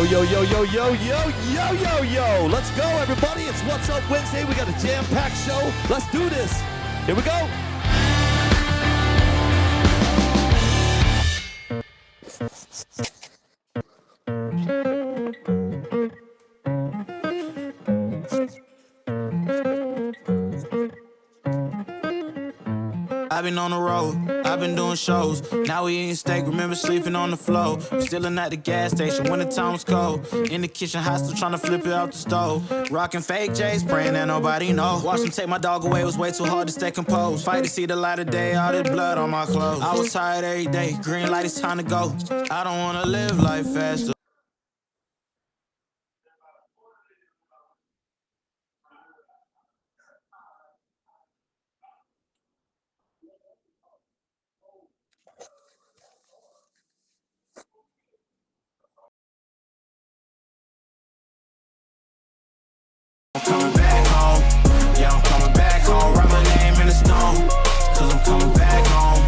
Yo, yo, yo, yo, yo, yo, yo, yo, yo. Let's go, everybody. It's What's Up Wednesday. We got a jam-packed show. Let's do this. Here we go. I've been on the road, I've been doing shows. Now we eating steak, remember sleeping on the floor. Stealing at the gas station when the time was cold. In the kitchen, hot still trying to flip it out the stove. Rocking fake J's, praying that nobody know. Watch them take my dog away, it was way too hard to stay composed. Fight to see the light of day, all this blood on my clothes. I was tired every day, green light, it's time to go. I don't wanna live life faster. I'm coming back home, yeah, I'm coming back home. Write my name in the stone, cause I'm coming back home,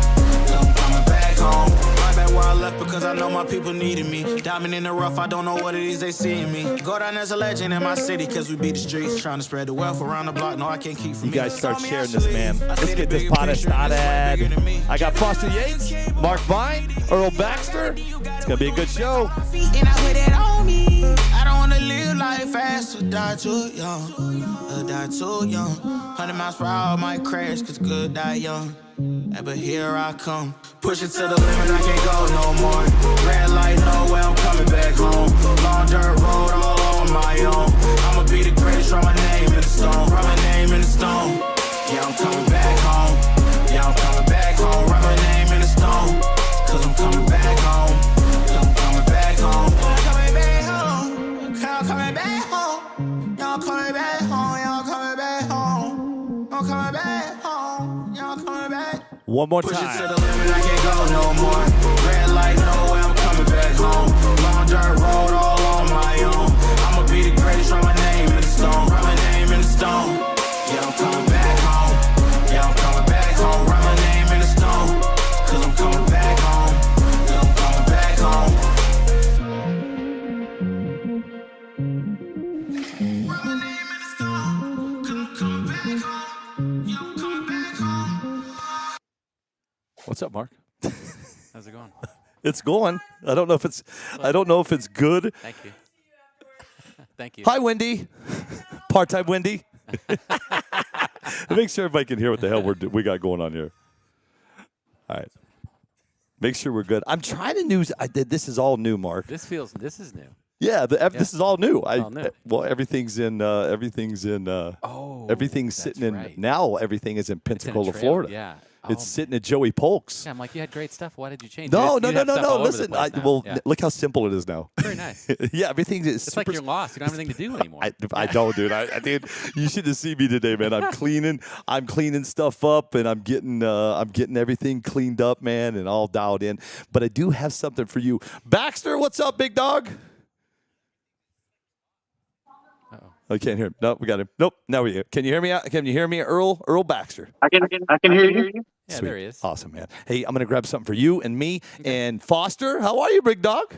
cause I'm coming back home. Right back where I left because I know my people needed me. Diamond in the rough, I don't know what it is they see in me. Go down as a legend in my city cause we beat the streets. Trying to spread the wealth around the block, no I can't keep from You guys start sharing this, man. Let's get this pot started. I got Foster Yates, Mark VYNE, Earl Baxter. It's going to be a good show. And I put it on me. I don't wanna live life fast or die too young. Die too young. 100 miles per hour might crash, cause good die young. But here I come. Push it to the limit, I can't go no more. Red light, no way, I'm coming back home. Long dirt road, all on my own. I'ma be the greatest, write my name in the stone. Write my name in the stone. Yeah, I'm coming back home. Yeah, I'm coming back home. Write my name in the stone. Cause I'm coming back home. Cause I'm coming back home. I'm coming back home. I'm coming back home. Y'all coming back home. Y'all coming back home. I'm coming back home. Y'all coming back. One more Push it to time. the limit, I can't go no more. Red light, no way, I'm coming back home. Long dirt road, all on my own. I'ma be the greatest, write my name in the stone. Write my name in the stone. Yeah, I'm coming back home. Yeah, I'm coming back home. Write my name in the stone. Cause I'm coming back home. Yeah, I'm coming back home. Write my name in the stone. Cause I'm coming back home. Yeah, I'm coming back home. What's up, Mark? How's it going? It's going. I don't know if it's good. Thank you. Thank you. Hi, Wendy. Part-time Wendy. Make sure everybody can hear what the hell we got going on here. All right. Make sure we're good. I'm trying to this is all new, Mark. This is new. Yeah, this is all new. All new. Well, everything's everything's sitting in right. now. Everything is in It's in a Pensacola, trail? Florida. Yeah. It's sitting at Joey Polk's. Yeah, I'm like, you had great stuff. Why did you change? No. You have stuff all over the Listen, place now. Yeah. look how simple it is now. Very nice. Yeah, everything is. It's like you're lost. You don't have anything to do anymore. I don't, dude. Dude, you should have seen me today, man. I'm cleaning stuff up, and I'm getting everything cleaned up, man, and all dialed in. But I do have something for you, Baxter. What's up, big dog? I can't hear him. No, we got him. Nope. Now we hear. Can you hear me? Can you hear me, Earl Baxter? I can hear you. Yeah, Sweet. there he is. Awesome, man. Hey, I'm gonna grab something for you and me and Foster. How are you, big dog?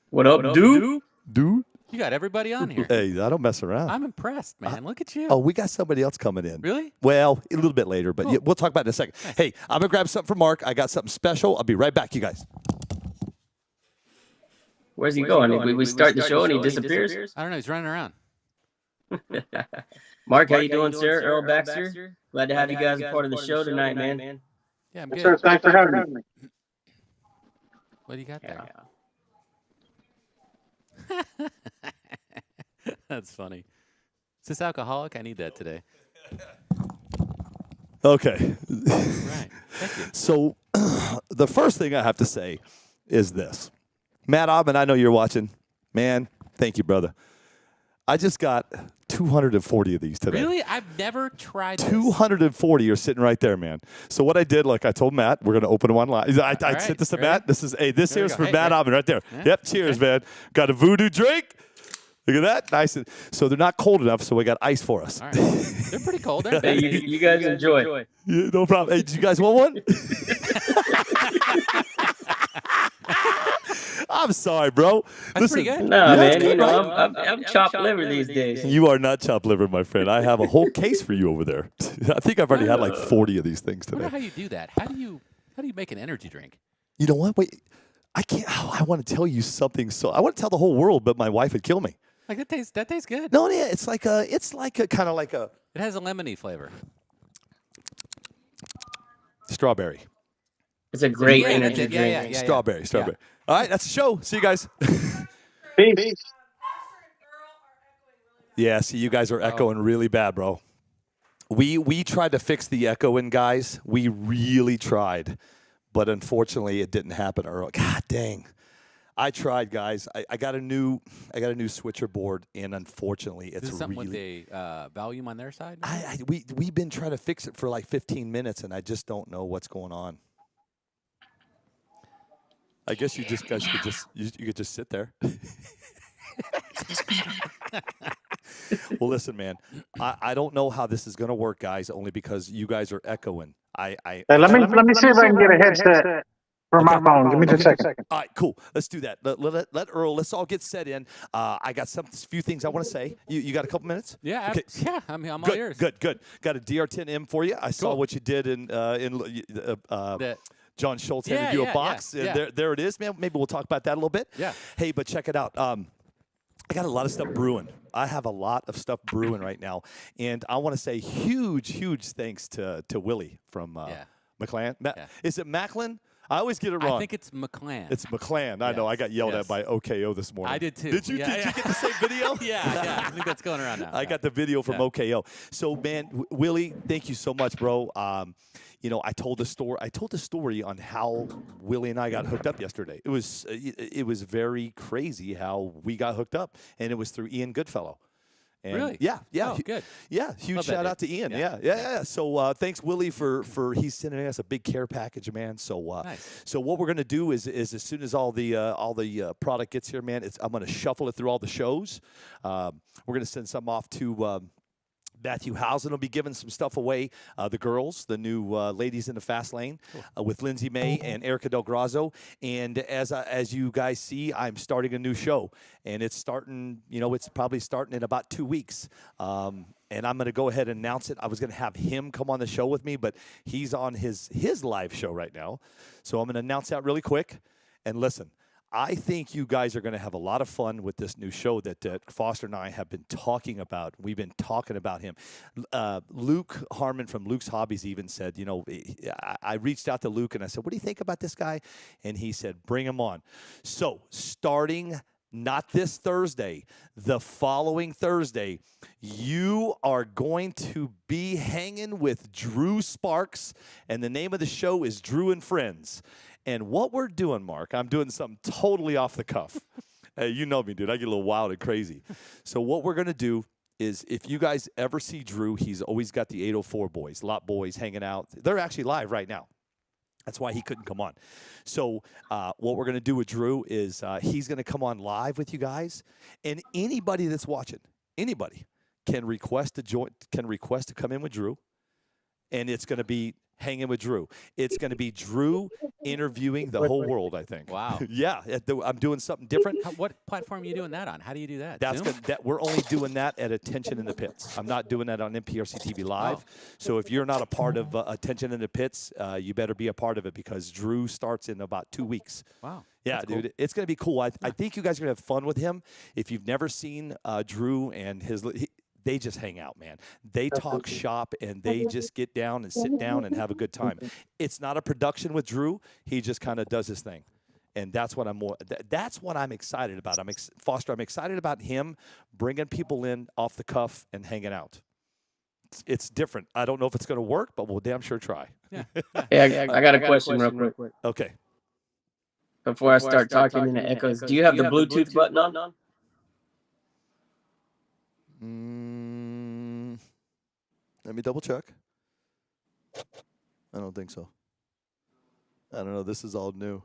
What up, dude? Dude. You got everybody on here. Hey, I don't mess around. I'm impressed, man. Look at you. Oh, we got somebody else coming in. Really? Well, a little bit later, but Cool. yeah, we'll talk about it in a second. Nice. Hey, I'm going to grab something for Mark. I got something special. I'll be right back, you guys. Where's he going? We start the show and he disappears? I don't know. He's running around. Mark, how you doing, sir? Earl Baxter. Glad to have you guys a part of the show tonight, man. Yeah, I'm good. Sir, thanks for having me. What do you got there? That's funny. Is this alcoholic? I need that today. Okay. Right. Thank you. So the first thing I have to say is this. Matt Obbin, I know you're watching. Man, thank you, brother. I just got 240 of these today. Really? I've never tried this. 240 are sitting right there, man. So what I did, like I told Matt, we're going to open them online. I right, sent this to ready? Matt. This There we here's go. for Hey, Matt hey. Obbin right there. Yeah. Yep, cheers, man. Got a voodoo drink. Look at that. Nice. So they're not cold enough, so we got ice for us. All right. They're pretty cold, aren't Hey, they? you guys enjoy. Yeah, no problem. Hey, do you guys want one? I'm sorry, bro. That's pretty good. No, Yeah, man. it's good, You know, right? I'm chopped liver these days. You are not chopped liver, my friend. I have a whole case for you over there. I think I've already had like 40 of these things I wonder today. how you do that. How do you make an energy drink? You know what? Wait, I can't. Oh, I want to tell you something. So I want to tell the whole world, but my wife would kill me. Like that tastes good. No, yeah, it's like a kind of like a It has a lemony flavor. strawberry. It's a great Yeah, energy that's it. Yeah, drink. yeah. Strawberry. All right, that's the show. See you guys. Peace. Yeah, see, you guys are echoing really bad, bro. We tried to fix the echoing, guys. We really tried, but unfortunately, it didn't happen, Earl. God dang. I tried, guys. I got a new switcher board, and unfortunately, it's Is this something really. with a volume on their side? We've been trying to fix it for like 15 minutes, and I just don't know what's going on. I guess you guys could just sit there. Well, listen, man. I don't know how this is gonna work, guys. Only because you guys are echoing. Hey, let me see if I can get a headset for my phone. Give me just a second. All right, cool. Let's do that. Let Earl. Let's all get set in. I got few things I want to say. You got a couple minutes? Yeah. Okay. Yeah. I'm all Good. ears. Good. Got a DR10M for you. I saw Cool. what you did in John Schultz handed you a box, and there it is, man. Maybe we'll talk about that a little bit. Yeah. Hey, but check it out. I got a lot of stuff brewing. I have a lot of stuff brewing right now, and I want to say huge thanks to Willie from McClan. Is it Macklin? I always get it wrong. I think it's McClan. It's McClan. I know. I got yelled at by OKO this morning. I did too. Did you? Yeah, Did you get the same video? yeah. I think that's going around now. I got the video from OKO. So, man, Willie, thank you so much, bro. I told the story on how Willie and I got hooked up yesterday. It was very crazy how we got hooked up, and it was through Ian Goodfellow. And really? Yeah. Oh, good. Yeah, huge Love that shout dude. out to Ian. Yeah. Yeah. So thanks, Willie, for he's sending us a big care package, man. So Nice. so what we're gonna do is as soon as all the product gets here, man, I'm gonna shuffle it through all the shows. We're gonna send some off to. Matthew Housen will be giving some stuff away. The girls, the new ladies in the fast lane, with Lindsay May and Erica Del Grazo. And as you guys see, I'm starting a new show, and it's starting. It's probably starting in about 2 weeks. And I'm going to go ahead and announce it. I was going to have him come on the show with me, but he's on his live show right now. So I'm going to announce that really quick. And listen. I think you guys are going to have a lot of fun with this new show that Foster and I have been talking about. We've been talking about him. Luke Harmon from Luke's Hobbies even said, I reached out to Luke and I said, what do you think about this guy? And he said, bring him on. So starting not this Thursday, the following Thursday, you are going to be hanging with Drew Sparks, and the name of the show is Drew and Friends. And what we're doing, Mark, I'm doing something totally off the cuff. Hey, you know me, dude. I get a little wild and crazy. So what we're going to do is if you guys ever see Drew, he's always got the 804 boys, lot boys hanging out. They're actually live right now. That's why he couldn't come on. So what we're going to do with Drew is he's going to come on live with you guys. And anybody that's watching, anybody can request to come in with Drew. And it's going to be hanging with Drew. It's going to be Drew interviewing the whole world, I think. Wow. Yeah, I'm doing something different. What platform are you doing that on? How do you do that? That's Zoom? good. We're only doing that at Attention in the Pits. I'm not doing that on NPRCTV Live. Oh. So if you're not a part of Attention in the Pits, you better be a part of it because Drew starts in about 2 weeks. Wow. Yeah, That's dude, cool. it's going to be cool. I think you guys are going to have fun with him. If you've never seen Drew and they just hang out, man. They talk shop and they just get down and sit down and have a good time. It's not a production with Drew. He just kind of does his thing. And that's what I'm excited about. Foster, I'm excited about him bringing people in off the cuff and hanging out. It's different. I don't know if it's going to work, but we'll damn sure try. Yeah. Hey, I got a question real quick. Okay. Before I start talking in the echoes, do you have the Bluetooth button on? Let me double check. I don't think so. I don't know. This is all new.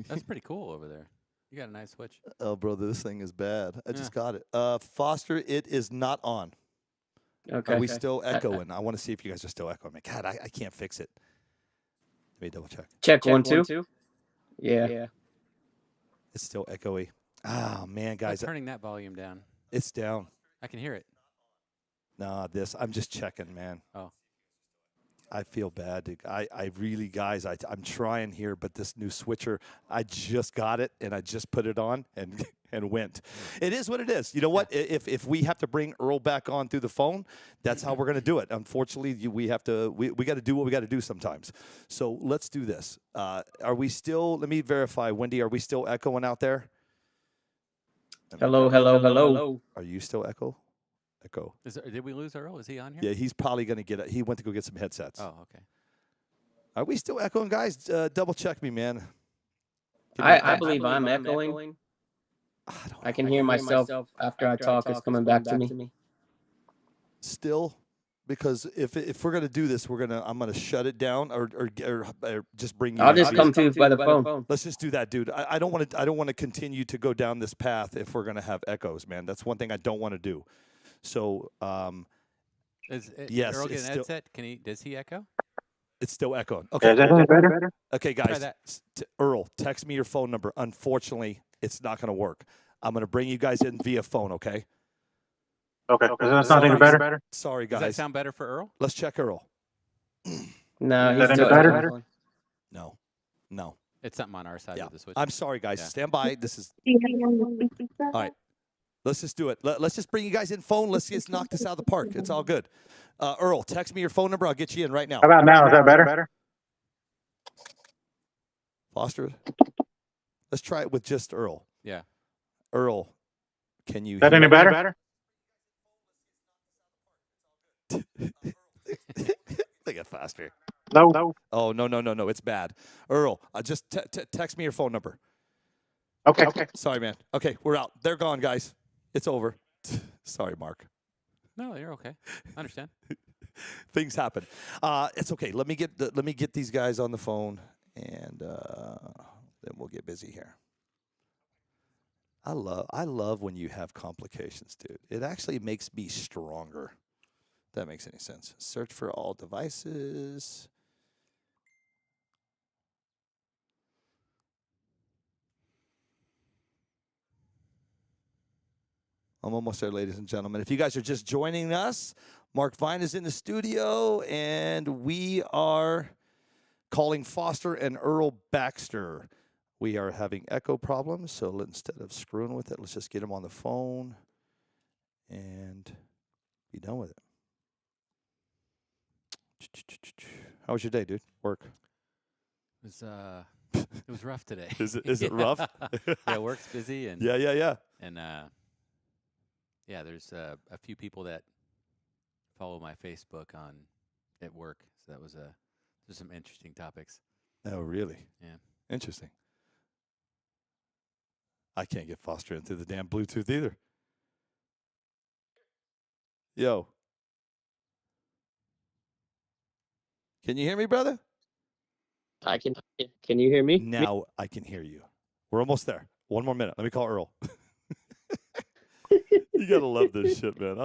That's pretty cool over there. You got a nice switch. Oh, brother, this thing is bad. I just got it. Foster, it is not on. Okay. Are we still echoing? I want to see if you guys are still echoing. God, I can't fix it. Let me double check. Check 1 2. Yeah. It's still echoey. Ah, man, Try guys, turning that volume down. it's down. I can hear it. Nah, I'm just checking, man. Oh. I feel bad, dude. I really, guys, I'm trying here, but this new switcher, I just got it and I just put it on and and went. It is what it is. You know what? If we have to bring Earl back on through the phone, that's how we're going to do it. Unfortunately, we got to do what we got to do sometimes. So let's do this. Are we still? Let me verify, Wendy. Are we still echoing out there? Hello, hello, hello. Are you still echo? Echo. Did we lose Earl? Is he on here? Yeah, he's probably going to get it. He went to go get some headsets. Oh, okay. Are we still echoing, guys? Double check me, man. I believe I'm echoing. I can hear myself after I talk. It's coming back to me. Still, because if we're gonna do this, I'm gonna shut it down or just bring you. I'll just come to you by the phone. Let's just do that, dude. I don't want to continue to go down this path if we're gonna have echoes, man. That's one thing I don't want to do. So, yes, Earl get it's an headset? Does he echo? It's still echoing. Yeah, Okay. is that any better? Okay, Try guys. that. Earl, text me your phone number. Unfortunately, it's not going to work. I'm going to bring you guys in via phone, okay? Okay. Is that not any better? Sorry, Does guys. that sound better for Earl? Let's check Earl. No, Is he's that any still better? echoing. No. It's something on our side of the switch. I'm sorry, guys. Yeah. Stand by. This is all right. Let's just do it. Let's just bring you guys in phone. Let's just knock this out of the park. It's all good. Earl, text me your phone number. I'll get you in right now. How about now? Is that better? Foster, let's try it with just Earl. Yeah. Earl, can you Is that hear any me? better? Look at Foster. No. Oh, no. It's bad. Earl, just text me your phone number. Okay. Sorry, man. Okay, we're out. They're gone, guys. It's over. Sorry, Mark. No, you're okay. I understand. Things happen. It's okay. Let me get these guys on the phone, and then we'll get busy here. I love when you have complications, dude. It actually makes me stronger. If that makes any sense. Search for all devices. I'm almost there, ladies and gentlemen. If you guys are just joining us, Mark VYNE is in the studio, and we are calling Foster and Earl Baxter. We are having echo problems, so instead of screwing with it, let's just get them on the phone and be done with it. How was your day, dude? Work? It was rough today. Is it rough? Yeah, work's busy and Yeah. And yeah, there's a few people that follow my Facebook at work, so that was there's some interesting topics. Oh, really? Yeah. Interesting. I can't get Foster in through the damn Bluetooth either. Yo. Can you hear me, brother? I can. Can you hear me? Now I can hear you. We're almost there. One more minute. Let me call Earl. You gotta love this shit, man.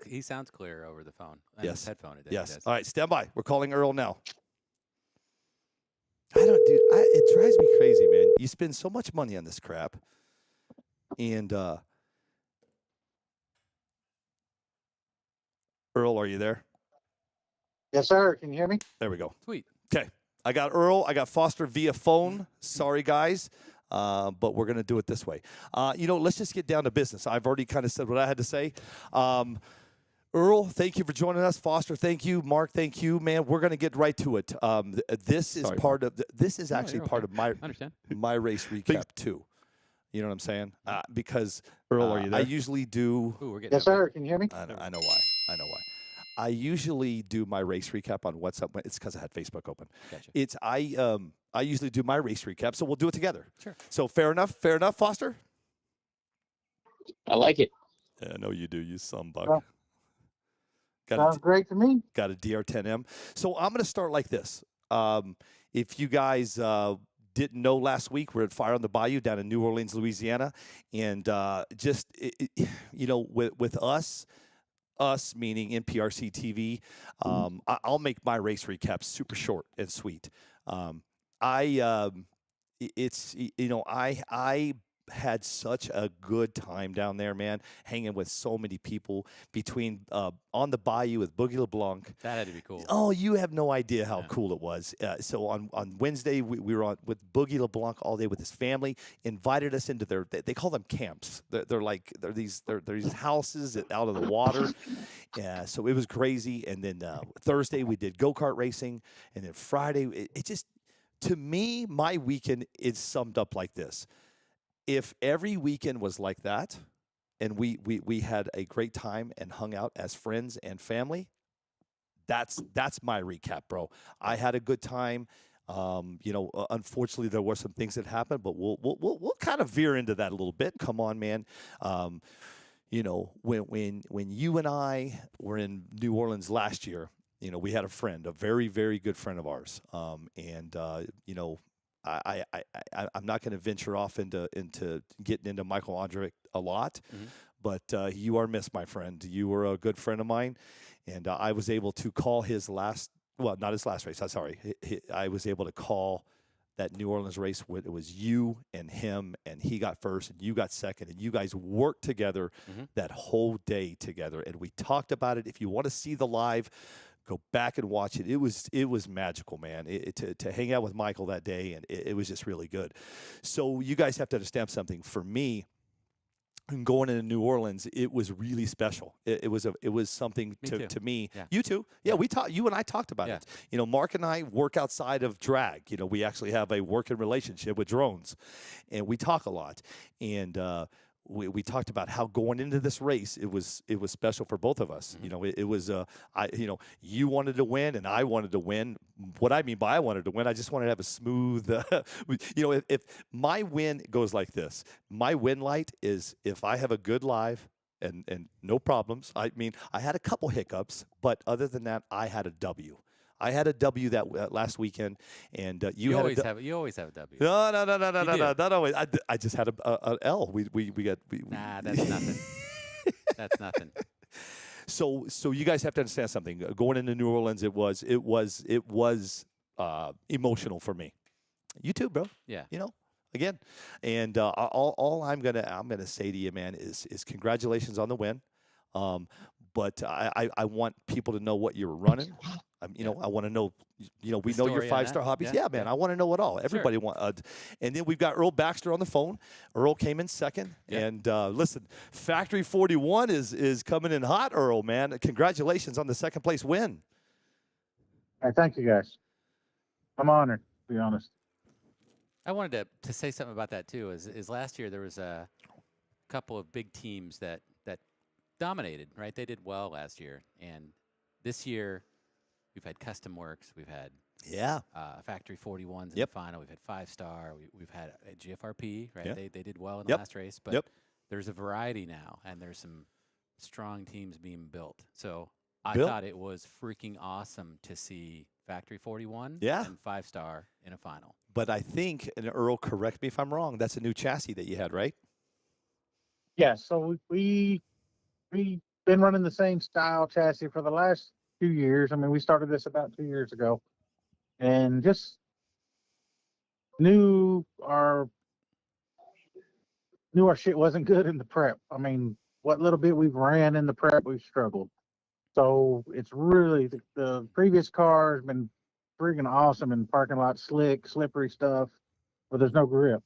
He sounds clear over the phone. And Yes. his headphone. He Yes. does. All right, stand by. We're calling Earl now. It drives me crazy, man. You spend so much money on this crap, and Earl, are you there? Yes, sir. Can you hear me? There we go. Sweet. Okay. I got Earl. I got Foster via phone. Sorry, guys. But we're going to do it this way. Let's just get down to business. I've already kind of said what I had to say. Earl, thank you for joining us. Foster, thank you. Mark, thank you. Man, we're going to get right to it. This is actually part of my race recap too. You know what I'm saying? Because Earl, are you there? I usually do. Ooh, we're getting Yes, sir. Can you hear me? I know why. I usually do my race recap on WhatsApp. It's because I had Facebook open. Gotcha. I usually do my race recap, so we'll do it together. Sure. So fair enough, Foster? I like it. Yeah, I know you do, you sumbuck. Well, sounds great to me. Got a DR10M. So I'm going to start like this. If you guys didn't know, last week we're at Fire on the Bayou down in New Orleans, Louisiana, and with us meaning NPRCTV, I'll make my race recap super short and sweet. I had such a good time down there, man, hanging with so many people between on the bayou with Boogie LeBlanc. That had to be cool. Oh, you have no idea how cool it was. So on Wednesday, we were on with Boogie LeBlanc all day with his family, invited us into their, they call them camps. They're these houses out of the water. Yeah, so it was crazy. And then Thursday, we did go-kart racing. And then Friday, it just, to me, my weekend is summed up like this. If every weekend was like that, and we had a great time and hung out as friends and family, that's my recap, bro. I had a good time. Unfortunately, there were some things that happened, but we'll kind of veer into that a little bit. Come on, man. When you and I were in New Orleans last year, we had a friend, a very, very good friend of ours. I'm not going to venture off into getting into Michael Andrick a lot, but you are missed, my friend. You were a good friend of mine, and I was able to call not his last race. I'm sorry. I was able to call that New Orleans race. It was you and him, and he got first, and you got second, and you guys worked together that whole day together, and we talked about it. If you want to see the live, go back and watch it. It was magical, man. To hang out with Michael that day, and it was just really good. So you guys have to understand something. For me, going into New Orleans, it was really special. It was something to me. Yeah. You too. Yeah, you and I talked about it. Mark and I work outside of drag. We actually have a working relationship with drones, and we talk a lot. And we talked about how going into this race, it was special for both of us. It was you wanted to win and I wanted to win. What I mean by I wanted to win, I just wanted to have a smooth. If my win goes like this, my win light is if I have a good live and no problems. I mean, I had a couple hiccups, but other than that, I had a W. I had a W that last weekend, and you always have a W. No, not always. I just had a L. We got. Nah, that's nothing. That's nothing. So you guys have to understand something. Going into New Orleans, it was emotional for me. You too, bro. Yeah. Again, and all I'm gonna say to you, man, is congratulations on the win. But I want people to know what you're running. I want to know, we know your 5-star hobbies. Yeah, man, I want to know it all. Everybody wants. And then we've got Earl Baxter on the phone. Earl came in second. Yeah. And listen, Factory 41 is coming in hot, Earl, man. Congratulations on the second place win. Hey, thank you, guys. I'm honored, to be honest. I wanted to say something about that, too. Is last year there was a couple of big teams that dominated, right? They did well last year. And this year, we've had Custom Works. We've had Factory 41s in the final. We've had 5-star. We've had a GFRP, right? Yep. They did well in the last race. But there's a variety now, and there's some strong teams being built. So I thought it was freaking awesome to see Factory 41 and 5-star in a final. But I think, and Earl, correct me if I'm wrong, that's a new chassis that you had, right? Yeah, so we've been running the same style chassis for the last 2 years. I mean, we started this about 2 years ago, and just knew our shit wasn't good in the prep. I mean, what little bit we've ran in the prep, we've struggled. So it's really the previous car has been freaking awesome in parking lot, slick, slippery stuff, but there's no grip.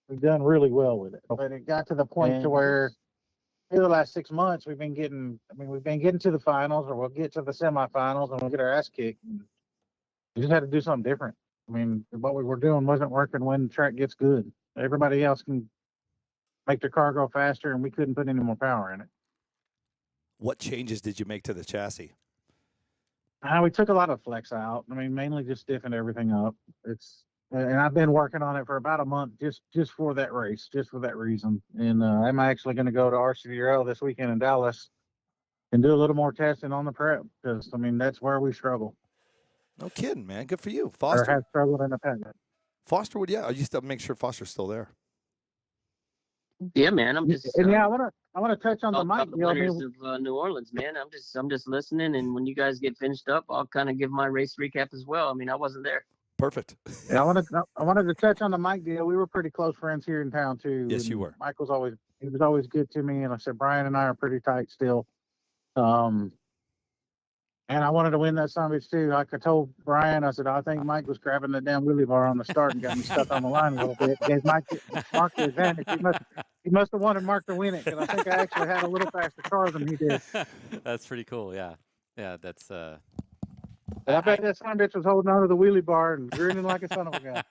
We've done really well with it, but it got to the point to where in the last 6 months we've been getting to the finals, or we'll get to the semifinals and we'll get our ass kicked. We just had to do something different. I mean, what we were doing wasn't working when the track gets good. Everybody else can make their car go faster, and we couldn't put any more power in it. What changes did you make to the chassis? We took a lot of flex out. I mean, mainly just stiffened everything up. And I've been working on it for about a month just for that race, just for that reason. And I'm actually going to go to RCDRL this weekend in Dallas and do a little more testing on the prep, because, I mean, that's where we struggle. No kidding, man. Good for you. Foster. Or have struggled in the past. Foster would, I used to make sure Foster's still there. Yeah, man. I'm just. And I want to touch on the mic. Of New Orleans, man. I'm just listening, and when you guys get finished up, I'll kind of give my race recap as well. I mean, I wasn't there. perfect. Yeah, I wanted to touch on the Mike deal. We were pretty close friends here in town too. Yes, and you were. Mike was always good to me, and I said Brian and I are pretty tight still. And I wanted to win that son of a bitch too. Like I told Brian, I said I think Mike was grabbing the damn wheelie bar on the start and got me stuck on the line a little bit. Gave Mark the advantage. He must have wanted Mark to win it, because I think I actually had a little faster car than he did. That's pretty cool. Yeah, yeah. That's But I bet that son of a bitch was holding onto the wheelie bar and grinning like a son of a gun.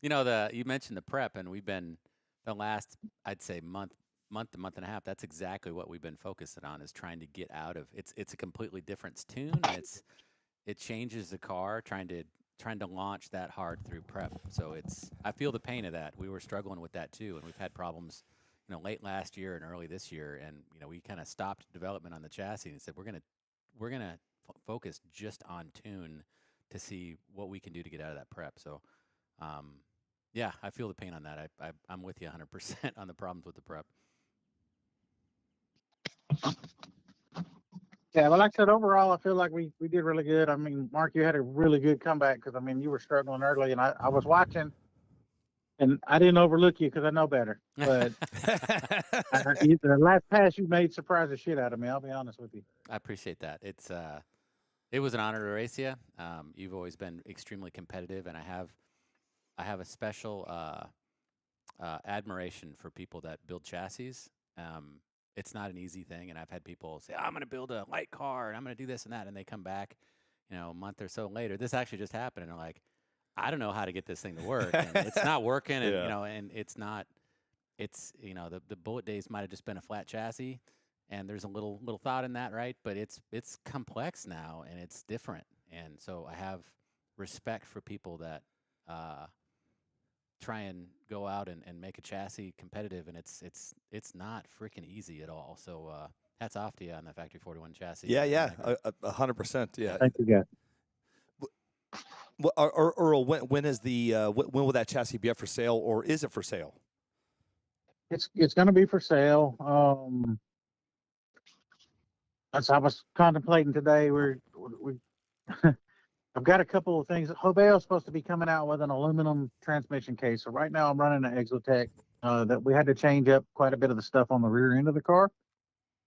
You know, you mentioned the prep, and we've been the last, I'd say, month and a half. That's exactly what we've been focusing on, is trying to get out of. It's a completely different tune. And it changes the car, trying to launch that hard through prep. So I feel the pain of that. We were struggling with that too, and we've had problems, late last year and early this year. And we kind of stopped development on the chassis and said we're gonna focus just on tune to see what we can do to get out of that prep. So, yeah, I feel the pain on that. I'm with you 100% on the problems with the prep. Yeah, well, like I said, overall, I feel like we did really good. I mean, Mark, you had a really good comeback, because, I mean, you were struggling early, and I was watching, and I didn't overlook you because I know better. But the last pass you made surprised the shit out of me, I'll be honest with you. I appreciate that. It was an honor to race you. You've always been extremely competitive, and I have a special admiration for people that build chassis. It's not an easy thing, and I've had people say, I'm going to build a light car, and I'm going to do this and that, and they come back, a month or so later. This actually just happened, and they're like, I don't know how to get this thing to work, and it's not working, and and it's not. It's the bullet days might have just been a flat chassis, and there's a little thought in that, right? But it's complex now, and it's different, and so I have respect for people that try and go out and make a chassis competitive, and it's not freaking easy at all. So hats off to you on the Factory 41 chassis. Yeah, 100%. Yeah. Thank you, guys. Earl, when will that chassis be up for sale, or is it for sale? It's going to be for sale. As I was contemplating today, we I've got a couple of things. Hobeo's supposed to be coming out with an aluminum transmission case. So right now I'm running an Exotech that we had to change up quite a bit of the stuff on the rear end of the car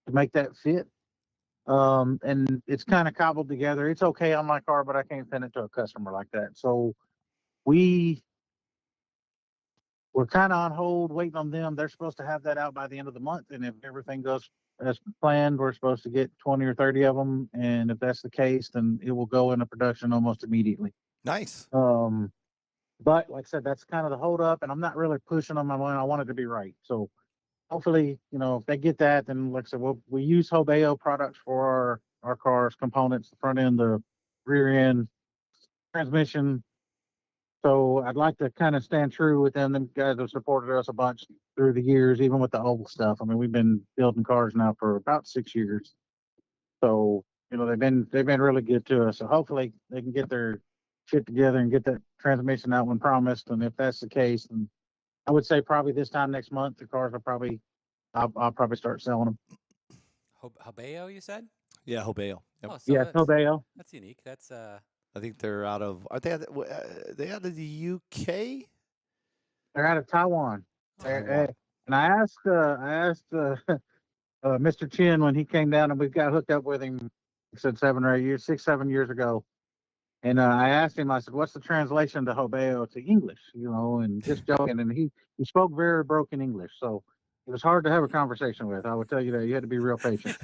to make that fit. And it's kind of cobbled together. It's okay on my car, but I can't send it to a customer like that. So we're kind of on hold, waiting on them. They're supposed to have that out by the end of the month. And if everything goes as planned, we're supposed to get 20 or 30 of them. And if that's the case, then it will go into production almost immediately. Nice. But like I said, that's kind of the hold up, and I'm not really pushing on my mind. I want it to be right. So hopefully, if they get that, then like I said, we use Hobeo products for our cars, components, the front end, the rear end, transmission. So I'd like to kind of stand true with them. Them guys have supported us a bunch through the years, even with the old stuff. I mean, we've been building cars now for about 6 years. So, they've been really good to us. So hopefully they can get their shit together and get that transmission out when promised. And if that's the case, then I would say probably this time next month, the cars I'll probably start selling them. Hobeo, you said? Yeah, Hobeo. Yep. Oh, so Yeah, Hobeo. That's unique. That's I think they're out of. Are they out of the UK? They're out of Taiwan. And I asked Mr. Chin when he came down, and we got hooked up with him. He said 6, 7 years ago. And I asked him, I said, what's the translation to Hobeo to English? And just joking. And he spoke very broken English. So it was hard to have a conversation with. I would tell you that. You had to be real patient.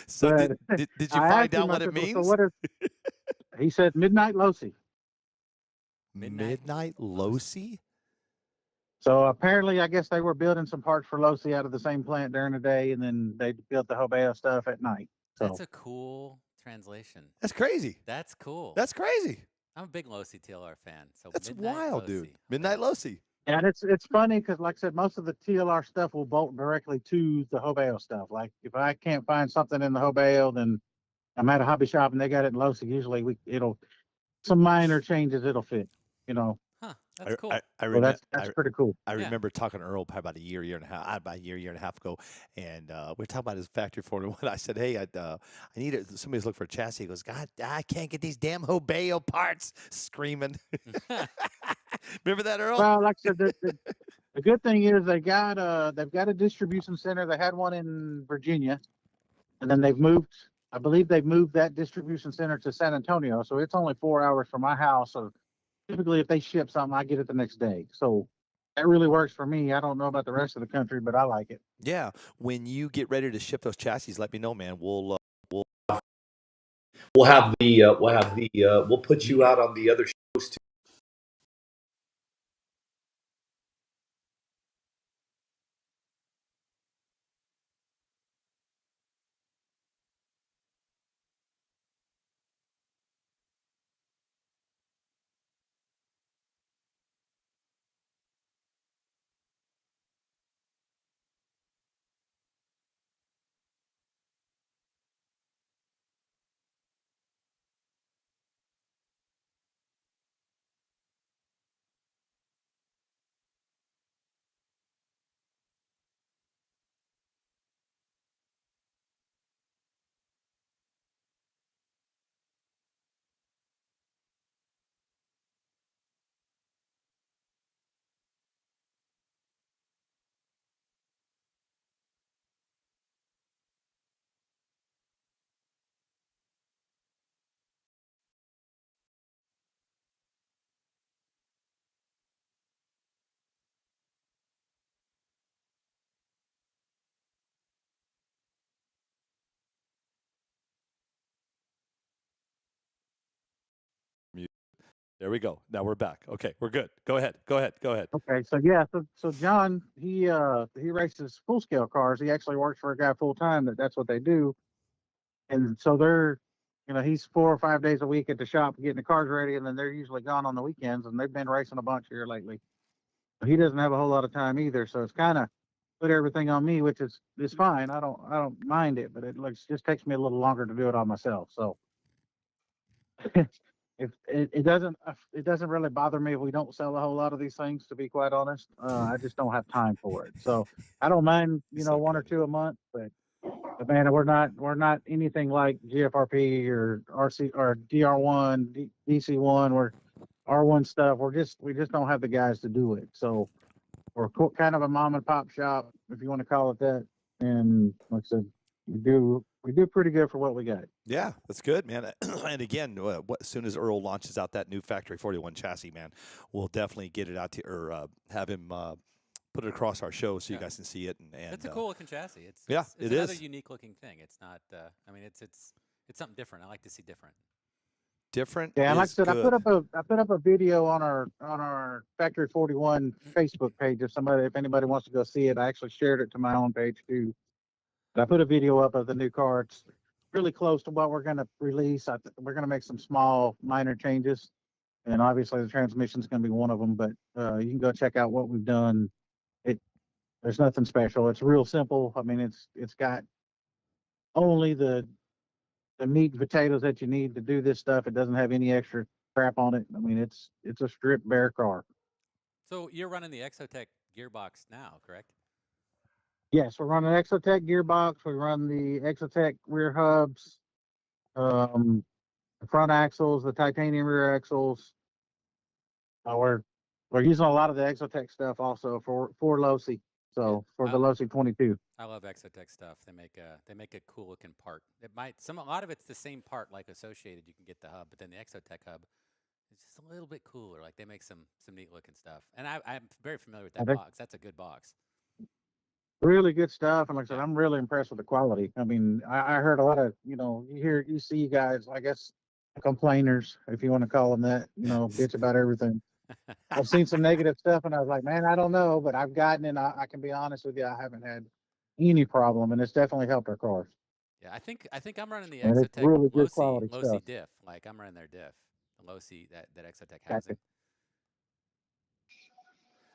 So did you find out what it means? So what is, he said midnight loci. Midnight loci? So apparently, I guess they were building some parts for loci out of the same plant during the day, and then they built the Hobeo stuff at night. So that's a cool translation. That's crazy. That's cool. That's crazy. I'm a big Losi TLR fan. So that's Midnight wild, Losi. dude. Midnight Loci. And it's funny because, like I said, most of the TLR stuff will bolt directly to the Hobeo stuff. Like if I can't find something in the Hobeo, then I'm at a hobby shop and they got it in Losi. Usually, some minor changes it'll fit. Huh. That's cool. I So remember. that's pretty cool. I Yeah. remember talking to Earl probably about a year and a half, about a year and a half ago, and we were talking about his factory 41. I said, "Hey, I need it. Somebody's looking for a chassis." He goes, "God, I can't get these damn Hobeo parts!" Screaming. Remember that, Earl? Well, like I said, the good thing is they've got a distribution center. They had one in Virginia, and then I believe they've moved that distribution center to San Antonio. So it's only 4 hours from my house. So typically if they ship something, I get it the next day. So that really works for me. I don't know about the rest of the country, but I like it. Yeah. When you get ready to ship those chassis, let me know, man. We'll put you out on the other shows too. There we go. Now we're back. Okay, we're good. Go ahead. Go ahead. Go ahead. Okay, so yeah, so John, he races full scale cars. He actually works for a guy full time that's what they do. And so he's 4 or 5 days a week at the shop getting the cars ready, and then they're usually gone on the weekends, and they've been racing a bunch here lately. He doesn't have a whole lot of time either, so it's kind of put everything on me, which is fine. I don't mind it, but just takes me a little longer to do it on myself. So if it doesn't really bother me if we don't sell a whole lot of these things, to be quite honest. I just don't have time for it. So I don't mind, So one or two a month, but man, we're not anything like GFRP or RC or DR1, DC1. We're R1 stuff. We just don't have the guys to do it. So we're kind of a mom and pop shop, if you want to call it that. And like I said, we do pretty good for what we got. Yeah, that's good, man. And again, as soon as Earl launches out that new Factory 41 chassis, man, we'll definitely get it out to or have him put it across our show so you guys can see it. And It's a cool looking chassis. It's it another is. unique looking thing. It's not. I mean, it's something different. I like to see different. Different. Yeah, and like I is said, good. I put up a video on our Factory 41 Facebook page. If anybody wants to go see it, I actually shared it to my own page too. But I put a video up of the new car. It's really close to what we're going to release. We're going to make some small minor changes, and obviously the transmission is going to be one of them. But you can go check out what we've done. There's nothing special. It's real simple. I mean, it's got only the meat and potatoes that you need to do this stuff. It doesn't have any extra crap on it. I mean, it's a stripped bare car. So you're running the Exotech gearbox now, correct? Yes, we're running Exotech gearbox. We run the Exotech rear hubs, the front axles, the titanium rear axles. We're using a lot of the Exotech stuff also for Losi. So for the Losi 22. I love Exotech stuff. They make a cool looking part. A lot of it's the same part like Associated. You can get the hub, but then the Exotech hub is just a little bit cooler. Like they make some neat looking stuff. And I'm very familiar with that box. That's a good box. Really good stuff. And like I said, I'm really impressed with the quality. I mean, I heard a lot of, you see guys, I guess, complainers, if you want to call them that, bitch about everything. I've seen some negative stuff and I was like, man, I don't know, but I've gotten in. I can be honest with you. I haven't had any problem, and it's definitely helped our cars. Yeah, I think I'm running the And it's Exotech really good quality Losi stuff. diff. Like I'm running their diff, the Losi that Exotech has.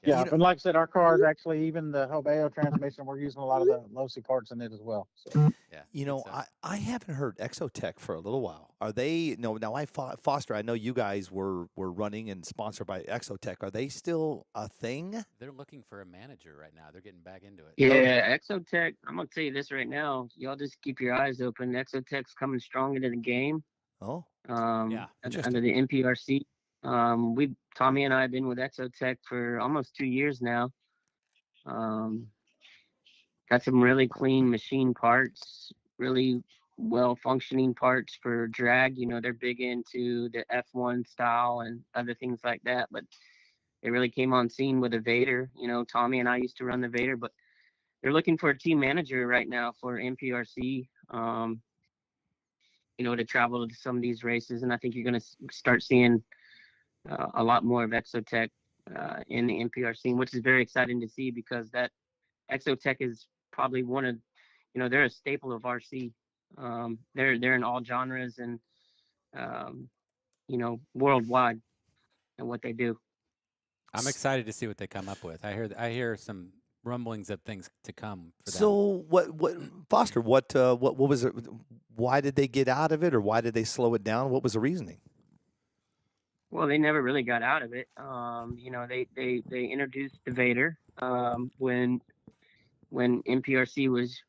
Yeah, You know, and like I said, our cars actually, even the Hobeo transmission, we're using a lot of the Losi parts in it as well. So Yeah. You good know, stuff. I haven't heard Exotech for a little while. Are they no? Now Foster. I know you guys were running and sponsored by Exotech. Are they still a thing? They're looking for a manager right now. They're getting back into it. Yeah, Exotech. I'm gonna tell you this right now. Y'all just keep your eyes open. Exotech's coming strong into the game. Oh, Yeah. Under the NPRC. Tommy and I have been with Exotech for almost 2 years now. Got some really clean machine parts, really well functioning parts for drag. They're big into the F1 style and other things like that. But they really came on scene with a Vader. Tommy and I used to run the Vader, but they're looking for a team manager right now for NPRC. To travel to some of these races, and I think you're going to start seeing a lot more of Exotech in the NPR scene, which is very exciting to see because that Exotech is probably one of, they're a staple of RC. They're in all genres and, worldwide and what they do. I'm excited to see what they come up with. I hear some rumblings of things to come for them. so what Foster? What was it? Why did they get out of it, or why did they slow it down? What was the reasoning? Well, they never really got out of it. They introduced the Vader when NPRC was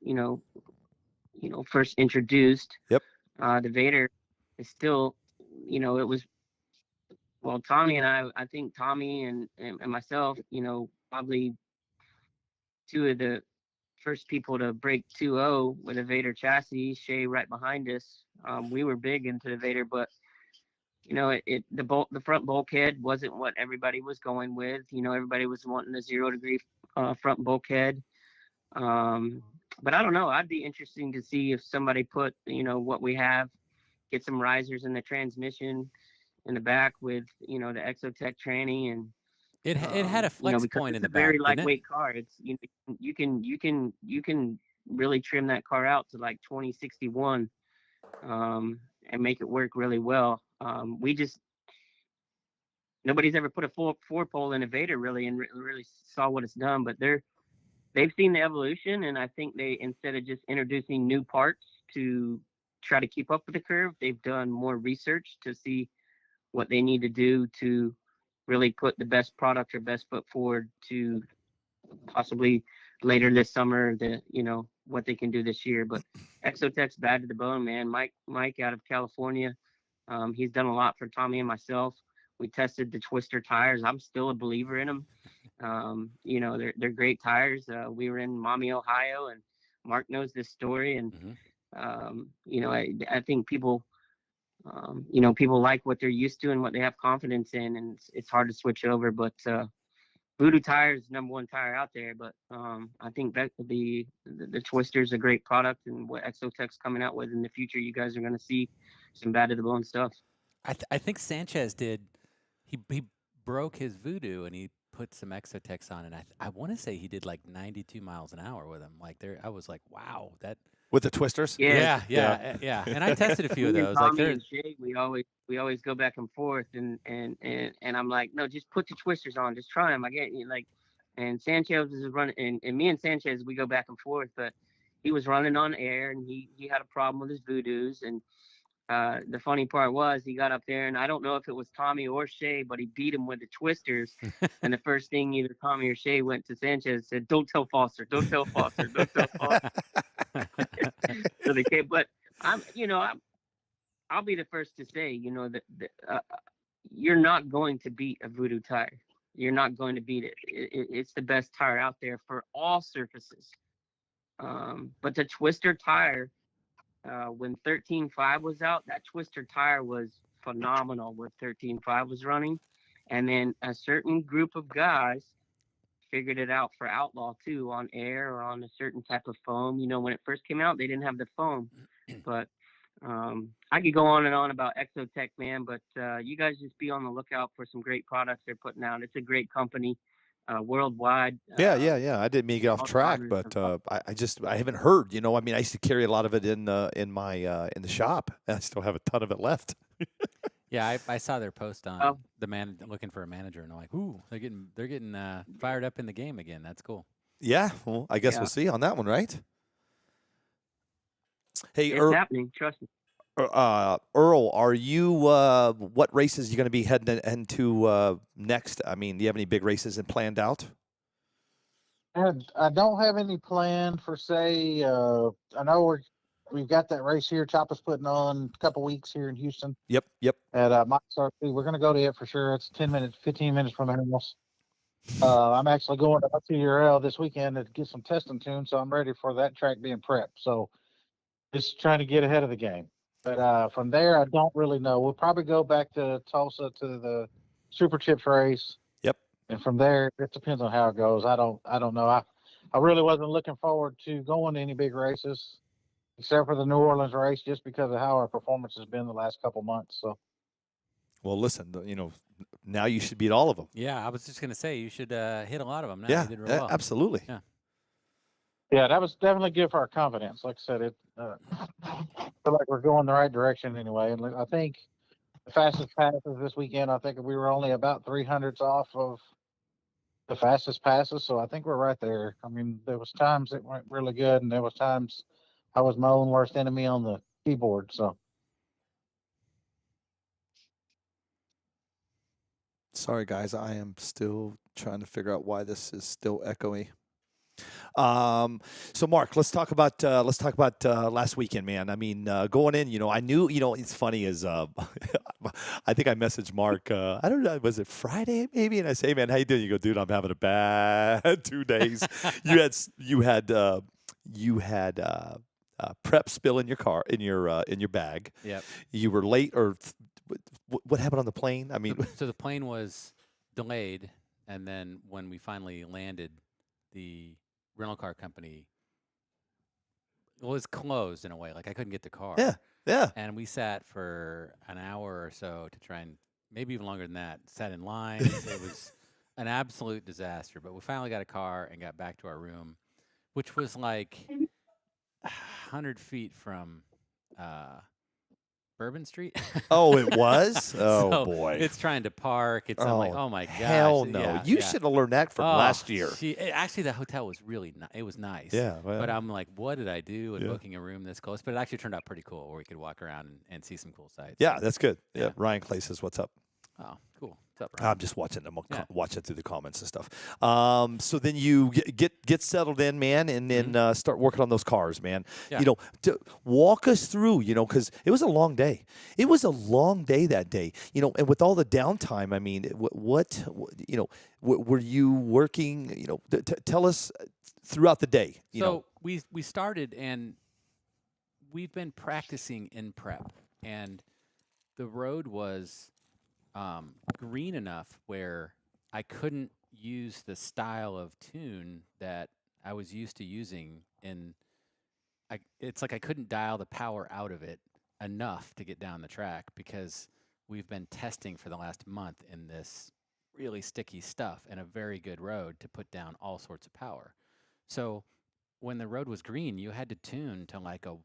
first introduced. Yep. The Vader is still, it was. Well, Tommy and I think Tommy and myself, probably two of the first people to break 2.0 with a Vader chassis. Shay right behind us. We were big into the Vader, but the front bulkhead wasn't what everybody was going with. Everybody was wanting a 0 degree front bulkhead. But I don't know. I'd be interesting to see if somebody put what we have, get some risers in the transmission in the back with the Exotech tranny, and It had a flex point in the back. It's a very lightweight car. It's you can really trim that car out to like 2061 and make it work really well. Nobody's ever put a four pole in a Vader really and really saw what it's done, but they've seen the evolution, and I think they, instead of just introducing new parts to try to keep up with the curve, they've done more research to see what they need to do to really put the best product or best foot forward to possibly later this summer, what they can do this year. But Exotech's bad to the bone, man. Mike out of California, he's done a lot for Tommy and myself. We tested the Twister tires. I'm still a believer in them. They're great tires. We were in Maumee, Ohio, and Mark knows this story. And I think people people like what they're used to and what they have confidence in, and it's hard to switch over. But Voodoo tire is number one tire out there. But I think that the Twister is a great product, and what Exotech's coming out with in the future, you guys are going to see some bad to the bone stuff. I think Sanchez did. He broke his Voodoo and he put some Exotechs on, and I want to say he did like 92 miles an hour with them. Like I was like, wow, that. With the Twisters? Yeah. And I tested a few of those. Tommy and Shay, we always go back and forth, and I'm like, no, just put the Twisters on, just try them. I get you, like, and Sanchez is running, and me and Sanchez, we go back and forth, but he was running on air, and he had a problem with his Voodoos, and the funny part was he got up there, and I don't know if it was Tommy or Shay, but he beat him with the Twisters. And the first thing either Tommy or Shay went to Sanchez and said, "Don't tell Foster, don't tell Foster, don't tell Foster." So they came, but I'll be the first to say, that you're not going to beat a Voodoo tire. You're not going to beat it. It's the best tire out there for all surfaces. But the Twister tire, when 13.5 was out, that Twister tire was phenomenal when 13.5 was running. And then a certain group of guys figured it out for Outlaw too, on air or on a certain type of foam. When it first came out, they didn't have the foam. But I could go on and on about Exotech, man, but you guys just be on the lookout for some great products they're putting out. It's a great company. Worldwide. Yeah. I didn't mean to get off track, but I haven't heard. I used to carry a lot of it in the shop, and I still have a ton of it left. Yeah, I saw their post on Oh, the man looking for a manager, and I'm like, ooh, they're getting fired up in the game again. That's cool. Yeah, well, I guess we'll yeah, see on that one, right? Hey, it's happening. Trust me. Earl, are you? What races are you going to be heading into next? I mean, do you have any big races planned out? And I don't have any plan for say. I know we've got that race here. Chopper's putting on a couple weeks here in Houston Yep, yep. at Mike's RC. We're gonna go to it for sure. It's 10 minutes, 15 minutes from the house. I'm actually going to earl this weekend to get some testing tuned, so I'm ready for that track being prepped. So just trying to get ahead of the game. But from there, I don't really know. We'll probably go back to Tulsa to the Super Chips race. Yep. And from there, it depends on how it goes. I don't know. I really wasn't looking forward to going to any big races, except for the New Orleans race, just because of how our performance has been the last couple months. So, Well, listen, now you should beat all of them. Yeah, I was just gonna say you should hit a lot of them. Now Yeah, you did real well. absolutely. Yeah. yeah, that was definitely good for our confidence. Like I said, I feel like we're going the right direction anyway. And I think the fastest passes this weekend, I think we were only about 300s off of the fastest passes. So I think we're right there. I mean, there was times it went really good, and there was times I was my own worst enemy on the keyboard. So. Sorry, guys, I am still trying to figure out why this is still echoey. So Mark, let's talk about last weekend, man. I mean, going in, I knew, it's funny is, I think I messaged Mark, I don't know, was it Friday maybe? And I say, hey, man, how you doing? You go, dude, I'm having a bad 2 days. you had prep spill in your car, in your bag. Yep. You were late or what happened on the plane? I mean, So the plane was delayed, and then when we finally landed, the rental car company was closed in a way. Like I couldn't get the car. yeah. And we sat for an hour or so to try and maybe even longer than that. Sat in line. It was an absolute disaster. But we finally got a car and got back to our room, which was like 100 feet from Bourbon Street. Oh, it was? Oh, So boy. it's trying to park. I'm like, oh my gosh. Hell no. Yeah, You yeah. should have learned that from last year. Actually, the hotel was really it was nice. Yeah. Well, But I'm like, what did I do in Yeah. booking a room this close? But it actually turned out pretty cool, where we could walk around and see some cool sights. yeah, that's good. Yeah. Yeah. Ryan Clay says, what's up? Oh, cool. What's up, Ryan? I'm just watching them, Yeah. watching through the comments and stuff. So then you get settled in, man, and then start working on those cars, man. Yeah. To walk us through, because it was a long day. It was a long day that day, and with all the downtime. I mean, what were you working? Tell us throughout the day. So we started, and we've been practicing in prep, and the road was green enough where I couldn't use the style of tune that I was used to using. It's like I couldn't dial the power out of it enough to get down the track, because we've been testing for the last month in this really sticky stuff and a very good road to put down all sorts of power. So when the road was green, you had to tune to like a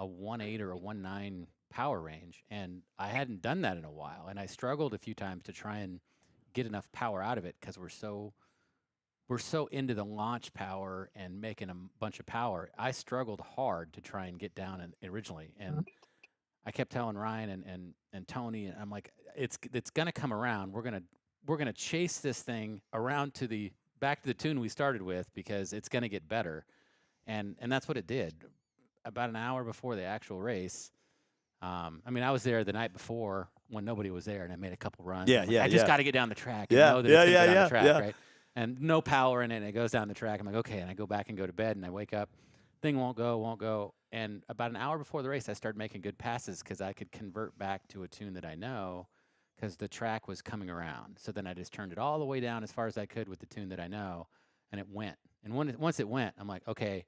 1.8 or a 1.9 power range, and I hadn't done that in a while, and I struggled a few times to try and get enough power out of it, because we're so into the launch power and making a bunch of power. I struggled hard to try and get down originally, and I kept telling Ryan and Tony, and I'm like, it's gonna come around. We're gonna chase this thing around back to the tune we started with, because it's gonna get better, and that's what it did. About an hour before the actual race, I mean, I was there the night before when nobody was there, and I made a couple runs. Yeah, I'm like, yeah, I just yeah. got to get down the track. Yeah, And know that it's gonna yeah, go down yeah, the track, yeah. right? And no power in it, and it goes down the track. I'm like, okay, and I go back and go to bed, and I wake up, thing won't go. And about an hour before the race, I started making good passes, because I could convert back to a tune that I know, because the track was coming around. So then I just turned it all the way down as far as I could with the tune that I know, and it went. And once it went, I'm like, okay,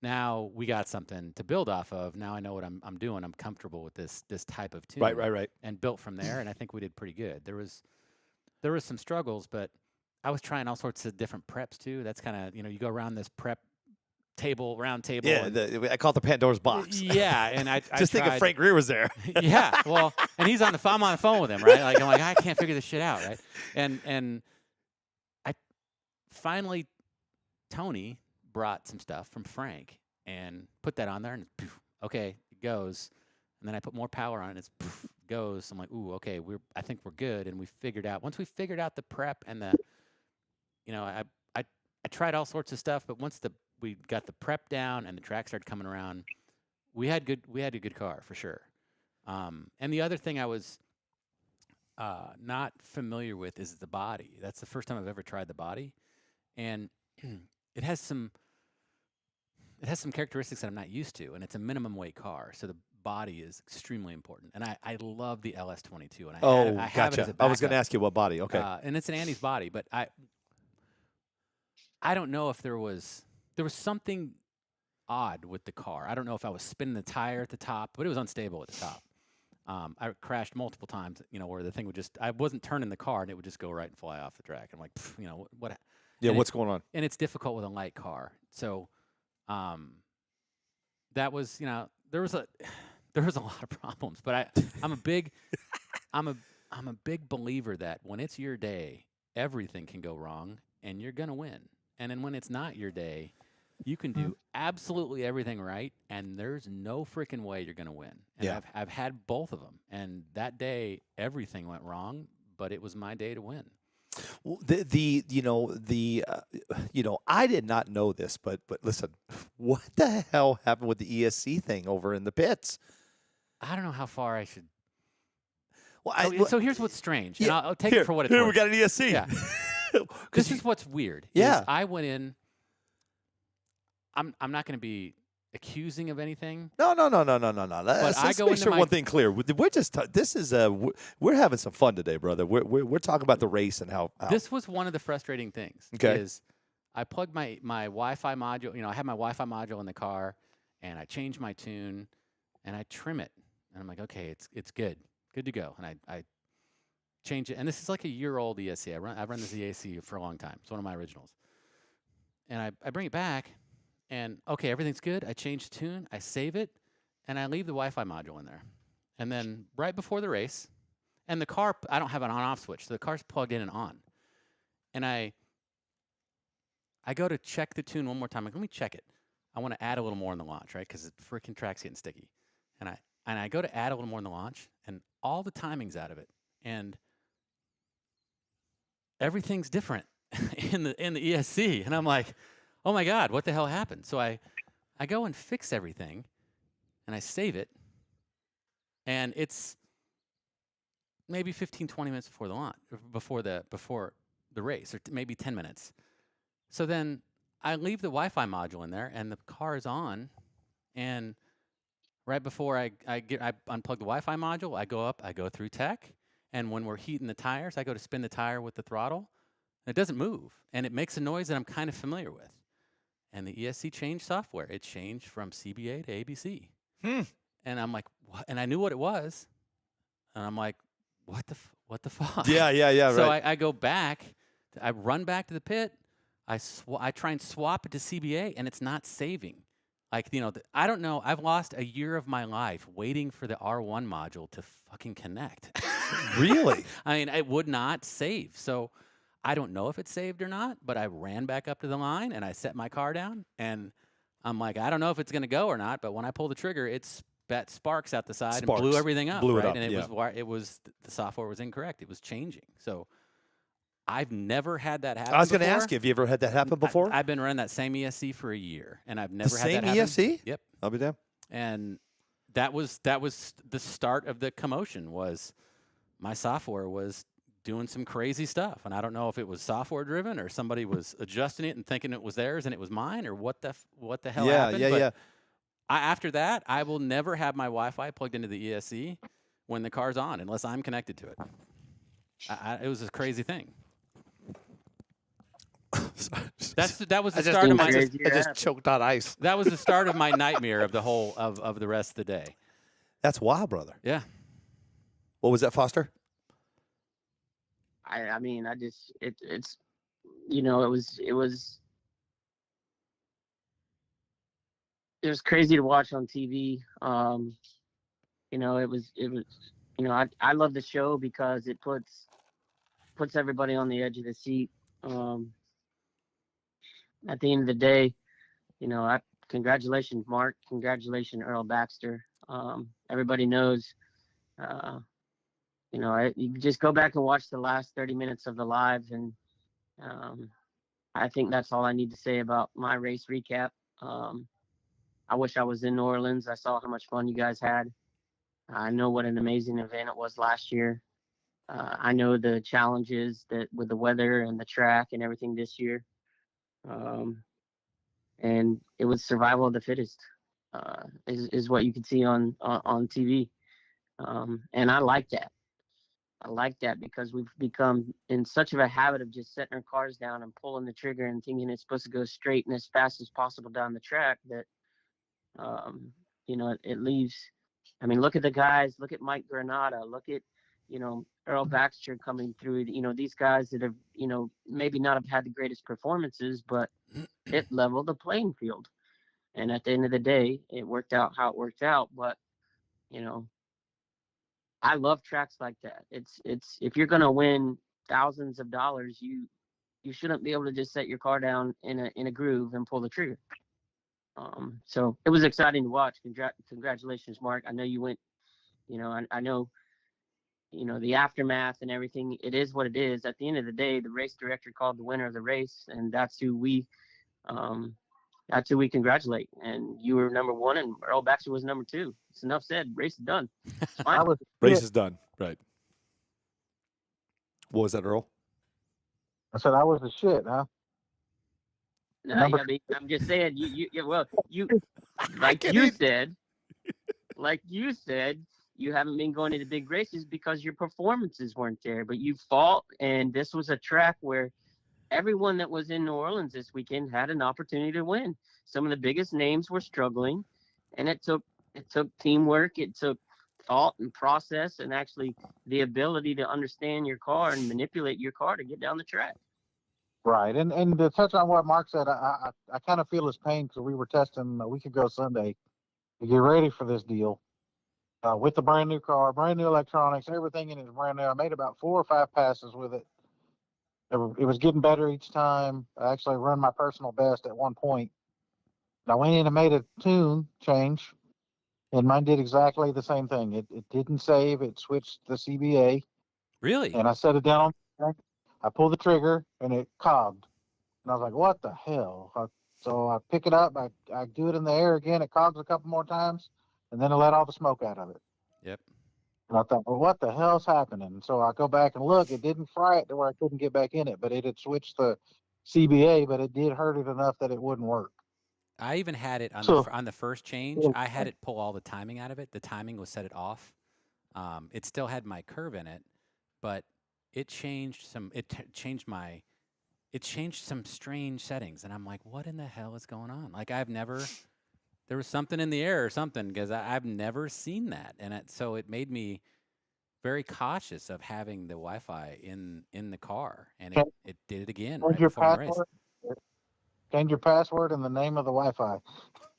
now we got something to build off of. Now I know what I'm doing. I'm comfortable with this type of tune. Right. And built from there, and I think we did pretty good. There was some struggles, but I was trying all sorts of different preps too. That's kind of, you go around this prep round table. Yeah, and, I call it the Pandora's box. yeah, and I Just think if tried- Frank Greer was there. yeah, well, and I'm on the phone with him, right? Like I'm like, I can't figure this shit out, right? And I finally, Tony brought some stuff from Frank and put that on there, and poof, okay, it goes. And then I put more power on it, and it's poof, goes. I'm like, ooh, okay, I think we're good. And once we figured out the prep and the, I tried all sorts of stuff, but once we got the prep down and the track started coming around, we had a good car for sure. And the other thing I was not familiar with is the body. That's the first time I've ever tried the body, and it has some characteristics that I'm not used to, and it's a minimum weight car, so the body is extremely important. And I love the LS22, and I have it as a gotcha. I was going to backup. ask you what body. Okay. And it's an Andy's body, but I don't know if there was something odd with the car. I don't know if I was spinning the tire at the top, but it was unstable at the top. I crashed multiple times, where the thing I wasn't turning the car and it would just go right and fly off the track. I'm like, what? Yeah, and what's going on? And it's difficult with a light car. So, that was, there was a lot of problems, but I'm a big believer that when it's your day, everything can go wrong and you're going to win. And then when it's not your day, you can do absolutely everything right, and there's no freaking way you're going to win. And Yeah. I've had both of them, and that day everything went wrong, but it was my day to win. Well, I did not know this, but listen, what the hell happened with the ESC thing over in the pits? I don't know how far I should. Well, So here's what's strange, and yeah, I'll take here, it for what it's here worth. we got an ESC. Yeah. This is what's weird. Yeah. Is I went in. I'm not going to be accusing of anything. No. Let's I go make into sure my- one thing clear. We're just this is we're having some fun today, brother. We're talking about the race and how This was one of the frustrating things. Okay. Is I plugged my Wi-Fi module. I have my Wi-Fi module in the car, and I change my tune, and I trim it, and I'm like, okay, it's good to go, and I change it. And this is like a year-old ESC. I've run this ESC for a long time. It's one of my originals, and I bring it back. And, okay, everything's good. I change the tune. I save it. And I leave the Wi-Fi module in there. And then right before the race, and the car, I don't have an on-off switch. So the car's plugged in and on. And I go to check the tune one more time. Like, let me check it. I want to add a little more in the launch, right? Because the freaking track's getting sticky. And I go to add a little more in the launch, and all the timing's out of it. And everything's different in the ESC. And I'm like, oh my God, what the hell happened? So I go and fix everything, and I save it, and it's maybe 15, 20 minutes before the launch, before the race, or maybe 10 minutes. So then I leave the Wi-Fi module in there, and the car is on, and right before I unplug the Wi-Fi module, I go up, I go through tech, and when we're heating the tires, I go to spin the tire with the throttle, and it doesn't move, and it makes a noise that I'm kind of familiar with. And the ESC changed software. It changed from CBA to ABC. And I'm like, what? And I knew what it was. And I'm like, what the fuck? Yeah, So right. I go back. I run back to the pit. I try and swap it to CBA, and it's not saving. Like, I don't know. I've lost a year of my life waiting for the R1 module to fucking connect. Really? I mean, it would not save. So I don't know if it saved or not, but I ran back up to the line and I set my car down, and I'm like, I don't know if it's going to go or not, but when I pull the trigger, it spat sparks out the side and blew everything up. Blew it right? up, And yeah. it was the software was incorrect. It was changing. So I've never had that happen. I was going to before. ask you, have you ever had that happen before? I've been running that same ESC for a year, and I've never had same that happen. ESC? Yep. I'll be damned. And that was the start of the commotion. Was my software was doing some crazy stuff, and I don't know if it was software driven or somebody was adjusting it and thinking it was theirs and it was mine, or what the hell happened. But after that, I will never have my Wi-Fi plugged into the ESC when the car's on unless I'm connected to it. It was a crazy thing. That was the start of my. I just choked on ice. That was the start of my nightmare of the whole of the rest of the day. That's wild, brother. Yeah. What was that, Foster? I mean, it's it was crazy to watch on TV. You know, it was you know, I love the show because it puts everybody on the edge of the seat. At the end of the day, you know, congratulations, Mark. Congratulations, Earl Baxter. Everybody knows. You know, you just go back and watch the last 30 minutes of the live, and I think that's all I need to say about my race recap. I wish I was in New Orleans. I saw how much fun you guys had. I know what an amazing event it was last year. I know the challenges that with the weather and the track and everything this year. And it was survival of the fittest, is what you can see on TV. And I like that. I like that because we've become in such of a habit of just setting our cars down and pulling the trigger and thinking it's supposed to go straight and as fast as possible down the track that, you know, it leaves. I mean, look at the guys. Look at Mike Granada. Look at, you know, Earl Baxter coming through. You know, these guys that have, you know, maybe not have had the greatest performances, but it leveled the playing field. And at the end of the day, it worked out how it worked out. But, you know, I love tracks like that. It's if you're gonna win thousands of dollars, you shouldn't be able to just set your car down in a groove and pull the trigger. So it was exciting to watch. Congratulations, Mark. I know you went. You know, I know. You know, the aftermath and everything. It is what it is. At the end of the day, the race director called the winner of the race, and that's who we congratulate. And you were number one, and Earl Baxter was number two. It's enough said. Race is done. It's fine. Race is done. Right. What was that, Earl? I said I was the shit, huh? No, I mean, I'm just saying. You like you said, you haven't been going into big races because your performances weren't there. But you fought, and this was a track where everyone that was in New Orleans this weekend had an opportunity to win. Some of the biggest names were struggling, and it took teamwork, it took thought and process, and actually the ability to understand your car and manipulate your car to get down the track. Right, and to touch on what Mark said, I kind of feel his pain because we were testing a week ago Sunday to get ready for this deal with the brand new car, brand new electronics, everything in it is brand new. I made about 4 or 5 passes with it. It was getting better each time. I actually run my personal best at one point. I went in and made a tune change, and mine did exactly the same thing. It didn't save. It switched the CBA. Really? And I set it down. I pulled the trigger, and it cogged. And I was like, what the hell? So I pick it up. I do it in the air again. It cogs a couple more times, and then I let all the smoke out of it. Yep. And I thought, well, what the hell's happening? So I go back and look. It didn't fry it to where I couldn't get back in it, but it had switched the CBA, but it did hurt it enough that it wouldn't work. I even had it on the first change. I had it pull all the timing out of it. The timing was set it off. It still had my curve in it, but it changed some. It changed some strange settings, and I'm like, what in the hell is going on? Like there was something in the air or something because I've never seen that, and so it made me very cautious of having the Wi-Fi in the car, and it did it again right before the race. Change your password and the name of the Wi-Fi.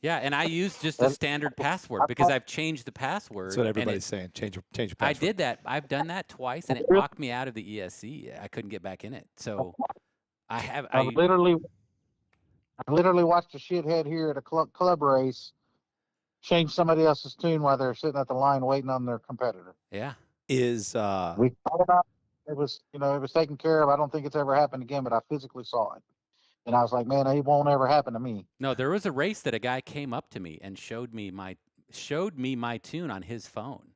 Yeah, and I used just the standard password because I've changed the password. That's what everybody's saying. Change your password. I did that. I've done that twice, and it locked me out of the ESC. I couldn't get back in it. So I literally watched a shithead here at a club race change somebody else's tune while they're sitting at the line waiting on their competitor. Yeah. We thought about it. It was taken care of. I don't think it's ever happened again, but I physically saw it. And I was like, man, it won't ever happen to me. No, there was a race that a guy came up to me and showed me my tune on his phone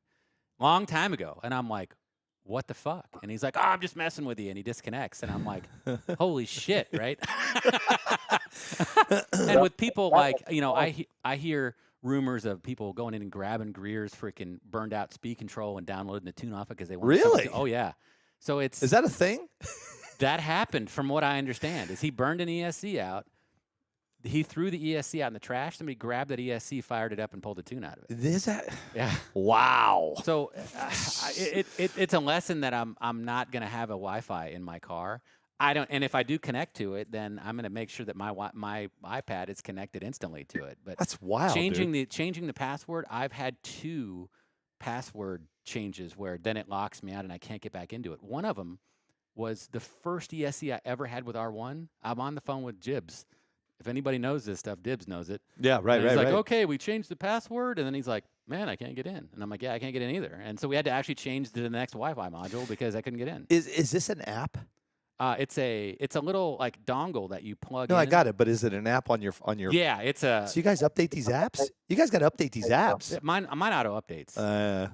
long time ago. And I'm like, what the fuck? And he's like, oh, I'm just messing with you. And he disconnects. And I'm like, holy shit, right? And with people like, I hear rumors of people going in and grabbing Greer's freaking burned out speed control and downloading the tune off it because they want Really? Oh, yeah. So Is that a thing? That happened, from what I understand, is he burned an ESC out. He threw the ESC out in the trash. Somebody grabbed that ESC, fired it up, and pulled the tune out of it. Is that? Yeah. Wow. So it's a lesson that I'm not going to have a Wi-Fi in my car. I don't, and if I do connect to it, then I'm going to make sure that my iPad is connected instantly to it. But That's wild, dude. changing the password, I've had 2 password changes where then it locks me out and I can't get back into it. One of them was the first ESC I ever had with R1. I'm on the phone with Jibs. If anybody knows this stuff, Dibs knows it. Yeah, right, And he's right, like, right. okay, we changed the password, and then he's like, man, I can't get in. And I'm like, yeah, I can't get in either. And so we had to actually change to the next Wi-Fi module because I couldn't get in. Is this an app? It's a little like dongle that you plug No, in. I got it. But is it an app on your? Yeah, it's a. So you guys update these apps? You guys got to update these apps. Mine auto updates.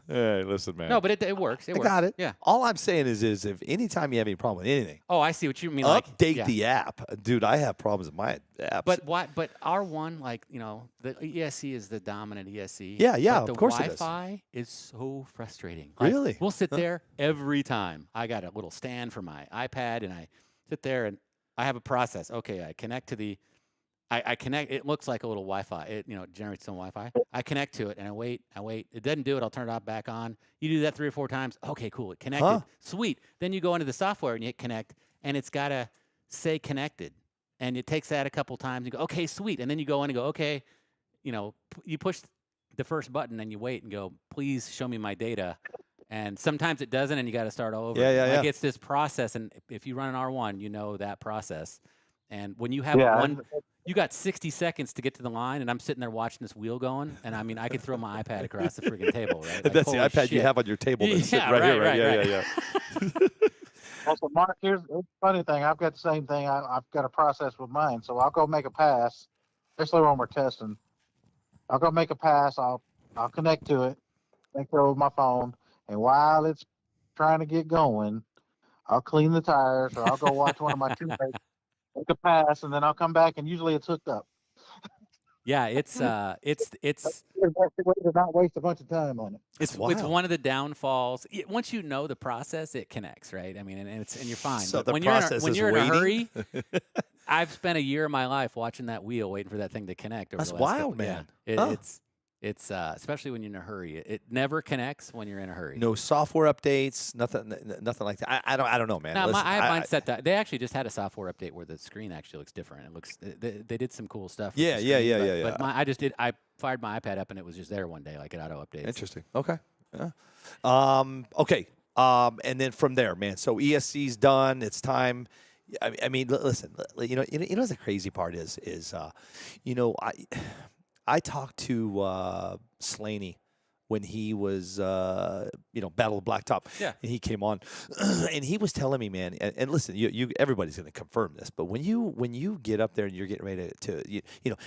Hey, listen, man. No, but it works. It I works. got it. Yeah. All I'm saying is if anytime you have any problem with anything, Oh, I see what you mean. update yeah. the app, dude. I have problems with my apps. But why? But R1, like the ESC is the dominant ESC. Yeah, yeah, But the of course it is. Wi-Fi is so frustrating. Like, Really? we'll sit there every time. I got a little stand for my iPad, and I sit there and I have a process. Okay, I connect to the. I connect. It looks like a little Wi-Fi. It generates some Wi-Fi. I connect to it and I wait. It doesn't do it. I'll turn it off, back on. You do that 3 or 4 times. Okay, cool. It connected. Huh? Sweet. Then you go into the software and you hit connect, and it's gotta say connected, and it takes that a couple times. You go, okay, sweet, and then you go in and go, okay, you push the first button and you wait and go, please show me my data. And sometimes it doesn't, and you got to start all over. Yeah, yeah, Like yeah. it's this process, and if you run an R1, you know that process. And when you have you got 60 seconds to get to the line, and I'm sitting there watching this wheel going, and I mean, I could throw my iPad across the freaking table, right? Like, That's the holy iPad you shit. have on your table that's sitting Yeah, right, here, right, right? right, Yeah, right. yeah, yeah. Also, Mark, here's the funny thing. I've got the same thing. I've got a process with mine. So I'll go make a pass, especially when we're testing. I'll go make a pass. I'll connect to it, make it with my phone, and while it's trying to get going, I'll clean the tires, or I'll go watch one of my teammates make a pass, and then I'll come back, and usually it's hooked up. Yeah, it's It's the best way to not waste a bunch of time on it. it's wild. one of the downfalls. Once you know the process, it connects, right? I mean, and you're fine. So But the when process when is you're in a waiting? hurry, I've spent a year of my life watching that wheel, waiting for that thing to connect. Over That's the last wild, couple- man. Yeah. Huh. It's especially when you're in a hurry. It never connects when you're in a hurry. No software updates, nothing like that. I don't know, man. No, Listen, I have mine set that. They actually just had a software update where the screen actually looks different. It looks they did some cool stuff. with Yeah, the yeah, screen, yeah, but, yeah, But yeah. I fired my iPad up and it was just there one day, like it auto updates. Interesting. Okay. Yeah. Okay. And then from there, man. So ESC's done. It's time. I mean, listen. You know what the crazy part is I talked to Slaney when he was Battle of Blacktop. Yeah. And he came on, and he was telling me, man. And listen, you everybody's going to confirm this, but when you get up there and you're getting ready to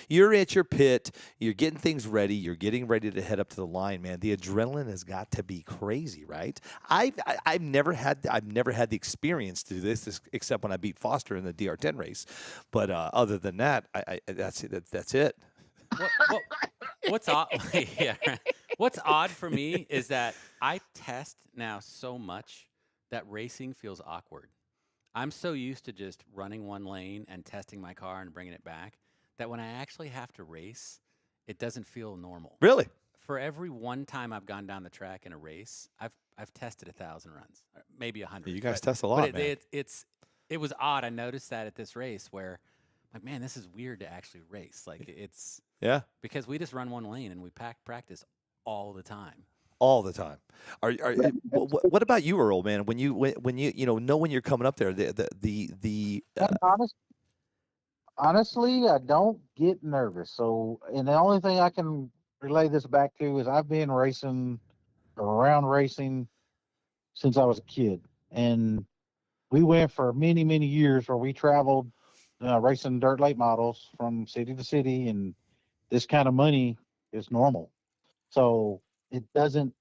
you're at your pit, you're getting things ready, you're getting ready to head up to the line, man. The adrenaline has got to be crazy, right? I've never had the experience to do this except when I beat Foster in the DR10 race, but other than that, that's it. What's odd? Yeah, right. What's odd for me is that I test now so much that racing feels awkward. I'm so used to just running one lane and testing my car and bringing it back that when I actually have to race, it doesn't feel normal. Really? For every one time I've gone down the track in a race, I've tested 1,000 runs, or maybe 100. You guys but- test a lot, but man. it was odd. I noticed that at this race where, like, man, this is weird to actually race. Like it's. Yeah. Because we just run one lane and we practice all the time. All the time. What about you, Earl? Man, when you when you're coming up there, Honestly, I don't get nervous. So, and the only thing I can relay this back to is I've been around racing since I was a kid, and we went for many, many years where we traveled racing dirt late models from city to city, and this kind of money is normal. So it doesn't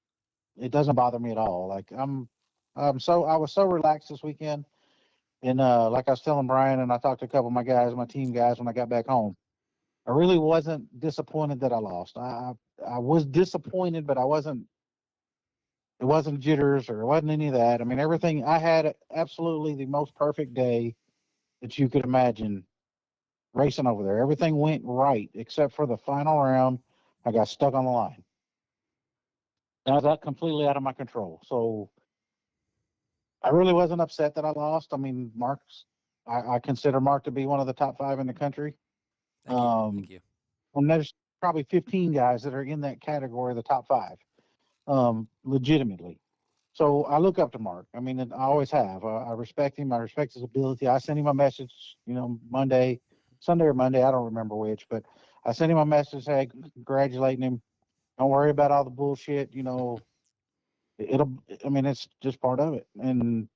bother me at all. Like I was so relaxed this weekend. And like I was telling Brian, and I talked to a couple of my team guys when I got back home, I really wasn't disappointed that I lost. I was disappointed, but it wasn't jitters or it wasn't any of that. I mean, everything, I had absolutely the most perfect day that you could imagine racing over there. Everything went right except for the final round. I got stuck on the line. And I was completely out of my control. So I really wasn't upset that I lost. I mean, Mark's I consider Mark to be one of the top 5 in the country. Thank you. Thank you. And there's probably 15 guys that are in that category, the top 5, legitimately. So I look up to Mark. I mean, I always have. I respect him. I respect his ability. I sent him a message, Sunday or Monday, I don't remember which, but I sent him a message, hey, congratulating him. Don't worry about all the bullshit. It's just part of it. And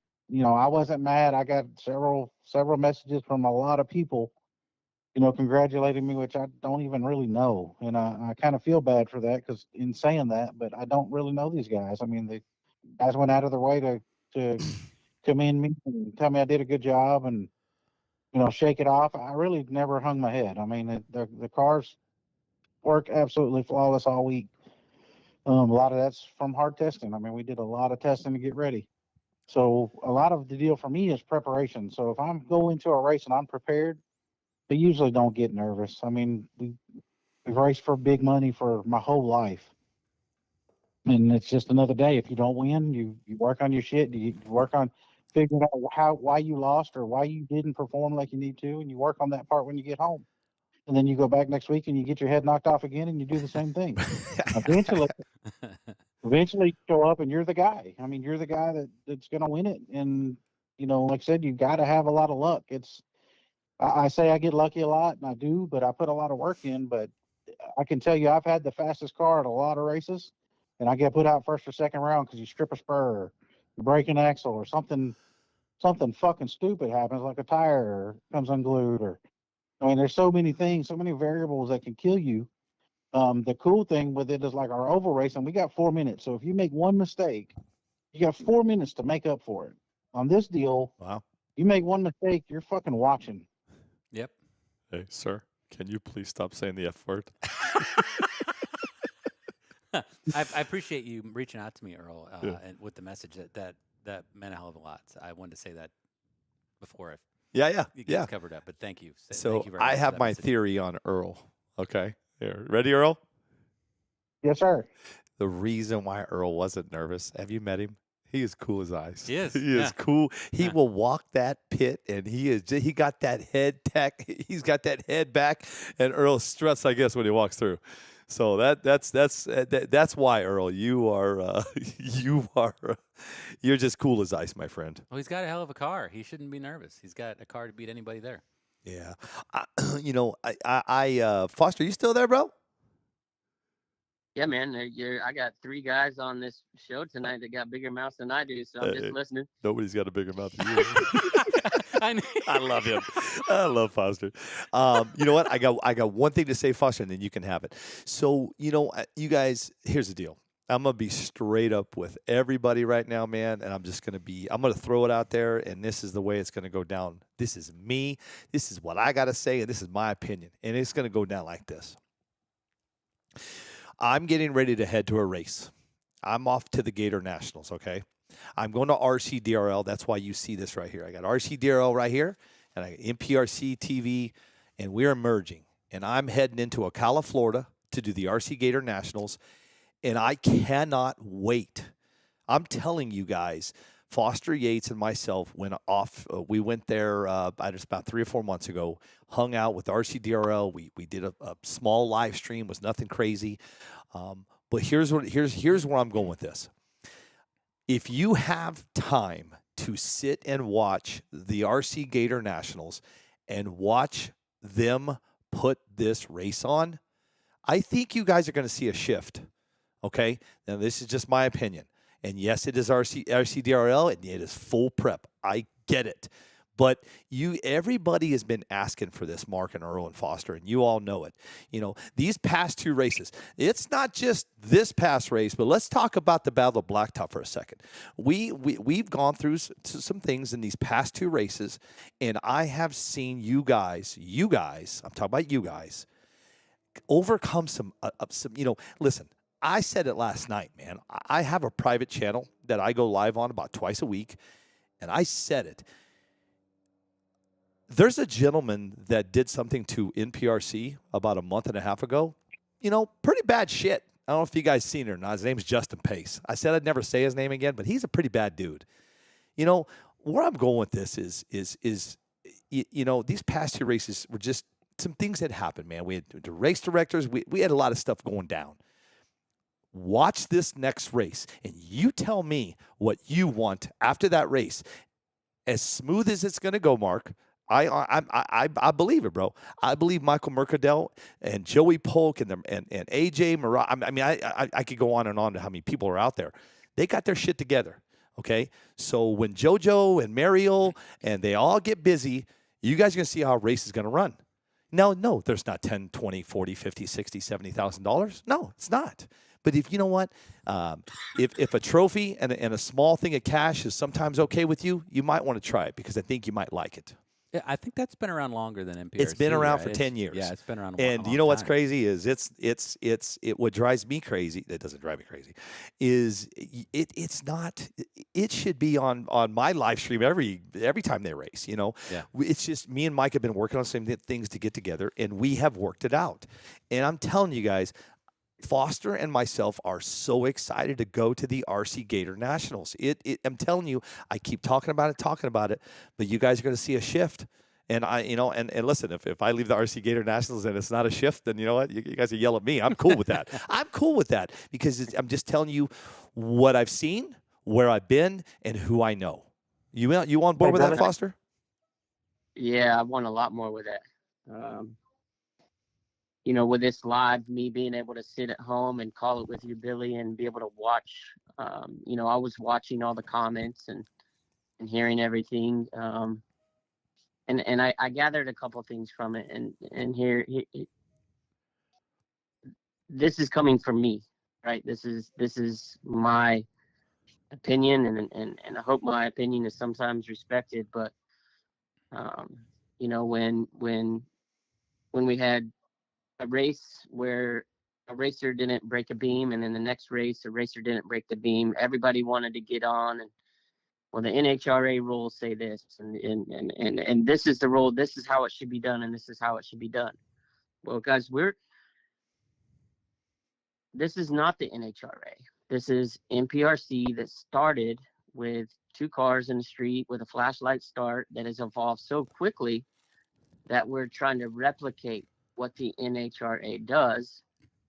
I wasn't mad. I got several messages from a lot of people, congratulating me, which I don't even really know. And I kind of feel bad for that, because in saying that, but I don't really know these guys. I mean, the guys went out of their way to commend me and tell me I did a good job, and shake it off. I really never hung my head. I mean, the cars work absolutely flawless all week. A lot of that's from hard testing. I mean, we did a lot of testing to get ready. So a lot of the deal for me is preparation. So if I'm going to a race and I'm prepared, I usually don't get nervous. I mean, we've raced for big money for my whole life. And it's just another day. If you don't win, you work on your shit. You work on figuring out why you lost or why you didn't perform like you need to, and you work on that part when you get home. And then you go back next week and you get your head knocked off again, and you do the same thing. Eventually you show up and you're the guy. I mean, you're the guy that's going to win it. And, like I said, you got to have a lot of luck. I say I get lucky a lot, and I do, but I put a lot of work in. But I can tell you, I've had the fastest car at a lot of races, and I get put out first or second round because you strip a spur, or you break an axle, or something fucking stupid happens, like a tire comes unglued, or there's so many things, so many variables that can kill you. The cool thing with it is, like our oval racing, we got 4 minutes. So if you make one mistake, you got 4 minutes to make up for it. On this deal, Wow. You make one mistake, you're fucking watching. Yep. Hey, sir, can you please stop saying the F word? I appreciate you reaching out to me, Earl, Yeah. and with the message that meant a hell of a lot. So I wanted to say that before Yeah. it gets covered up. But thank you. So Thank you very much I for have that my message. theory on Earl. Okay. Here. Ready, Earl? Yes, sir. The reason why Earl wasn't nervous, have you met him? He is cool as ice. He is, He is yeah. cool. He Yeah. will walk that pit, and he got that head tech. He's got that head back, and Earl struts, I guess, when he walks through. So that's why, Earl, you're just cool as ice, my friend. Well, he's got a hell of a car. He shouldn't be nervous. He's got a car to beat anybody there. Yeah. Foster, you still there, bro? Yeah, man. I got 3 guys on this show tonight that got bigger mouths than I do, so I'm just listening. Nobody's got a bigger mouth than you. I love him. I love Foster. You know what? I got one thing to say, Foster, and then you can have it. So, you guys, here's the deal. I'm going to be straight up with everybody right now, man, and I'm going to throw it out there, and this is the way it's going to go down. This is me. This is what I got to say, and this is my opinion, and it's going to go down like this. I'm getting ready to head to a race. I'm off to the Gator Nationals, okay? I'm going to RCDRL. That's why you see this right here. I got RCDRL right here, and I got NPRCTV, and we're merging. And I'm heading into Ocala, Florida to do the RC Gator Nationals, and I cannot wait. I'm telling you guys, Foster Yates and myself went off. We went there just about 3 or 4 months ago, hung out with RCDRL. We did a small live stream. It was nothing crazy. But here's where I'm going with this. If you have time to sit and watch the RC Gator Nationals and watch them put this race on, I think you guys are going to see a shift. Okay? Now, this is just my opinion. And yes, it is RCDRL, and it is full prep. I get it. But everybody has been asking for this, Mark and Earl and Foster, and you all know it. These past 2 races, it's not just this past race, but let's talk about the Battle of Blacktop for a second. We've gone through some things in these past 2 races, and I have seen you guys, I'm talking about you guys, overcome some, listen, I said it last night, man. I have a private channel that I go live on about twice a week, and I said it. There's a gentleman that did something to NPRC about a month and a half ago. Pretty bad shit. I don't know if you guys seen it or not. His name's Justin Pace. I said I'd never say his name again, but he's a pretty bad dude. Where I'm going with this is you know, these past 2 races were just some things that happened, man. We had the race directors. We had a lot of stuff going down. Watch this next race, and you tell me what you want after that race. As smooth as it's going to go, Mark, I believe it, bro. I believe Michael Mercadal and Joey Polk and AJ Murrah. I mean, I could go on and on to how many people are out there. They got their shit together. Okay, so when JoJo and Mariel and they all get busy, you guys are going to see how a race is going to run. Now, no, there's not 10, 20, 40, 50, 60, $70,000. No, it's not. But if you know what, if a trophy and a small thing of cash is sometimes okay with you, you might want to try it because I think you might like it. Yeah, I think that's been around longer than NPRC. It's been around right? for 10 years. Yeah, it's been around. And a you know long what's time. crazy is what drives me crazy. That doesn't drive me crazy. Is it's not. It should be on my live stream every time they race. You know. Yeah. It's just me and Mike have been working on some things to get together, and we have worked it out. And I'm telling you guys, Foster and myself are so excited to go to the RC Gator Nationals. I'm telling you, I keep talking about it, but you guys are going to see a shift. And and listen, if I leave the RC Gator Nationals and it's not a shift, then you know what? You guys are yelling at me. I'm cool with that. I'm cool with that because I'm just telling you what I've seen, where I've been, and who I know. You on board with that, Foster? Yeah, I want a lot more with that. You know, with this live, me being able to sit at home and call it with you, Billy, and be able to watch. You know, I was watching all the comments and hearing everything. And I gathered a couple of things from it, and here this is coming from me, right? This is my opinion, and I hope my opinion is sometimes respected. But you know, when we had a race where a racer didn't break a beam, and then the next race a racer didn't break the beam, everybody wanted to get on, and well, the NHRA rules say this, and this is the rule, this is how it should be done, and this is how it should be done. Well, guys, this is not the NHRA. This is NPRC that started with 2 cars in the street with a flashlight start that has evolved so quickly that we're trying to replicate what the NHRA does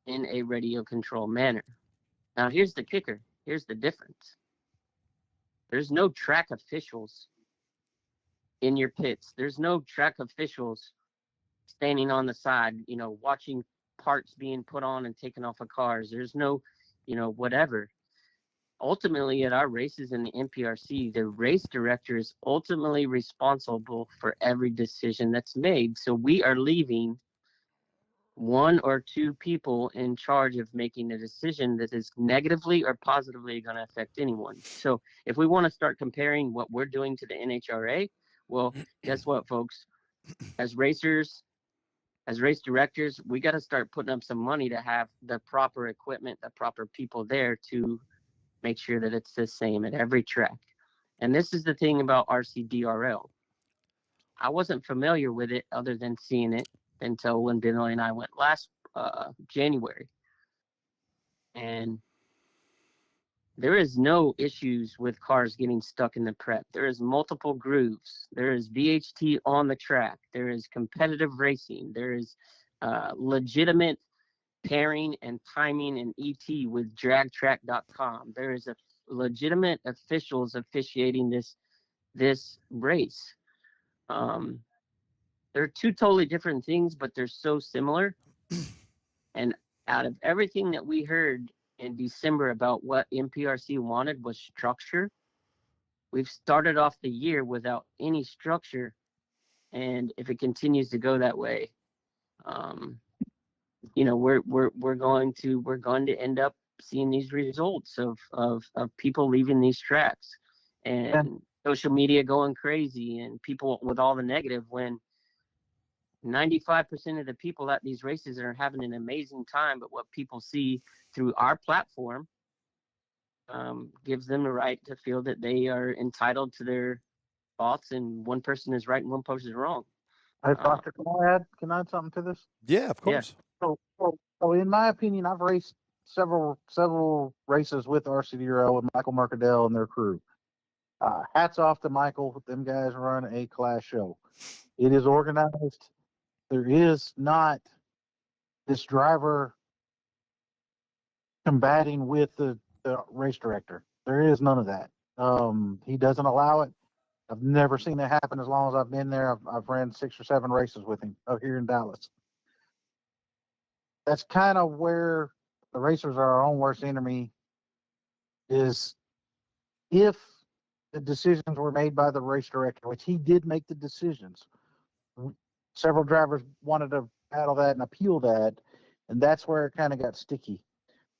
in a radio control manner. Now, here's the kicker. Here's the difference. There's no track officials in your pits. There's no track officials standing on the side, you know, watching parts being put on and taken off of cars. There's no, you know, whatever. Ultimately, at our races in the NPRC, the race director is ultimately responsible for every decision that's made. So we are leaving 1 or 2 people in charge of making a decision that is negatively or positively going to affect anyone. So if we want to start comparing what we're doing to the NHRA, well, guess what, folks? As racers, as race directors, we got to start putting up some money to have the proper equipment, the proper people there to make sure that it's the same at every track. And this is the thing about RCDRL. I wasn't familiar with it other than seeing it until when Billy and I went last January. And there is no issues with cars getting stuck in the prep. There is multiple grooves. There is VHT on the track. There is competitive racing. There is legitimate pairing and timing and ET with dragtrack.com. There is a legitimate officials officiating this race. They're 2 totally different things, but they're so similar. And out of everything that we heard in December about what NPRC wanted was structure, we've started off the year without any structure. And if it continues to go that way, you know, we're going to end up seeing these results of people leaving these tracks and social media going crazy and people with all the negative, when 95% of the people at these races are having an amazing time, but what people see through our platform gives them the right to feel that they are entitled to their thoughts, and one person is right and one person is wrong. Hey, Foster, can I add something to this? Yeah, of course. So in my opinion, I've raced several races with RCDRL with Michael Mercadal and their crew. Hats off to Michael. Them guys run a class show. It is organized. There is not this driver combating with the race director. There is none of that. He doesn't allow it. I've never seen it happen as long as I've been there. I've ran 6 or 7 races with him up here in Dallas. That's kind of where the racers are our own worst enemy. Is if the decisions were made by the race director, which he did make the decisions. Several drivers wanted to battle that and appeal that, and that's where it kind of got sticky.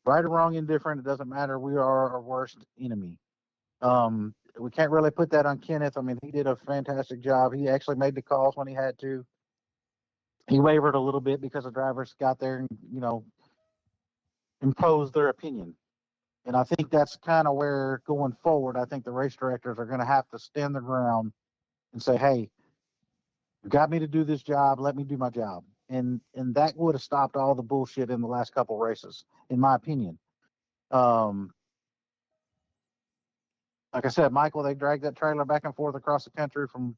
Right or wrong, indifferent, it doesn't matter. We are our worst enemy. We can't really put that on Kenneth. I mean, he did a fantastic job. He actually made the calls when he had to. He wavered a little bit because the drivers got there and, imposed their opinion. And I think that's kind of where, going forward, I think the race directors are going to have to stand their ground and say, hey, you got me to do this job. Let me do my job. And that would have stopped all the bullshit in the last couple races, in my opinion. Like I said, Michael, they dragged that trailer back and forth across the country from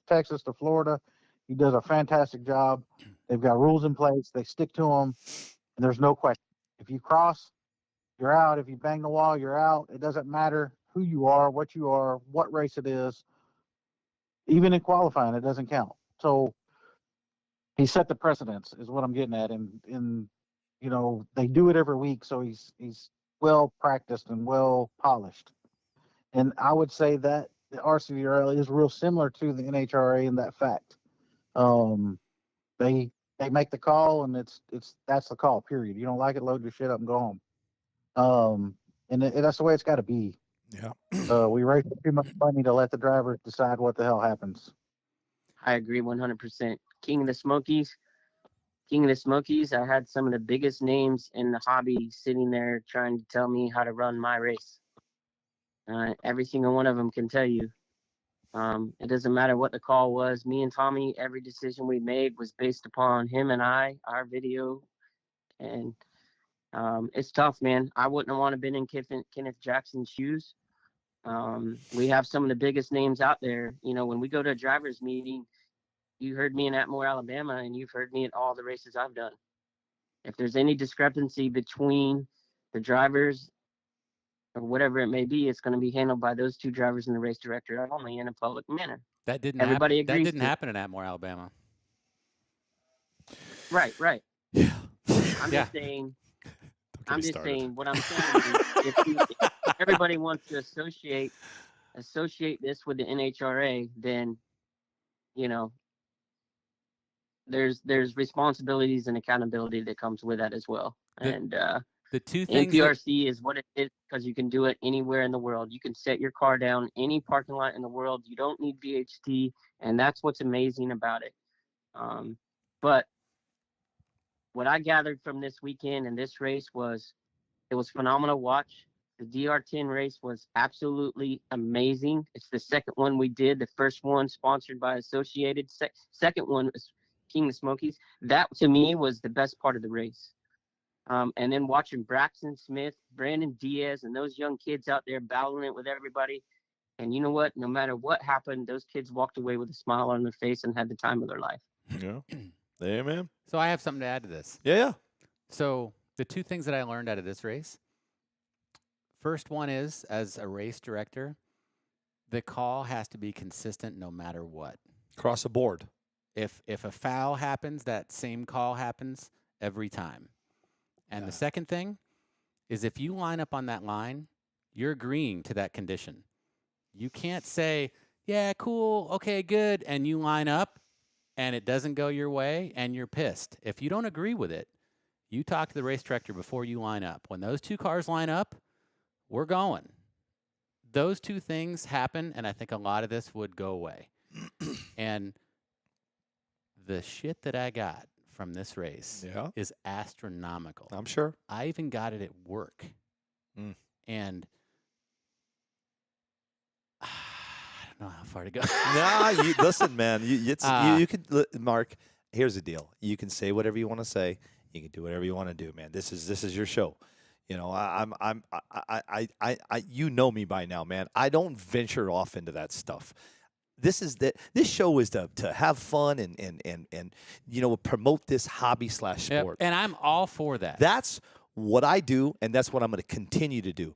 Texas to Florida. He does a fantastic job. They've got rules in place. They stick to them, and there's no question. If you cross, you're out. If you bang the wall, you're out. It doesn't matter who you are, what race it is. Even in qualifying, it doesn't count. So he set the precedence, is what I'm getting at. And they do it every week, so he's well practiced and well polished. And I would say that the RCVRL is real similar to the NHRA in that fact. They make the call, and that's the call. Period. You don't like it, load your shit up and go home. And that's the way it's got to be. Yeah. We raise too much money to let the driver decide what the hell happens. I agree 100%. King of the Smokies. I had some of the biggest names in the hobby sitting there trying to tell me how to run my race. Every single one of them can tell you. It doesn't matter what the call was. Me and Tommy, every decision we made was based upon him and our video. And it's tough, man. I wouldn't have wanted to been in Kenneth Jackson's shoes. We have some of the biggest names out there. When we go to a driver's meeting, you heard me in Atmore, Alabama, and you've heard me at all the races I've done. If there's any discrepancy between the drivers or whatever it may be, it's going to be handled by those two drivers and the race director only in a public manner. That didn't Everybody happen. That agrees didn't to it. happen in Atmore, Alabama. Right. Yeah. I'm Yeah. just saying. Don't get me I'm just started. saying. What I'm saying is, if everybody wants to associate this with the NHRA, then there's responsibilities and accountability that comes with that as well. And The two things NPRC is what it is because you can do it anywhere in the world. You can set your car down any parking lot in the world. You don't need VHT, and that's what's amazing about it. But what I gathered from this weekend and this race was it was phenomenal to watch. The DR10 race was absolutely amazing. It's the second one we did. The first one sponsored by Associated. Second one was King of the Smokies. That, to me, was the best part of the race. And then watching Braxton Smith, Brandon Diaz, and those young kids out there battling it with everybody. And you know what? No matter what happened, those kids walked away with a smile on their face and had the time of their life. Yeah. Amen. So I have something to add to this. Yeah. So the two things that I learned out of this race. First one is, as a race director, the call has to be consistent no matter what. Across the board. If a foul happens, that same call happens every time. And the second thing is if you line up on that line, you're agreeing to that condition. You can't say, yeah, cool, okay, good, and you line up and it doesn't go your way and you're pissed. If you don't agree with it, you talk to the race director before you line up. When those two cars line up, we're going. Those two things happen, and I think a lot of this would go away. And the shit that I got from this race is astronomical. I'm sure. I even got it at work. And I don't know how far to go. Listen, man. You can, Mark, here's the deal. You can say whatever you want to say. You can do whatever you want to do, man. This is your show. You know me by now, man. I don't venture off into that stuff. this show is to have fun and promote this hobby / Yep. sport. And I'm all for that. That's what I do, and that's what I'm going to continue to do.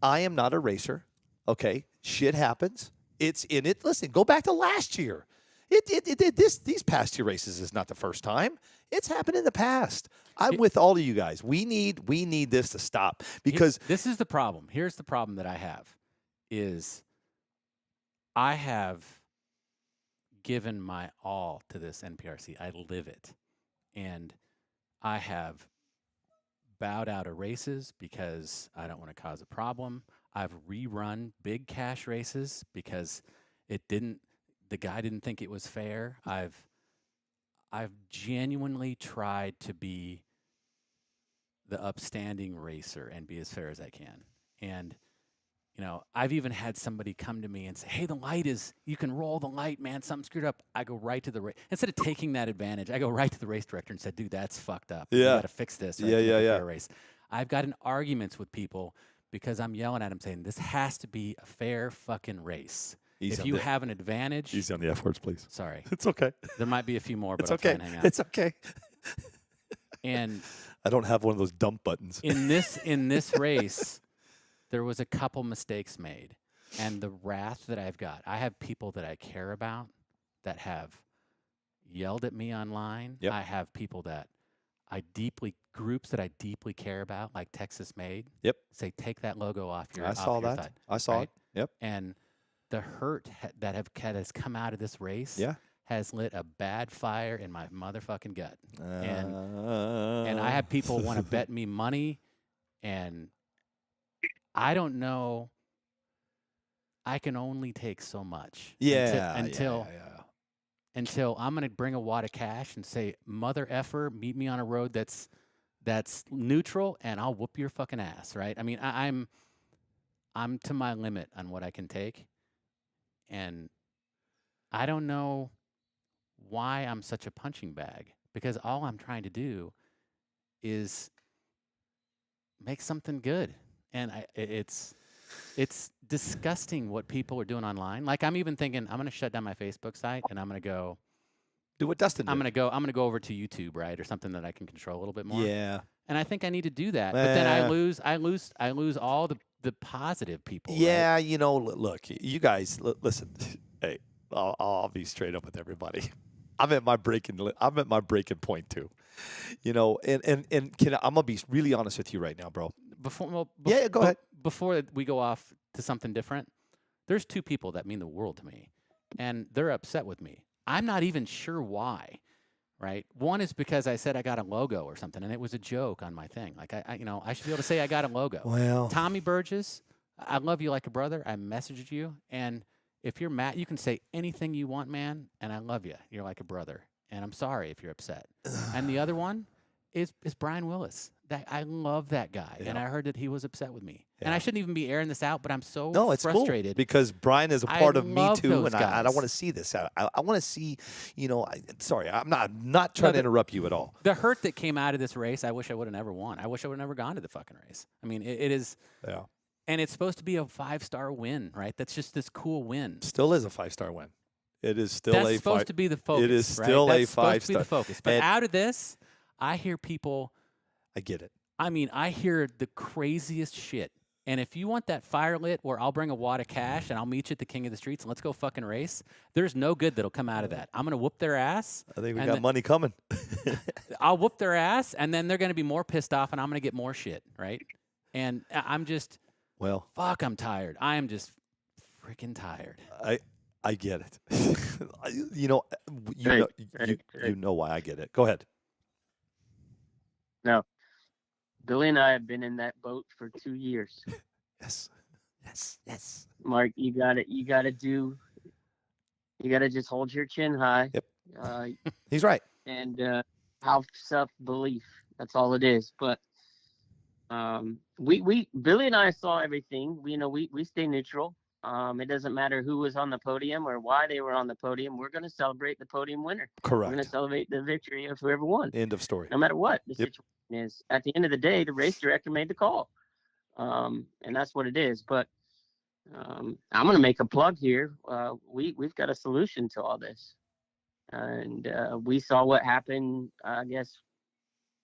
I am not a racer. Okay, shit happens. It's in it. Listen, go back to last year. These past 2 races is not the first time. It's happened in the past. I'm with all of you guys. We need this to stop because this is the problem. Here's the problem that I have is I have given my all to this NPRC. I live it. And I have bowed out of races because I don't want to cause a problem. I've rerun big cash races because the guy didn't think it was fair. I've genuinely tried to be the upstanding racer and be as fair as I can. And I've even had somebody come to me and say, "Hey, you can roll the light, man. Something screwed up." I go right to the race. Instead of taking that advantage, I go right to the race director and said, "Dude, that's fucked up. You got to fix this. Right? Yeah. Fair race." I've gotten arguments with people because I'm yelling at them saying, "This has to be a fair fucking race. If you have an advantage." Easy on the F words, please. Sorry. It's okay. There might be a few more, but It's I'll okay. try and hang out. It's okay. And I don't have one of those dump buttons. in this race, there was a couple mistakes made. And the wrath that I've got, I have people that I care about that have yelled at me online. Yep. I have people that groups that I deeply care about, like Texas Made. Yep. Say, take that logo off your I saw that. side, I saw right? it. Yep. And the hurt that has come out of this race has lit a bad fire in my motherfucking gut. And I have people want to bet me money, and I don't know. I can only take so much. Until I'm going to bring a wad of cash and say, "Mother effer, meet me on a road that's neutral, and I'll whoop your fucking ass." Right? I mean, I'm to my limit on what I can take, and I don't know why I'm such a punching bag, because all I'm trying to do is make something good, and it's disgusting what people are doing online. Like, I'm even thinking I'm going to shut down my Facebook site and I'm going to go do what Dustin did. I'm going to go over to YouTube, right, or something that I can control a little bit more. Yeah. And I think I need to do that. But then I lose all the positive people. Yeah, right? Look, you guys, listen. Hey, I'll be straight up with everybody. I'm at my breaking point too. And I'm gonna be really honest with you right now, bro. Go ahead. Before we go off to something different, there's 2 people that mean the world to me, and they're upset with me. I'm not even sure why, right? One is because I said I got a logo or something, and it was a joke on my thing. Like, I should be able to say I got a logo. Well, Tommy Burgess, I love you like a brother. I messaged you, and if you're mad, you can say anything you want, man, and I love you. You're like a brother, and I'm sorry if you're upset. And the other one is Brian Willis. I love that guy, and I heard that he was upset with me. And I shouldn't even be airing this out, but I'm so frustrated. Cool, because Brian is a part of me too, and I don't want to see this. I want to see, sorry, I'm not trying to interrupt you at all. The hurt that came out of this race, I wish I would have never won. I wish I would have never gone to the fucking race. I mean, it is. Yeah. And it's supposed to be a 5-star win, right? That's just this cool win. Still is a 5-star win. It is still That's supposed to be the focus. It is still right? a 5-star. Supposed to be the focus. But out of this, I hear people. I get it. I mean, I hear the craziest shit. And if you want that fire lit where I'll bring a wad of cash and I'll meet you at the King of the Streets and let's go fucking race, there's no good that'll come out of that. I'm going to whoop their ass. I think we got money coming. I'll whoop their ass, and then they're going to be more pissed off, and I'm going to get more shit, right? And I'm just, fuck, I'm tired. I am just freaking tired. I get it. you know why I get it. Go ahead. No. Billy and I have been in that boat for 2 years. Yes. Mark, you gotta just hold your chin high. Yep. He's right. And have self-belief. That's all it is. But we Billy and I saw everything. We stay neutral. It doesn't matter who was on the podium or why they were on the podium. We're going to celebrate the podium winner. Correct. We're going to celebrate the victory of whoever won. End of story. No matter what the situation is. At the end of the day, the race director made the call. And that's what it is. But I'm going to make a plug here. We've got a solution to all this. And we saw what happened, I guess,